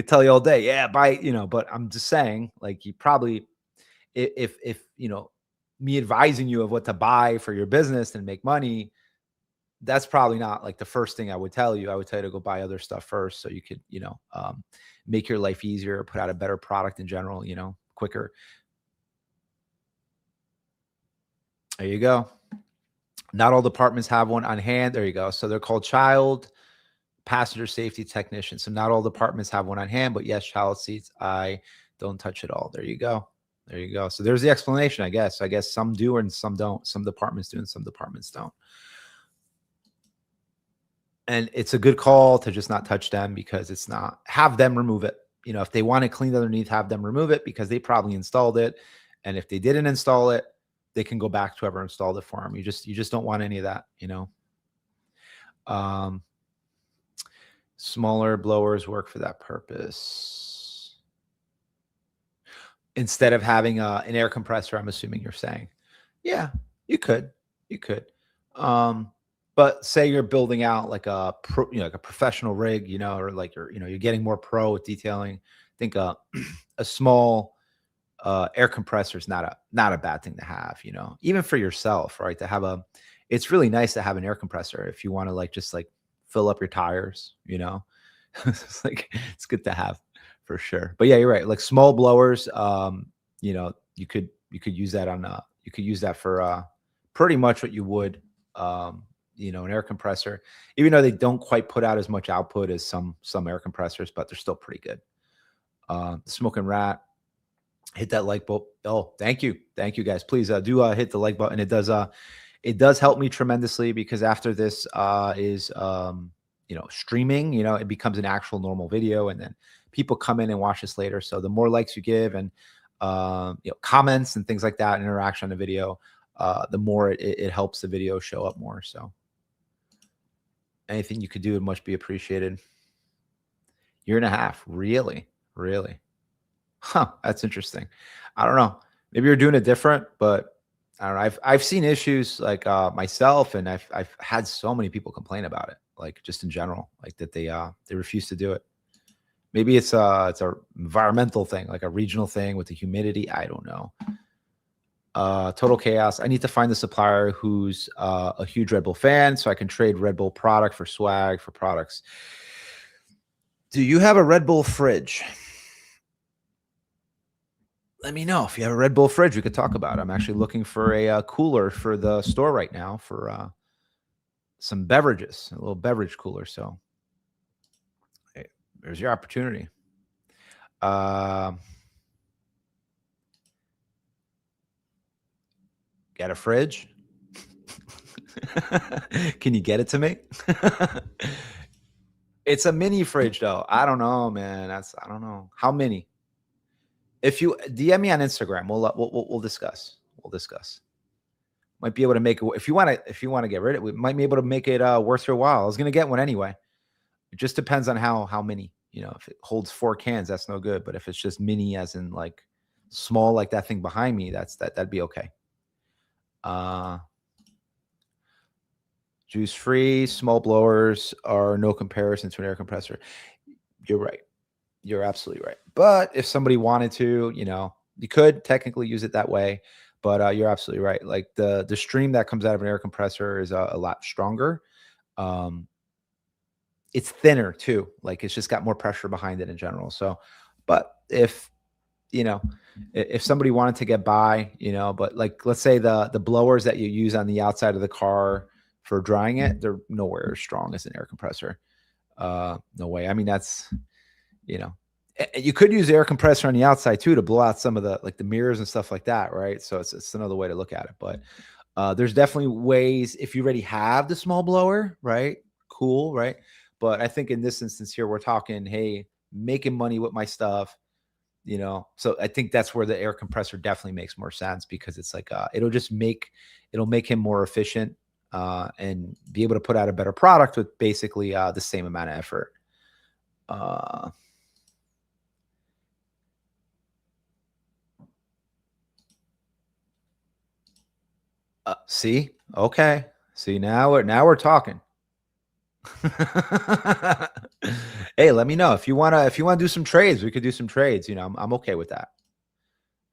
S1: tell you all day, yeah, buy, but I'm just saying, like, you probably, if me advising you of what to buy for your business and make money, that's probably not like the first thing I would tell you. I would tell you to go buy other stuff first, so you could, make your life easier, put out a better product in general, quicker. There you go. Not all departments have one on hand. There you go. So they're called child passenger safety technician. So not all departments have one on hand, but yes, child seats, I don't touch it all. There you go. So there's the explanation, I guess. Some do and some don't. Some departments do and some departments don't. And it's a good call to just not touch them, because it's not, have them remove it. If they want it cleaned underneath, have them remove it, because they probably installed it. And if they didn't install it, they can go back to whoever installed it for them. You just don't want any of that, Smaller blowers work for that purpose. Instead of having an air compressor, I'm assuming you're saying. Yeah, you could. But say you're building out like a like a professional rig, or like you're getting more pro with detailing. I think a small air compressor is not a bad thing to have, even for yourself, right? It's really nice to have an air compressor if you want to just fill up your tires, it's like, it's good to have for sure. But yeah, you're right. Like small blowers, you could use that you could use that for pretty much what you would, an air compressor, even though they don't quite put out as much output as some air compressors, but they're still pretty good. Smoking Rat, hit that like button. Oh, thank you guys. Please do hit the like button. It does help me tremendously, because after this is streaming, it becomes an actual normal video, and then people come in and watch this later. So the more likes you give and comments and things like that, interaction on the video, the more it helps the video show up more. So anything you could do would much be appreciated. 1.5 years, really? Huh, that's interesting. I don't know. Maybe you're doing it different, but I don't know. I've seen issues like myself, and I've had so many people complain about it. like just in general, like that they refuse to do it. Maybe it's a environmental thing, like a regional thing with the humidity. I don't know. Total chaos. I need to find the supplier who's a huge Red Bull fan so I can trade Red Bull product for swag for products. Do you have a Red Bull fridge? Let me know if you have a Red Bull fridge. We could talk about it. I'm actually looking for a cooler for the store right now for some beverages, a little beverage cooler. So hey, there's your opportunity. Get a fridge? Can you get it to me? It's a mini fridge though. I don't know, man. I don't know. How many? If you DM me on Instagram, we'll discuss. We'll discuss. Might be able to make it if you want to get rid of it, we might be able to make it worth your while. I was gonna get one anyway. It just depends on how many. If it holds 4 cans, that's no good. But if it's just mini, as in like small, like that thing behind me, that'd be okay. Juice free, small blowers are no comparison to an air compressor. You're right. You're absolutely right. But if somebody wanted to, you could technically use it that way. But you're absolutely right. Like the stream that comes out of an air compressor is a lot stronger. It's thinner too. Like it's just got more pressure behind it in general. So, but if somebody wanted to get by, but like let's say the blowers that you use on the outside of the car for drying it, they're nowhere as strong as an air compressor. No way. I mean, that's you could use the air compressor on the outside too to blow out some of the mirrors and stuff like that, right? So it's another way to look at it. But there's definitely ways if you already have the small blower, right? Cool, right? But I think in this instance here, we're talking, hey, making money with my stuff, So I think that's where the air compressor definitely makes more sense because it's like it'll make him more efficient and be able to put out a better product with basically the same amount of effort. See, okay. See, now we're talking. Hey, let me know if you wanna do some trades. We could do some trades. I'm okay with that.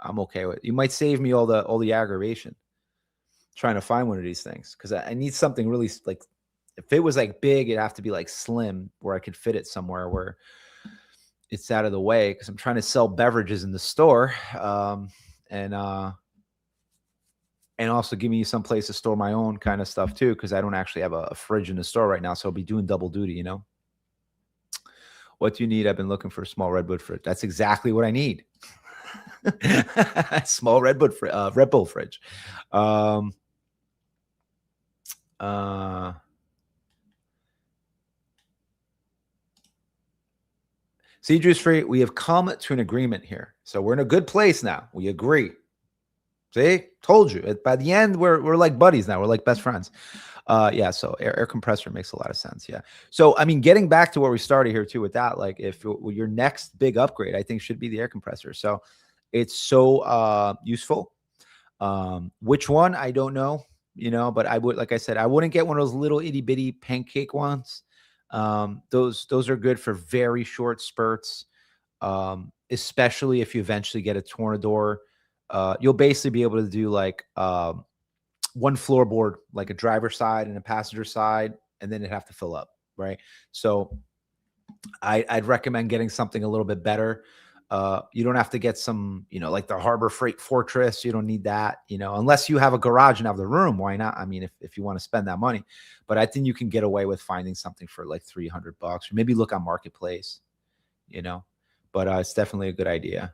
S1: I'm okay with. You might save me all the aggravation trying to find one of these things because I need something really like. If it was like big, it'd have to be like slim where I could fit it somewhere where it's out of the way because I'm trying to sell beverages in the store, and also give me some place to store my own kind of stuff too, because I don't actually have a fridge in the store right now. So I'll be doing double duty, What do you need? I've been looking for a small redwood fridge. That's exactly what I need. Small Red Bull fridge. See, Juice Free, we have come to an agreement here. So we're in a good place now. We agree. See, told you. By the end, we're like buddies now. We're like best friends. Yeah. So air compressor makes a lot of sense. Yeah. So I mean, getting back to where we started here too with that, like if your next big upgrade, I think should be the air compressor. So it's so useful. Which one I don't know, but I would, like I said, I wouldn't get one of those little itty bitty pancake ones. Those are good for very short spurts, especially if you eventually get a Tornador. You'll basically be able to do like one floorboard, like a driver side and a passenger side, and then it'd have to fill up, right? So I'd recommend getting something a little bit better. You don't have to get some, like the Harbor Freight Fortress. You don't need that, unless you have a garage and have the room. Why not? I mean, if you want to spend that money, but I think you can get away with finding something for like $300 or maybe look on Marketplace, but it's definitely a good idea.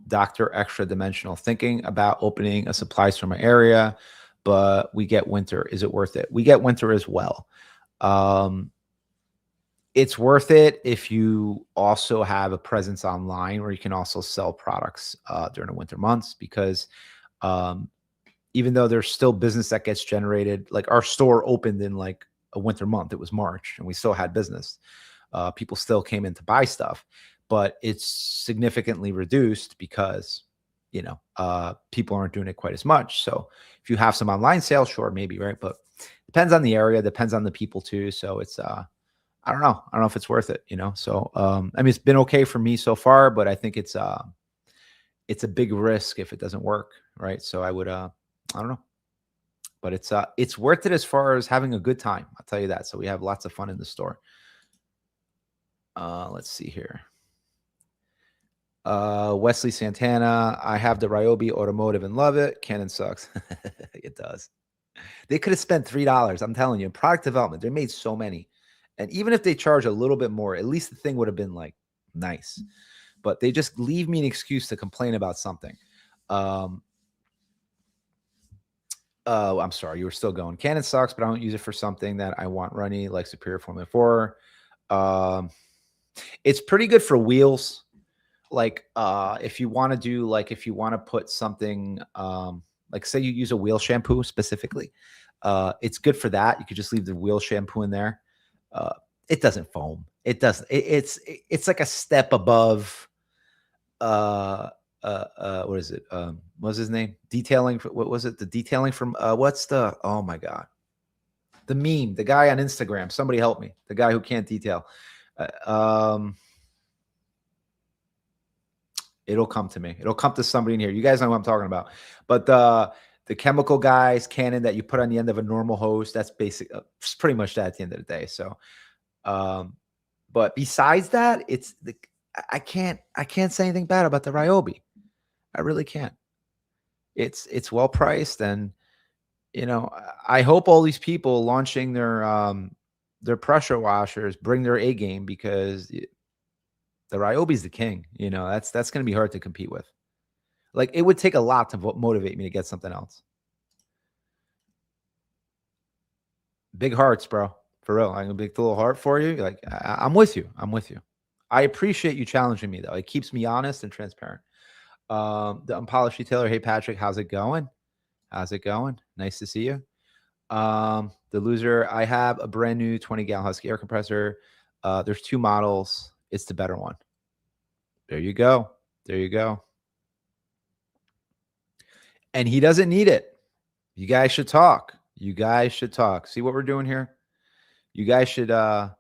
S1: Dr. Extra Dimensional, thinking about opening a supply store in my area, but we get winter. Is it worth it? We get winter as well. It's worth it if you also have a presence online where you can also sell products during the winter months, because even though there's still business that gets generated, like our store opened in like a winter month, it was March, and we still had business. People still came in to buy stuff, but it's significantly reduced because, people aren't doing it quite as much. So if you have some online sales, sure, maybe, right? But Depends on the area, depends on the people too. So it's I don't know. I don't know if it's worth it, you know. So I mean, it's been okay for me so far, but I think it's a big risk if it doesn't work, right? So I would I don't know. But it's worth it as far as having a good time. I'll tell you that. So we have lots of fun in the store. Let's see here. Wesley Santana, I have the Ryobi Automotive and love it. Canon sucks. It does. They could have spent $3. I'm telling you, in product development, they made so many. And even if they charge a little bit more, at least the thing would have been like nice. But they just leave me an excuse to complain about something. I'm sorry, you were still going. Canon sucks, but I don't use it for something that I want runny, like Superior Formula 4. It's pretty good for wheels. Like if you want to do, like if you want to put something, like say you use a wheel shampoo specifically, it's good for that. You could just leave the wheel shampoo in there. It doesn't foam. It doesn't. It's like a step above. What is it? What was his name? Detailing. What was it? The detailing from what's the? Oh my god, the meme. The guy on Instagram. Somebody help me. The guy who can't detail. It'll come to me. It'll come to somebody in here. You guys know what I'm talking about. But the chemical guys, Canon that you put on the end of a normal hose, that's basic. It's pretty much that at the end of the day. So, but besides that, it's the I can't say anything bad about the Ryobi. I really can't. It's well priced, and you know, I hope all these people launching their pressure washers bring their A game, because the Ryobi's the king. You know, that's going to be hard to compete with. Like, it would take a lot to motivate me to get something else. Big hearts, bro. For real. I'm going to make the little heart for you. Like, I'm with you. I'm with you. I appreciate you challenging me, though. It keeps me honest and transparent. The unpolished retailer. Hey, Patrick, how's it going? How's it going? Nice to see you. The loser. I have a brand new 20-gallon Husky air compressor. There's 2 models. It's the better one. There you go. There you go. And he doesn't need it. You guys should talk. You guys should talk. See what we're doing here? You guys should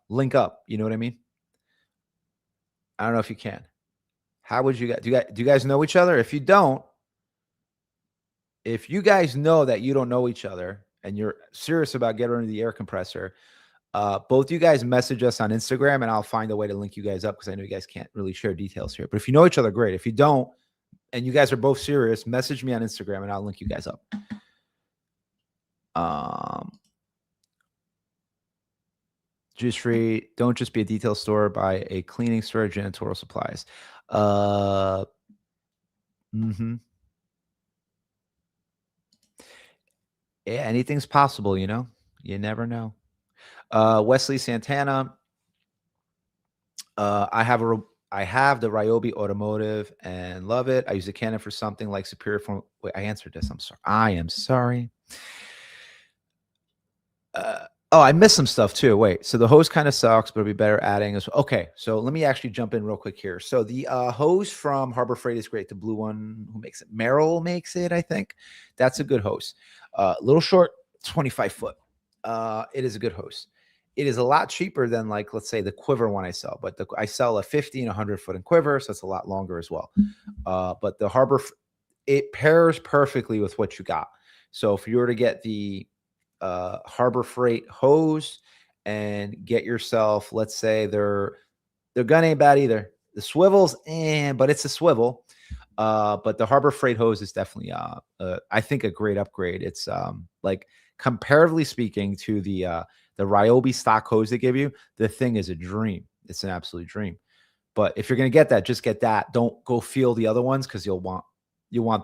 S1: link up. You know what I mean? I don't know if you can. How would you guys do you guys know each other? If you don't, if you guys know that you don't know each other and you're serious about getting rid of the air compressor, both you guys message us on Instagram and I'll find a way to link you guys up, because I know you guys can't really share details here. But if you know each other, great. If you don't, and you guys are both serious, message me on Instagram and I'll link you guys up. Juice free. Don't just be a detail store. Buy a cleaning store, janitorial supplies. Yeah, anything's possible, you know? You never know. Wesley Santana. I have the Ryobi Automotive and love it. I use a Canon for something like Superior Form. Wait, I answered this. I'm sorry. I am sorry. Oh, I missed some stuff too. Wait, so the hose kind of sucks, but it'd be better adding as well. Okay, so let me actually jump in real quick here. So the hose from Harbor Freight is great. The blue one, who makes it? Merrill makes it, I think. That's a good hose. Little short, 25 foot. It is a good hose. It is a lot cheaper than, like, let's say the Quiver one I sell, but I sell a 50 and 100 foot in Quiver, so it's a lot longer as well. But the Harbor, it pairs perfectly with what you got. So if you were to get the Harbor Freight hose and get yourself, let's say their gun ain't bad either. The swivels, but it's a swivel. But the Harbor Freight hose is definitely, I think, a great upgrade. It's like, comparatively speaking to the Ryobi stock hose they give you, the thing is a dream. It's an absolute dream. But if you're gonna get that, just get that. Don't go feel the other ones, because you want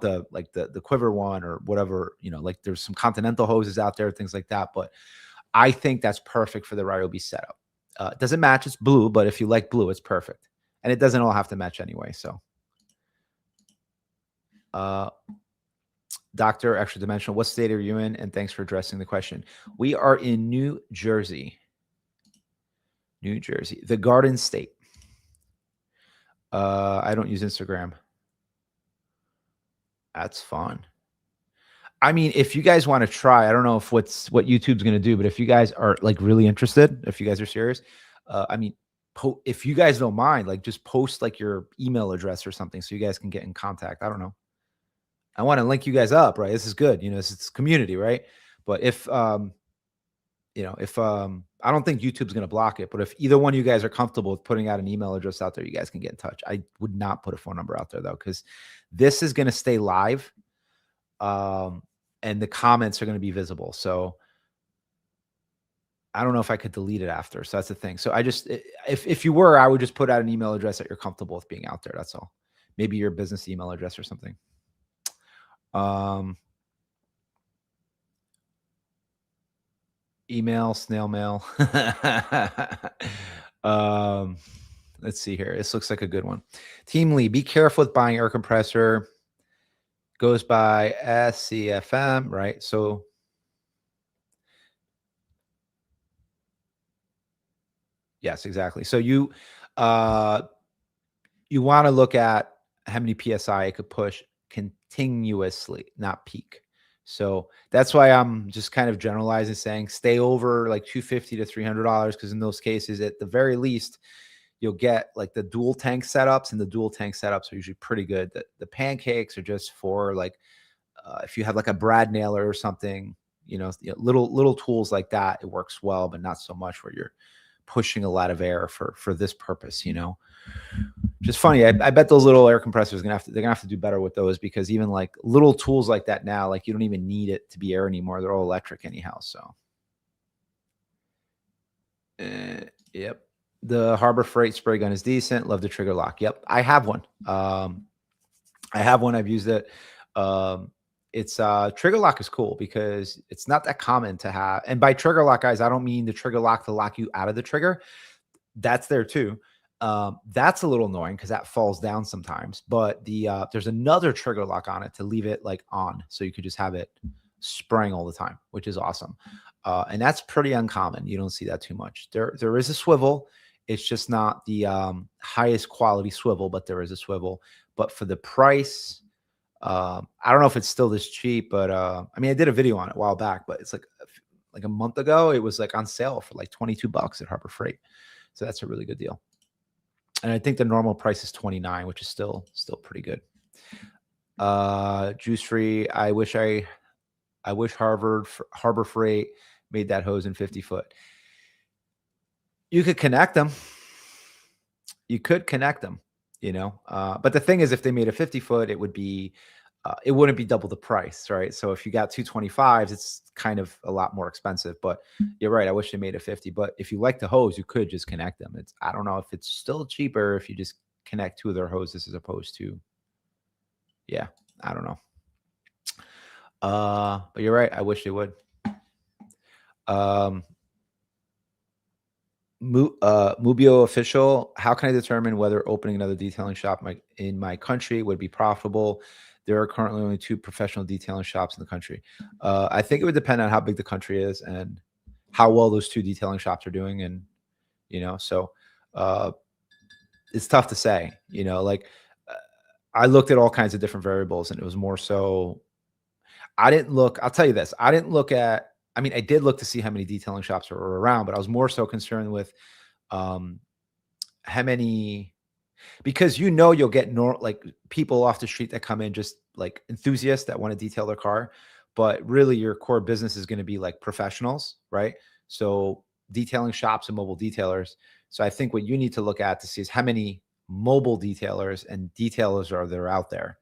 S1: the, like, the Quiver one or whatever, you know, like there's some Continental hoses out there, things like that. But I think that's perfect for the Ryobi setup. It doesn't match, it's blue, but if you like blue, it's perfect. And it doesn't all have to match anyway. So Dr. Extra Dimensional, what state are you in? And thanks for addressing the question. We are in New Jersey. New Jersey, the Garden State. I don't use Instagram. That's fun. I mean, if you guys want to try, I don't know if what YouTube's going to do, but if you guys are like really interested, if you guys are serious, I mean, if you guys don't mind, like just post like your email address or something so you guys can get in contact. I don't know. I want to link you guys up, right? This is good. You know, this is community, right? But if if I don't think YouTube's going to block it, but if either one of you guys are comfortable with putting out an email address out there, you guys can get in touch. I would not put a phone number out there though, because this is going to stay live. And the comments are going to be visible. So I don't know if I could delete it after. So that's the thing. So I just, if you were, I would just put out an email address that you're comfortable with being out there. That's all. Maybe your business email address or something. Email, snail mail. Let's see here. This looks like a good one. Team Lee, be careful with buying air compressor. Goes by SCFM, right? So yes, exactly. So you want to look at how many PSI it could push continuously, not peak. So that's why I'm just kind of generalizing, saying stay over like $250 to $300, because in those cases, at the very least, you'll get like the dual tank setups, and the dual tank setups are usually pretty good. The pancakes are just for like if you have like a brad nailer or something, little tools like that, it works well, but not so much where you're pushing a lot of air for this purpose, Just funny. I bet those little air compressors they're gonna have to do better with those, because even like little tools like that now, like you don't even need it to be air anymore. They're all electric anyhow. So, yep. The Harbor Freight spray gun is decent. Love the trigger lock. Yep, I have one. I have one. I've used it. It's trigger lock is cool because it's not that common to have. And by trigger lock, guys, I don't mean the trigger lock to lock you out of the trigger. That's there too. That's a little annoying because that falls down sometimes. But there's another trigger lock on it to leave it like on, so you could just have it spraying all the time, which is awesome. And that's pretty uncommon. You don't see that too much. There is a swivel. It's just not the highest quality swivel, but there is a swivel. But for the price, I don't know if it's still this cheap, but I mean, I did a video on it a while back, but it's like a month ago, it was like on sale for like $22 at Harbor Freight. So that's a really good deal. And I think the normal price is 29, which is still pretty good. Juice free. I wish Harbor Freight made that hose in 50 foot. You could connect them. You could connect them, but the thing is, if they made a 50 foot, it wouldn't be double the price, right? So if you got 225s, it's kind of a lot more expensive. But you're right. I wish they made a 50. But if you like the hose, you could just connect them. I don't know if it's still cheaper if you just connect two of their hoses as opposed to, yeah, I don't know. But you're right. I wish they would. Mubio official, how can I determine whether opening another detailing shop in my country would be profitable? There are currently only 2 professional detailing shops in the country. I think it would depend on how big the country is and how well those 2 detailing shops are doing. And, so it's tough to say, I looked at all kinds of different variables, and it was more so, I'll tell you this. I did look to see how many detailing shops are around, but I was more so concerned with how many, because you'll get like people off the street that come in just like enthusiasts that want to detail their car, but really your core business is going to be like professionals, right? So detailing shops and mobile detailers. So I think what you need to look at to see is how many mobile detailers and detailers are there out there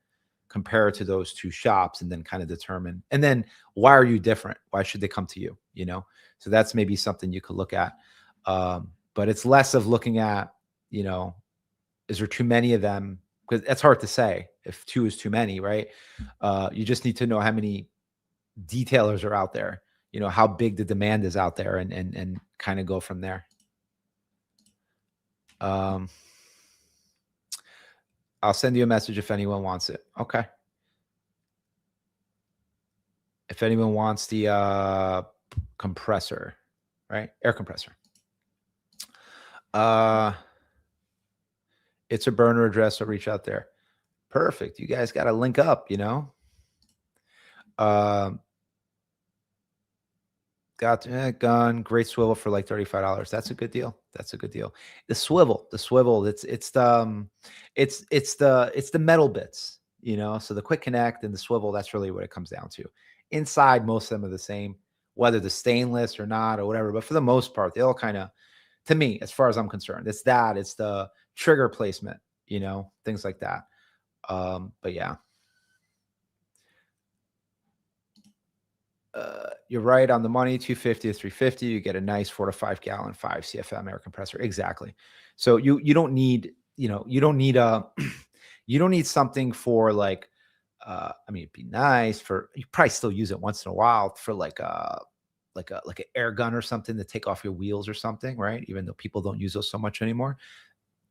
S1: compared to those 2 shops, and then kind of determine, and then why are you different? Why should they come to you? So that's maybe something you could look at. But it's less of looking at, is there too many of them? Because that's hard to say if 2 is too many, right? You just need to know how many detailers are out there, how big the demand is out there, and kind of go from there. I'll send you a message if anyone wants it. Okay. If anyone wants the compressor, right? Air compressor. It's a burner address, so reach out there. Perfect. You guys got to link up, Um, got gun, great swivel for like $35. That's a good deal. That's a good deal. The swivel. It's the metal bits, So the quick connect and the swivel. That's really what it comes down to. Inside, most of them are the same, whether the stainless or not or whatever. But for the most part, they all kind of, to me, as far as I'm concerned, it's the trigger placement, things like that. But yeah. You're right on the money. 250 to 350. You get a nice 4 to 5 gallon 5 CFM air compressor. Exactly. So you don't need, you don't need a you don't need something for like I mean, it'd be nice for, you probably still use it once in a while for like an air gun or something to take off your wheels or something, right? Even though people don't use those so much anymore.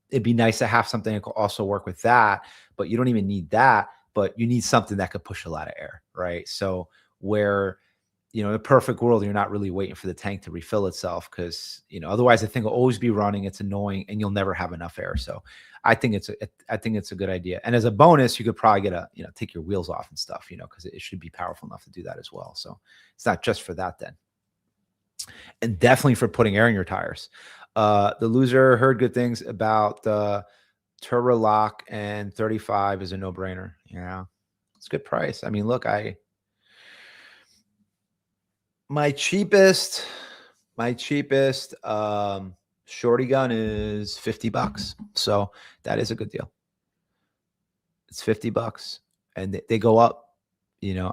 S1: It'd be nice to have something that could also work with that, but you don't even need that, but you need something that could push a lot of air, right? So where, in a perfect world, you're not really waiting for the tank to refill itself because, otherwise the thing will always be running. It's annoying and you'll never have enough air. So I think it's a good idea. And as a bonus, you could probably get take your wheels off and stuff, because it should be powerful enough to do that as well. So it's not just for that then. And definitely for putting air in your tires. The loser heard good things about the Turbo Lock, and 35 is a no-brainer. Yeah. It's a good price. I mean, look, my cheapest shorty gun is $50. So that is a good deal. It's $50 and they go up.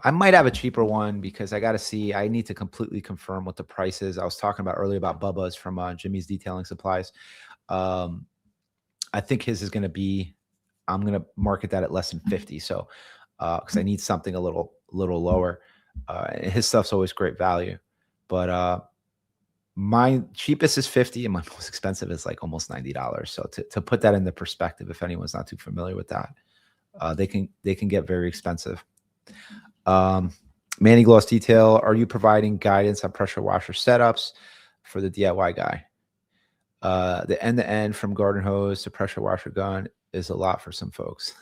S1: I might have a cheaper one because I got to see. I need to completely confirm what the price is. I was talking about earlier about Bubba's from Jimmy's Detailing Supplies. I think his is going to be, I'm going to market that at less than 50. So, because I need something a little lower. His stuff's always great value, but my cheapest is 50 and my most expensive is like almost $90. So to put that into perspective, if anyone's not too familiar with that, they can get very expensive. Manny Gloss Detail, are you providing guidance on pressure washer setups for the DIY guy? The end-to-end from garden hose to pressure washer gun is a lot for some folks.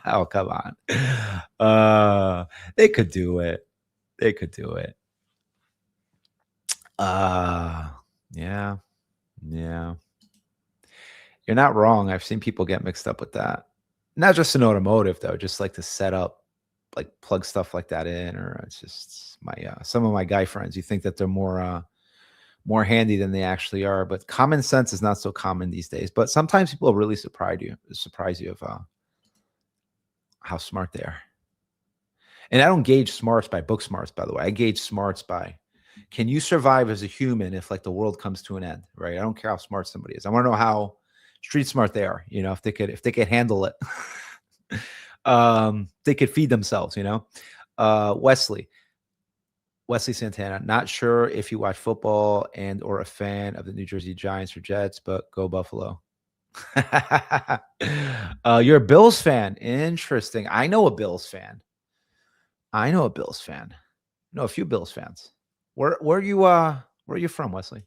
S1: Oh, come on. They could do it. They could do it. Yeah. You're not wrong. I've seen people get mixed up with that. Not just in automotive though, just like to set up, like plug stuff like that in, or it's just my some of my guy friends. You think that they're more handy than they actually are, but common sense is not so common these days. But sometimes people really surprise you of how smart they are. And I don't gauge smarts by book smarts, by the way. I gauge smarts by, can you survive as a human if like the world comes to an end, right? I don't care how smart somebody is. I want to know how street smart they are. If they could handle it. They could feed themselves. Wesley Santana. Not sure if you watch football and or a fan of the New Jersey Giants or Jets, but go Buffalo. You're a Bills fan. Interesting. I know a Bills fan. I know a few Bills fans. Where are you from, Wesley?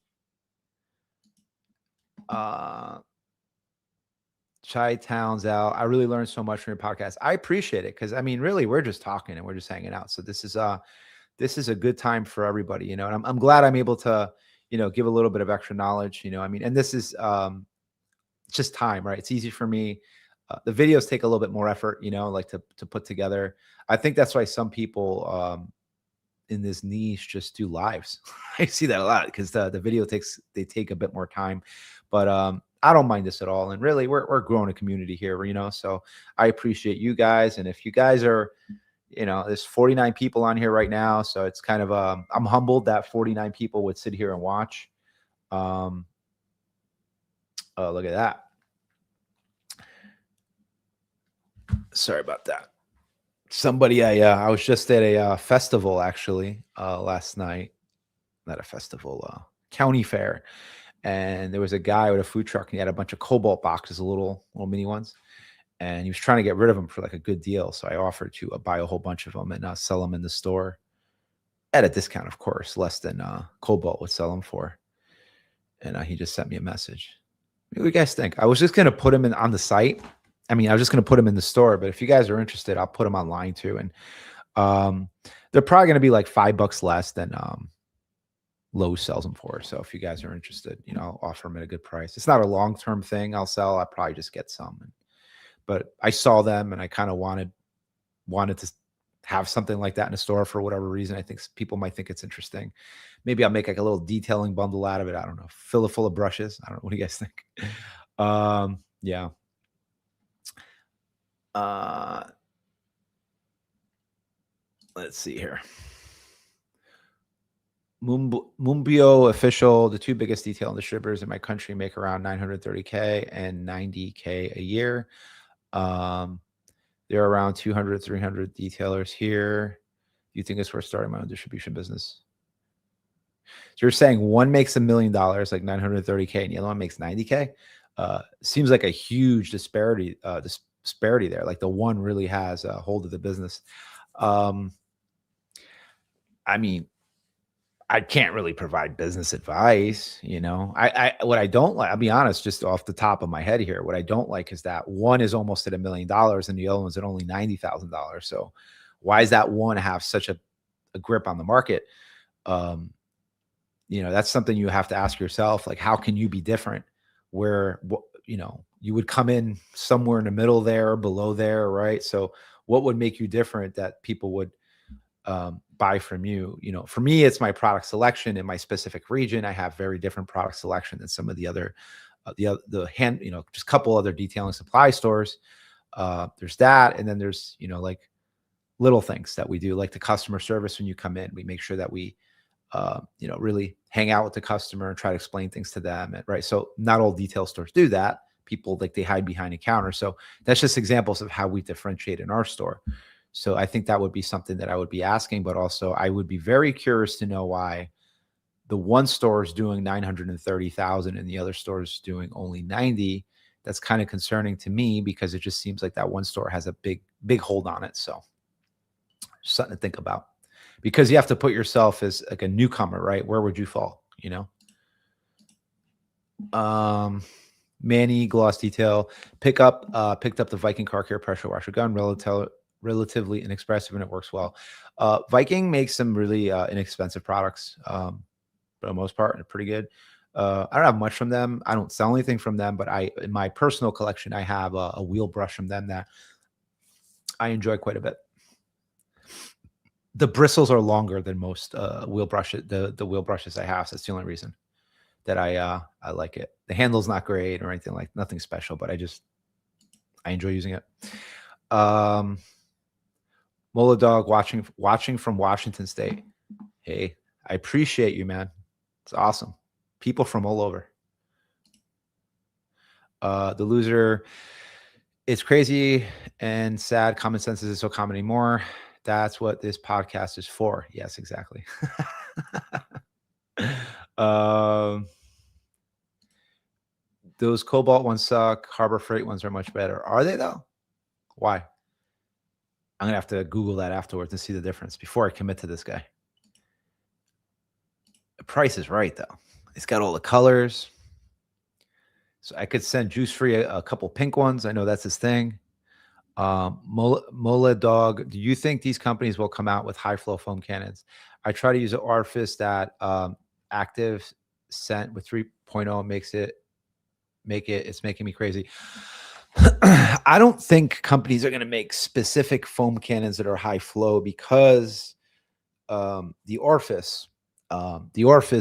S1: Chai Towns out. I really learned so much from your podcast. I appreciate it because I mean, really, we're just talking and we're just hanging out. So this is a good time for everybody, and I'm glad I'm able to, give a little bit of extra knowledge, I mean, and this is it's just time, right? It's easy for me. The videos take a little bit more effort, like to put together. I think that's why some people in this niche just do lives. I see that a lot because the video they take a bit more time, but I don't mind this at all. And really, we're growing a community here, so I appreciate you guys. And if you guys are, there's 49 people on here right now, so it's kind of I'm humbled that 49 people would sit here and watch. Oh, look at that. Sorry about that. Somebody, I was just at a festival actually last night. Not a festival, county fair, and there was a guy with a food truck, and he had a bunch of Cobalt boxes, little mini ones, and he was trying to get rid of them for like a good deal. So I offered to buy a whole bunch of them and sell them in the store at a discount, of course, less than Cobalt would sell them for. And he just sent me a message. What do you guys think? I was just gonna put them on the site. I mean, I was just gonna put them in the store, but if you guys are interested, I'll put them online too. And They're probably going to be like $5 less than Lowe's sells them for. So if you guys are interested, I'll offer them at a good price. It's not a long-term thing I'll sell. I'll probably just get some. But I saw them and I kind of wanted to have something like that in a store for whatever reason. I think people might think it's interesting. Maybe I'll make like a little detailing bundle out of it. I don't know. Fill it full of brushes. I don't know. What do you guys think? Yeah. Let's see here. Mumbio official, the two biggest detailing distributors in my country make around $930K and $90K a year. There are around 200, 300 detailers here. Do you think it's worth starting my own distribution business? So you're saying one makes $1 million, like 930K, and the other one makes 90K? Seems like a huge disparity there. Like the one really has a hold of the business. I mean, I can't really provide business advice, what I don't like, I'll be honest, just off the top of my head here, what I don't like is that one is almost at $1 million and the other one's at only $90,000. So why does that one have such a grip on the market? That's something you have to ask yourself. Like, how can you be different where, you would come in somewhere in the middle there, below there, right? So what would make you different that people would buy from you? For me, it's my product selection in my specific region. I have very different product selection than some of the other, just a couple other detailing supply stores. There's that. And then there's, like little things that we do, like the customer service. When you come in, we make sure that we, really hang out with the customer and try to explain things to them. Right. So not all detail stores do that. People, like, they hide behind a counter. So that's just examples of how we differentiate in our store. So I think that would be something that I would be asking, but also I would be very curious to know why the one store is doing 930,000 and the other store is doing only 90. That's kind of concerning to me because it just seems like that one store has a big hold on it. So something to think about, because you have to put yourself as like a newcomer, right? Where would you fall? Manny gloss detail picked up the Viking car care pressure washer gun, relatively inexpensive, and it works well. Viking makes some really inexpensive products, for the most part, and pretty good. I don't have much from them. I don't sell anything from them, but in my personal collection, I have a wheel brush from them that I enjoy quite a bit. The bristles are longer than most wheel brushes. The wheel brushes I have. So that's the only reason that I like it. The handle's not great or anything, like nothing special, but I enjoy using it. Mola Dog watching from Washington State. Hey, I appreciate you, man. It's awesome. People from all over. The loser. It's crazy and sad. Common sense isn't so common anymore. That's what this podcast is for. Yes, exactly. Those Cobalt ones suck. Harbor Freight ones are much better. Are they though? Why? I'm going to have to Google that afterwards and see the difference before I commit to this guy. The price is right though. It's got all the colors. So I could send Juice Free a couple pink ones. I know that's his thing. Mola Dog, do you think these companies will come out with high flow foam cannons? I try to use an orifice that active scent with 3.0 it's making me crazy. I don't think companies are going to make specific foam cannons that are high flow because the orifice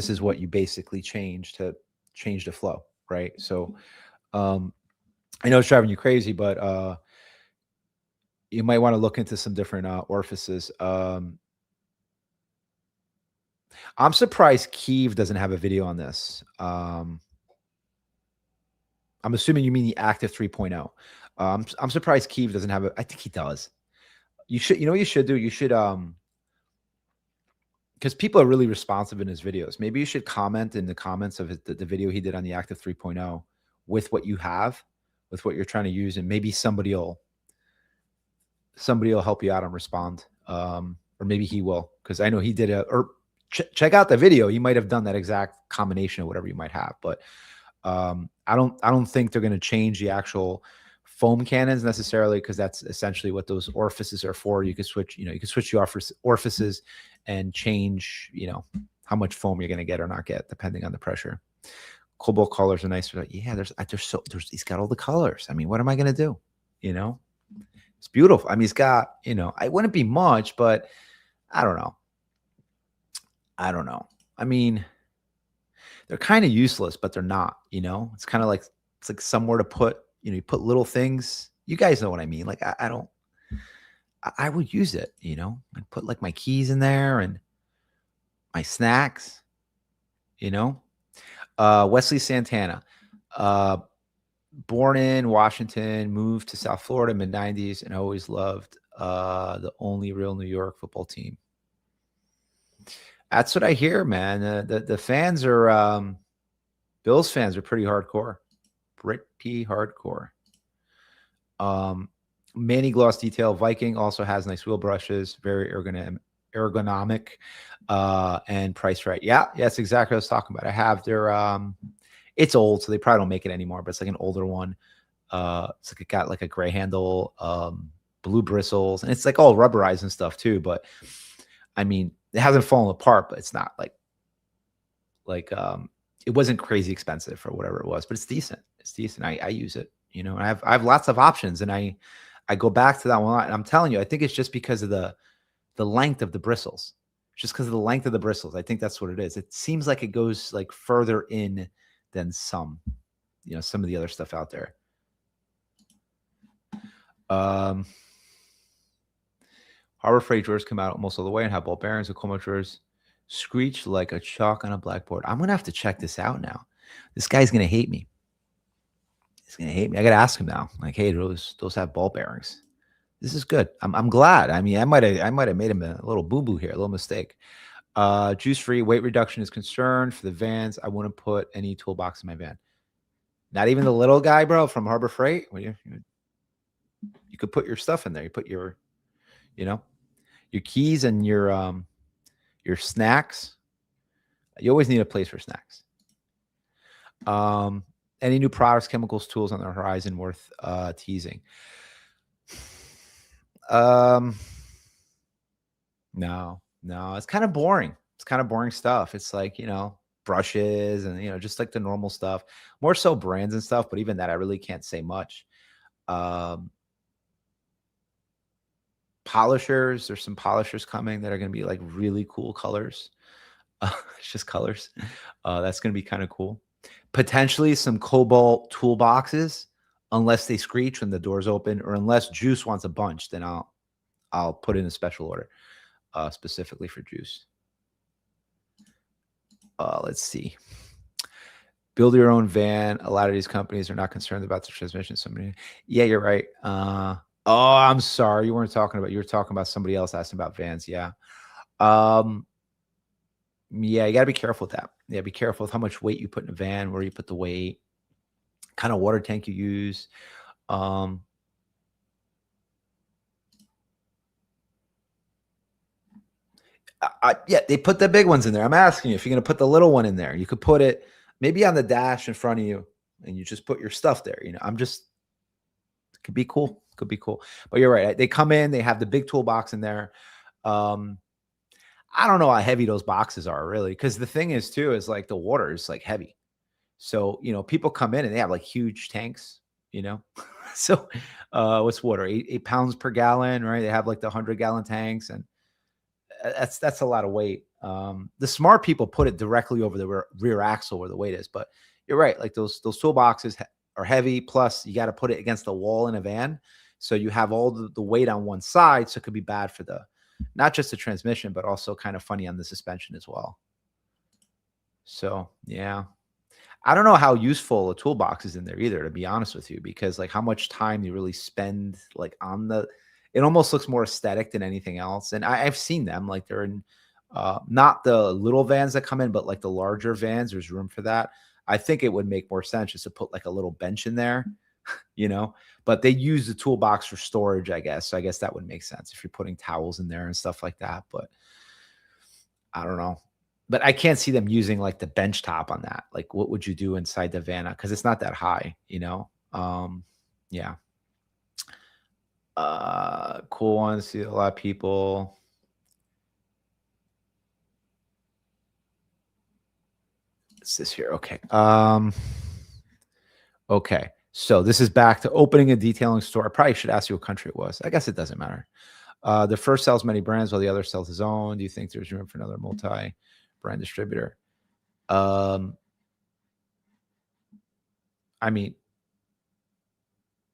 S1: is what you basically change to change the flow, right? So I know it's driving you crazy, but you might want to look into some different orifices. I'm surprised Kiev doesn't have a video on this. I'm assuming you mean the Active 3.0. I'm surprised Kiev doesn't have it. I think he does. You should, what you should do? You should, because people are really responsive in his videos. Maybe you should comment in the comments of the video he did on the Active 3.0 with what you have, with what you're trying to use, and maybe somebody will help you out and respond. Or maybe he will, because I know he did check out the video. He might have done that exact combination of whatever you might have, but I don't think they're going to change the actual foam cannons necessarily, because that's essentially what those orifices are for. You can switch, you can switch the orifices and change, how much foam you're going to get or not get, depending on the pressure. Cobalt colors are nice. Yeah, he's got all the colors. I mean, what am I going to do? It's beautiful. I mean, he's got, I wouldn't be much, but I don't know. I mean, they're kind of useless, but they're not, it's kind of like, it's like somewhere to put, you put little things. You guys know what I mean? Like, I would use it, I'd put like my keys in there and my snacks, Wesley Santana, born in Washington, moved to South Florida mid-90s, and always loved the only real New York football team. That's what I hear, man. The fans are Bills fans are pretty hardcore. Manny gloss detail. Viking also has nice wheel brushes, very ergonomic, and priced right. Yeah, that's exactly what I was talking about. I have their it's old, so they probably don't make it anymore, but it's like an older one. It's like it got like a gray handle, blue bristles, and it's like all rubberized and stuff too. But I mean, it hasn't fallen apart, but it's not like it wasn't crazy expensive for whatever it was, but it's decent. It's decent. I use it, I have lots of options, and I go back to that one. And I'm telling you, I think it's just because of the length of the bristles. Just because of the length of the bristles. I think that's what it is. It seems like it goes like further in than some of the other stuff out there. Harbor Freight drawers come out almost all the way and have ball bearings. The Como drawers screech like a chalk on a blackboard. I'm going to have to check this out now. This guy's going to hate me. He's going to hate me. I got to ask him now. Like, hey, those have ball bearings. This is good. I'm glad. I mean, I might have made him a little boo-boo here, a little mistake. Juice-free weight reduction is concerned for the vans. I wouldn't put any toolbox in my van. Not even the little guy, bro, from Harbor Freight. Well, you could put your stuff in there. You put your keys and your snacks. You always need a place for snacks. Any new products, chemicals, tools on the horizon worth teasing? No, it's kind of boring. It's kind of boring stuff. It's like, brushes and, just like the normal stuff, more so brands and stuff. But even that, I really can't say much. Polishers, there's some polishers coming that are going to be like really cool colors. It's just colors. That's going to be kind of cool. Potentially some cobalt toolboxes, unless they screech when the doors open, or unless Juice wants a bunch, then I'll put in a special order specifically for Juice. Let's see. Build your own van. A lot of these companies are not concerned about the transmission. Yeah, you're right. Oh, I'm sorry. You were talking about somebody else asking about vans. Yeah. Yeah, you got to be careful with that. Yeah, be careful with how much weight you put in a van, where you put the weight, kind of water tank you use. Yeah, they put the big ones in there. I'm asking you, if you're going to put the little one in there, you could put it maybe on the dash in front of you, and you just put your stuff there. It could be cool. Could be cool. But you're right. They come in, they have the big toolbox in there. I don't know how heavy those boxes are really, because the thing is too, is like the water is like heavy. So, people come in and they have like huge tanks, so what's water? 8 pounds per gallon, right? They have like the 100-gallon tanks, and that's a lot of weight. The smart people put it directly over the rear axle where the weight is, but you're right. Like those toolboxes are heavy. Plus you got to put it against the wall in a van. So you have all the weight on one side. So it could be bad for not just the transmission, but also kind of funny on the suspension as well. So, yeah. I don't know how useful a toolbox is in there either, to be honest with you, because like how much time you really spend like on it almost looks more aesthetic than anything else. And I've seen them, like they're in not the little vans that come in, but like the larger vans, there's room for that. I think it would make more sense just to put like a little bench in there, but they use the toolbox for storage, I guess. So I guess that would make sense if you're putting towels in there and stuff like that. But I don't know. But I can't see them using like the bench top on that. Like, what would you do inside the van? Because it's not that high, Yeah. Cool one. See a lot of people. What's this here? Okay. Okay. So this is back to opening a detailing store. I probably should ask you what country it was. I guess it doesn't matter. The first sells many brands while the other sells his own. Do you think there's room for another multi-brand distributor? I mean,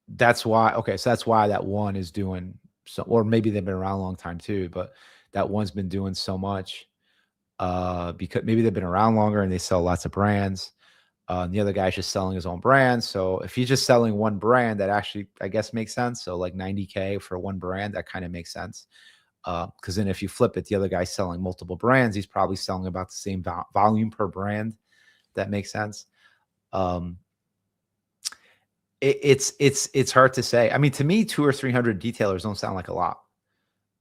S1: that's why. Okay, so that's why that one is doing so, or maybe they've been around a long time too, but that one's been doing so much because maybe they've been around longer and they sell lots of brands. The other guy's just selling his own brand. So if he's just selling one brand, that actually, I guess, makes sense. So like 90K for one brand, that kind of makes sense. Because then if you flip it, the other guy's selling multiple brands. He's probably selling about the same volume per brand. That makes sense. Um, it's hard to say. I mean, to me, 200 or 300 detailers don't sound like a lot.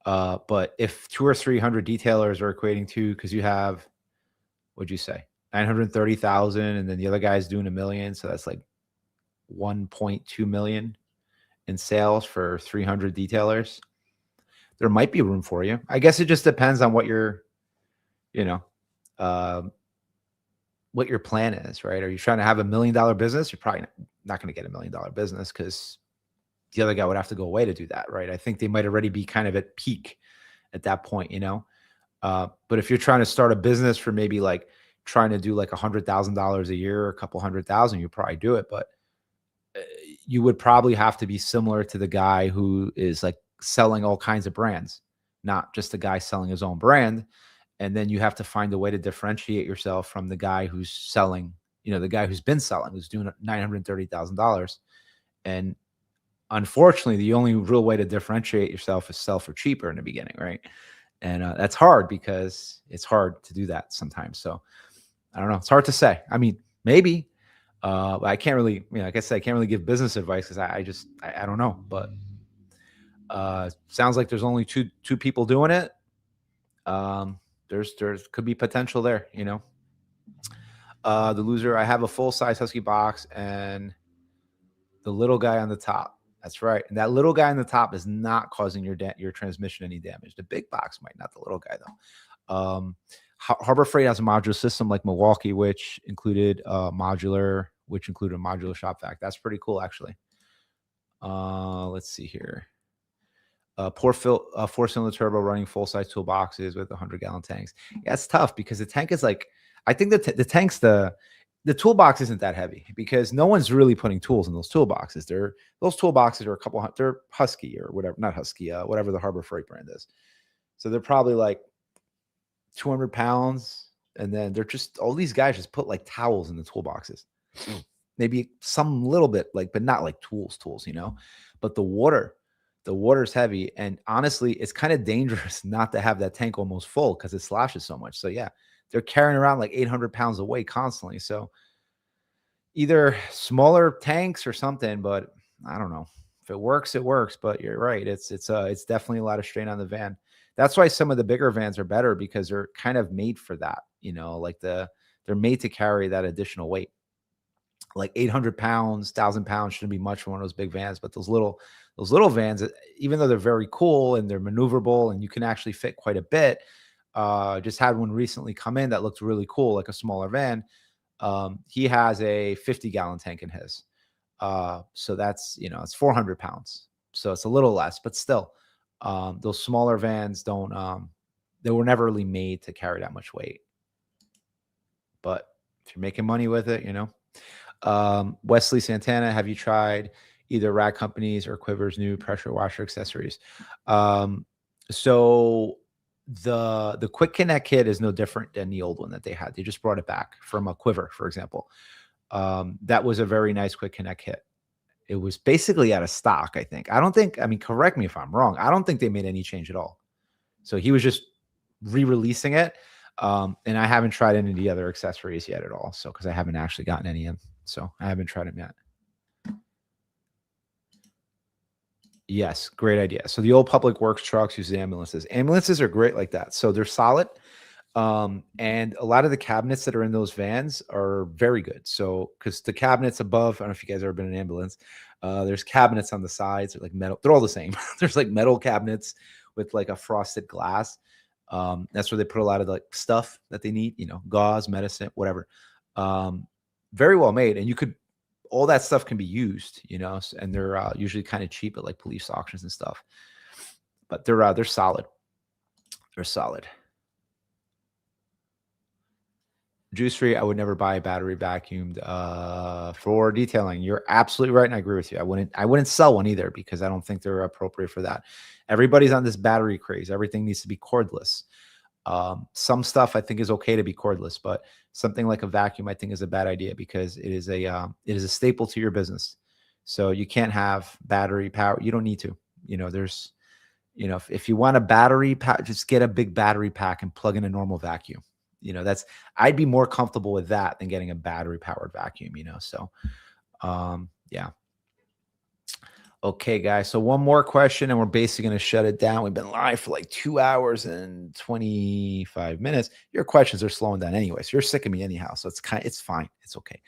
S1: But if 200 or 300 detailers are equating to, because you have, what'd you say, 930,000, and then the other guy's doing $1 million, so that's like 1.2 million in sales for 300 detailers. There might be room for you. I guess it just depends on what your, you know, what your plan is, right? Are you trying to have $1 million business? You're probably not going to get $1 million business because the other guy would have to go away to do that, right? I think they might already be kind of at peak at that point, you know? But if you're trying to start a business for maybe like trying to do like $100,000 a year, a couple 100,000, you probably do it. But you would probably have to be similar to the guy who is like selling all kinds of brands, not just the guy selling his own brand. And then you have to find a way to differentiate yourself from the guy who's selling, the guy who's been selling, who's doing $930,000. And unfortunately, the only real way to differentiate yourself is sell for cheaper in the beginning, right? And that's hard because it's hard to do that sometimes. So I don't know. It's hard to say. I mean, maybe, but I can't really, like I said, I can't really give business advice because I don't know. But sounds like there's only two people doing it. There's could be potential there, The loser, I have a full size Husky box and the little guy on the top. That's right. And that little guy on the top is not causing your transmission any damage. The big box might, not the little guy though. Harbor Freight has a modular system like Milwaukee, which included a modular shop vac. That's pretty cool, actually. Let's see here. Four-cylinder turbo running full-size toolboxes with 100-gallon tanks. Yeah, it's tough because the tank is like, I think the tank's the toolbox isn't that heavy because no one's really putting tools in those toolboxes. Those toolboxes are they're Husky or whatever, not Husky, whatever the Harbor Freight brand is. So they're probably like 200 pounds. And then they're just, all these guys just put like towels in the toolboxes. Maybe some little bit but not like tools, but the water's heavy. And honestly, it's kind of dangerous not to have that tank almost full because it sloshes so much. So yeah, they're carrying around like 800 pounds of weight constantly. So either smaller tanks or something, but I don't know. If it works, it works. But you're right. It's definitely a lot of strain on the van. That's why some of the bigger vans are better because they're kind of made for that. Like they're made to carry that additional weight. Like 800 pounds, 1,000 pounds shouldn't be much for one of those big vans. But those little vans, even though they're very cool and they're maneuverable and you can actually fit quite a bit. Just had one recently come in that looked really cool, like a smaller van. He has a 50-gallon tank in his. So that's, it's 400 pounds. So it's a little less, but still, those smaller vans they were never really made to carry that much weight. But if you're making money with it, Wesley Santana, have you tried either Rag Companies or Quiver's new pressure washer accessories? So the Quick Connect kit is no different than the old one that they had. They just brought it back from a Quiver, for example. That was a very nice Quick Connect kit. It was basically out of stock, I think. Correct me if I'm wrong. I don't think they made any change at all. So he was just re-releasing it. And I haven't tried any of the other accessories yet at all. So, because I haven't actually gotten any of them. So I haven't tried them yet. Yes, great idea. So the old public works trucks use ambulances. Ambulances are great like that. So they're solid. And a lot of the cabinets that are in those vans are very good. So, because the cabinets above, I don't know if you guys ever been in an ambulance, there's cabinets on the sides, they're like metal, they're all the same. There's like metal cabinets with like a frosted glass. That's where they put a lot of like stuff that they need, gauze, medicine, whatever. Um, Very well made. And all that stuff can be used, and they're usually kind of cheap at like police auctions and stuff. But they're solid. They're solid. Juice free, I would never buy a battery vacuumed for detailing. You're absolutely right, and I agree with you. I wouldn't sell one either because I don't think they're appropriate for that. Everybody's on this battery craze. Everything needs to be cordless. Some stuff I think is okay to be cordless, but something like a vacuum I think is a bad idea because it is a staple to your business. So you can't have battery power. You don't need to. There's if you want a battery pack, just get a big battery pack and plug in a normal vacuum. I'd be more comfortable with that than getting a battery powered vacuum, so yeah. Okay, guys. So one more question and we're basically going to shut it down. We've been live for like 2 hours and 25 minutes. Your questions are slowing down anyway. So you're sick of me anyhow. So it's fine. It's okay.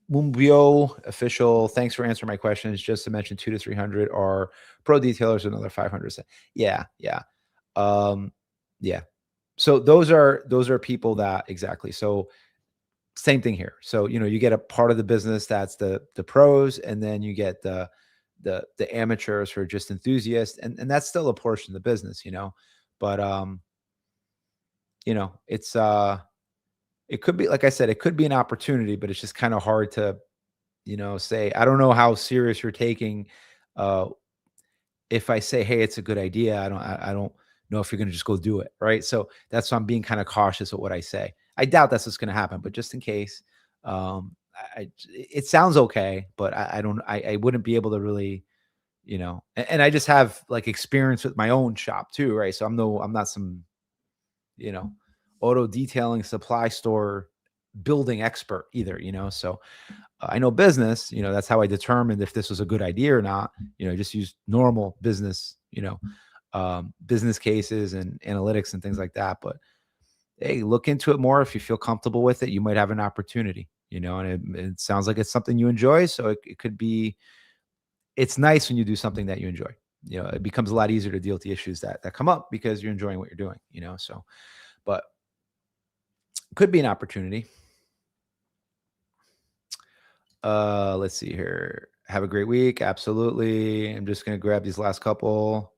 S1: Mumbio official, thanks for answering my questions. Just to mention 200 to 300 are pro detailers, another 500. Yeah. Yeah. So those are people that exactly. So same thing here. So, you get a part of the business that's the pros, and then you get the amateurs who are just enthusiasts. And that's still a portion of the business, but, it's, it could be, like I said, it could be an opportunity, but it's just kind of hard to, say, I don't know how serious you're taking, if I say, hey, it's a good idea, I don't know if you're going to just go do it. Right. So that's why I'm being kind of cautious with what I say. I doubt that's what's going to happen, but just in case, it sounds okay, but I wouldn't be able to really, and I just have like experience with my own shop too. Right. So I'm not some, auto detailing supply store building expert either, so I know business, that's how I determined if this was a good idea or not, just use normal business, business cases and analytics and things like that. But hey, look into it more. If you feel comfortable with it, you might have an opportunity, and it sounds like it's something you enjoy. So it could be, it's nice when you do something that you enjoy. It becomes a lot easier to deal with the issues that come up because you're enjoying what you're doing, so, but could be an opportunity. Let's see here. Have a great week. Absolutely. I'm just going to grab these last couple.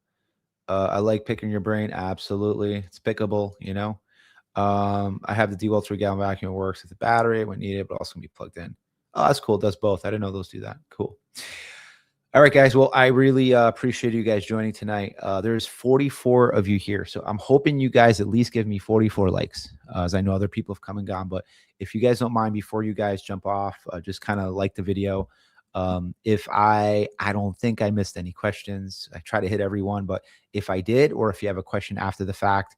S1: I like picking your brain. Absolutely. It's pickable, I have the DeWalt 3-gallon vacuum. It works with the battery when needed, but also can be plugged in. Oh, that's cool. It does both. I didn't know those do that. Cool. All right, guys. Well, I really appreciate you guys joining tonight. There's 44 of you here. So I'm hoping you guys at least give me 44 likes, as I know other people have come and gone. But if you guys don't mind, before you guys jump off, just kind of like the video. If I don't think I missed any questions. I try to hit everyone, but if I did, or if you have a question after the fact,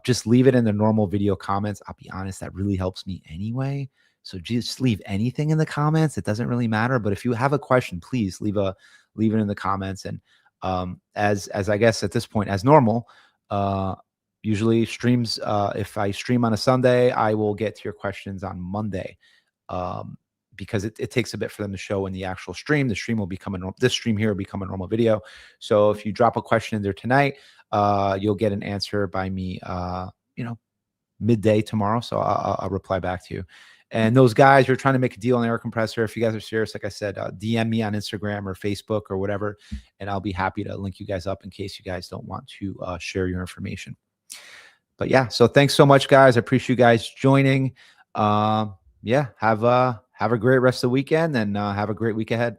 S1: just leave it in the normal video comments. I'll be honest, that really helps me anyway. So just leave anything in the comments. It doesn't really matter. But if you have a question, please leave it in the comments. And as I guess at this point, as normal, usually streams, if I stream on a Sunday, I will get to your questions on Monday. Because it takes a bit for them to show in the actual stream. The stream will become this stream here will become a normal video. So if you drop a question in there tonight, you'll get an answer by me, midday tomorrow. So I'll reply back to you. And those guys who are trying to make a deal on the air compressor, if you guys are serious, like I said, DM me on Instagram or Facebook or whatever, and I'll be happy to link you guys up in case you guys don't want to share your information. But yeah, so thanks so much, guys. I appreciate you guys joining. Yeah, have a great rest of the weekend and have a great week ahead.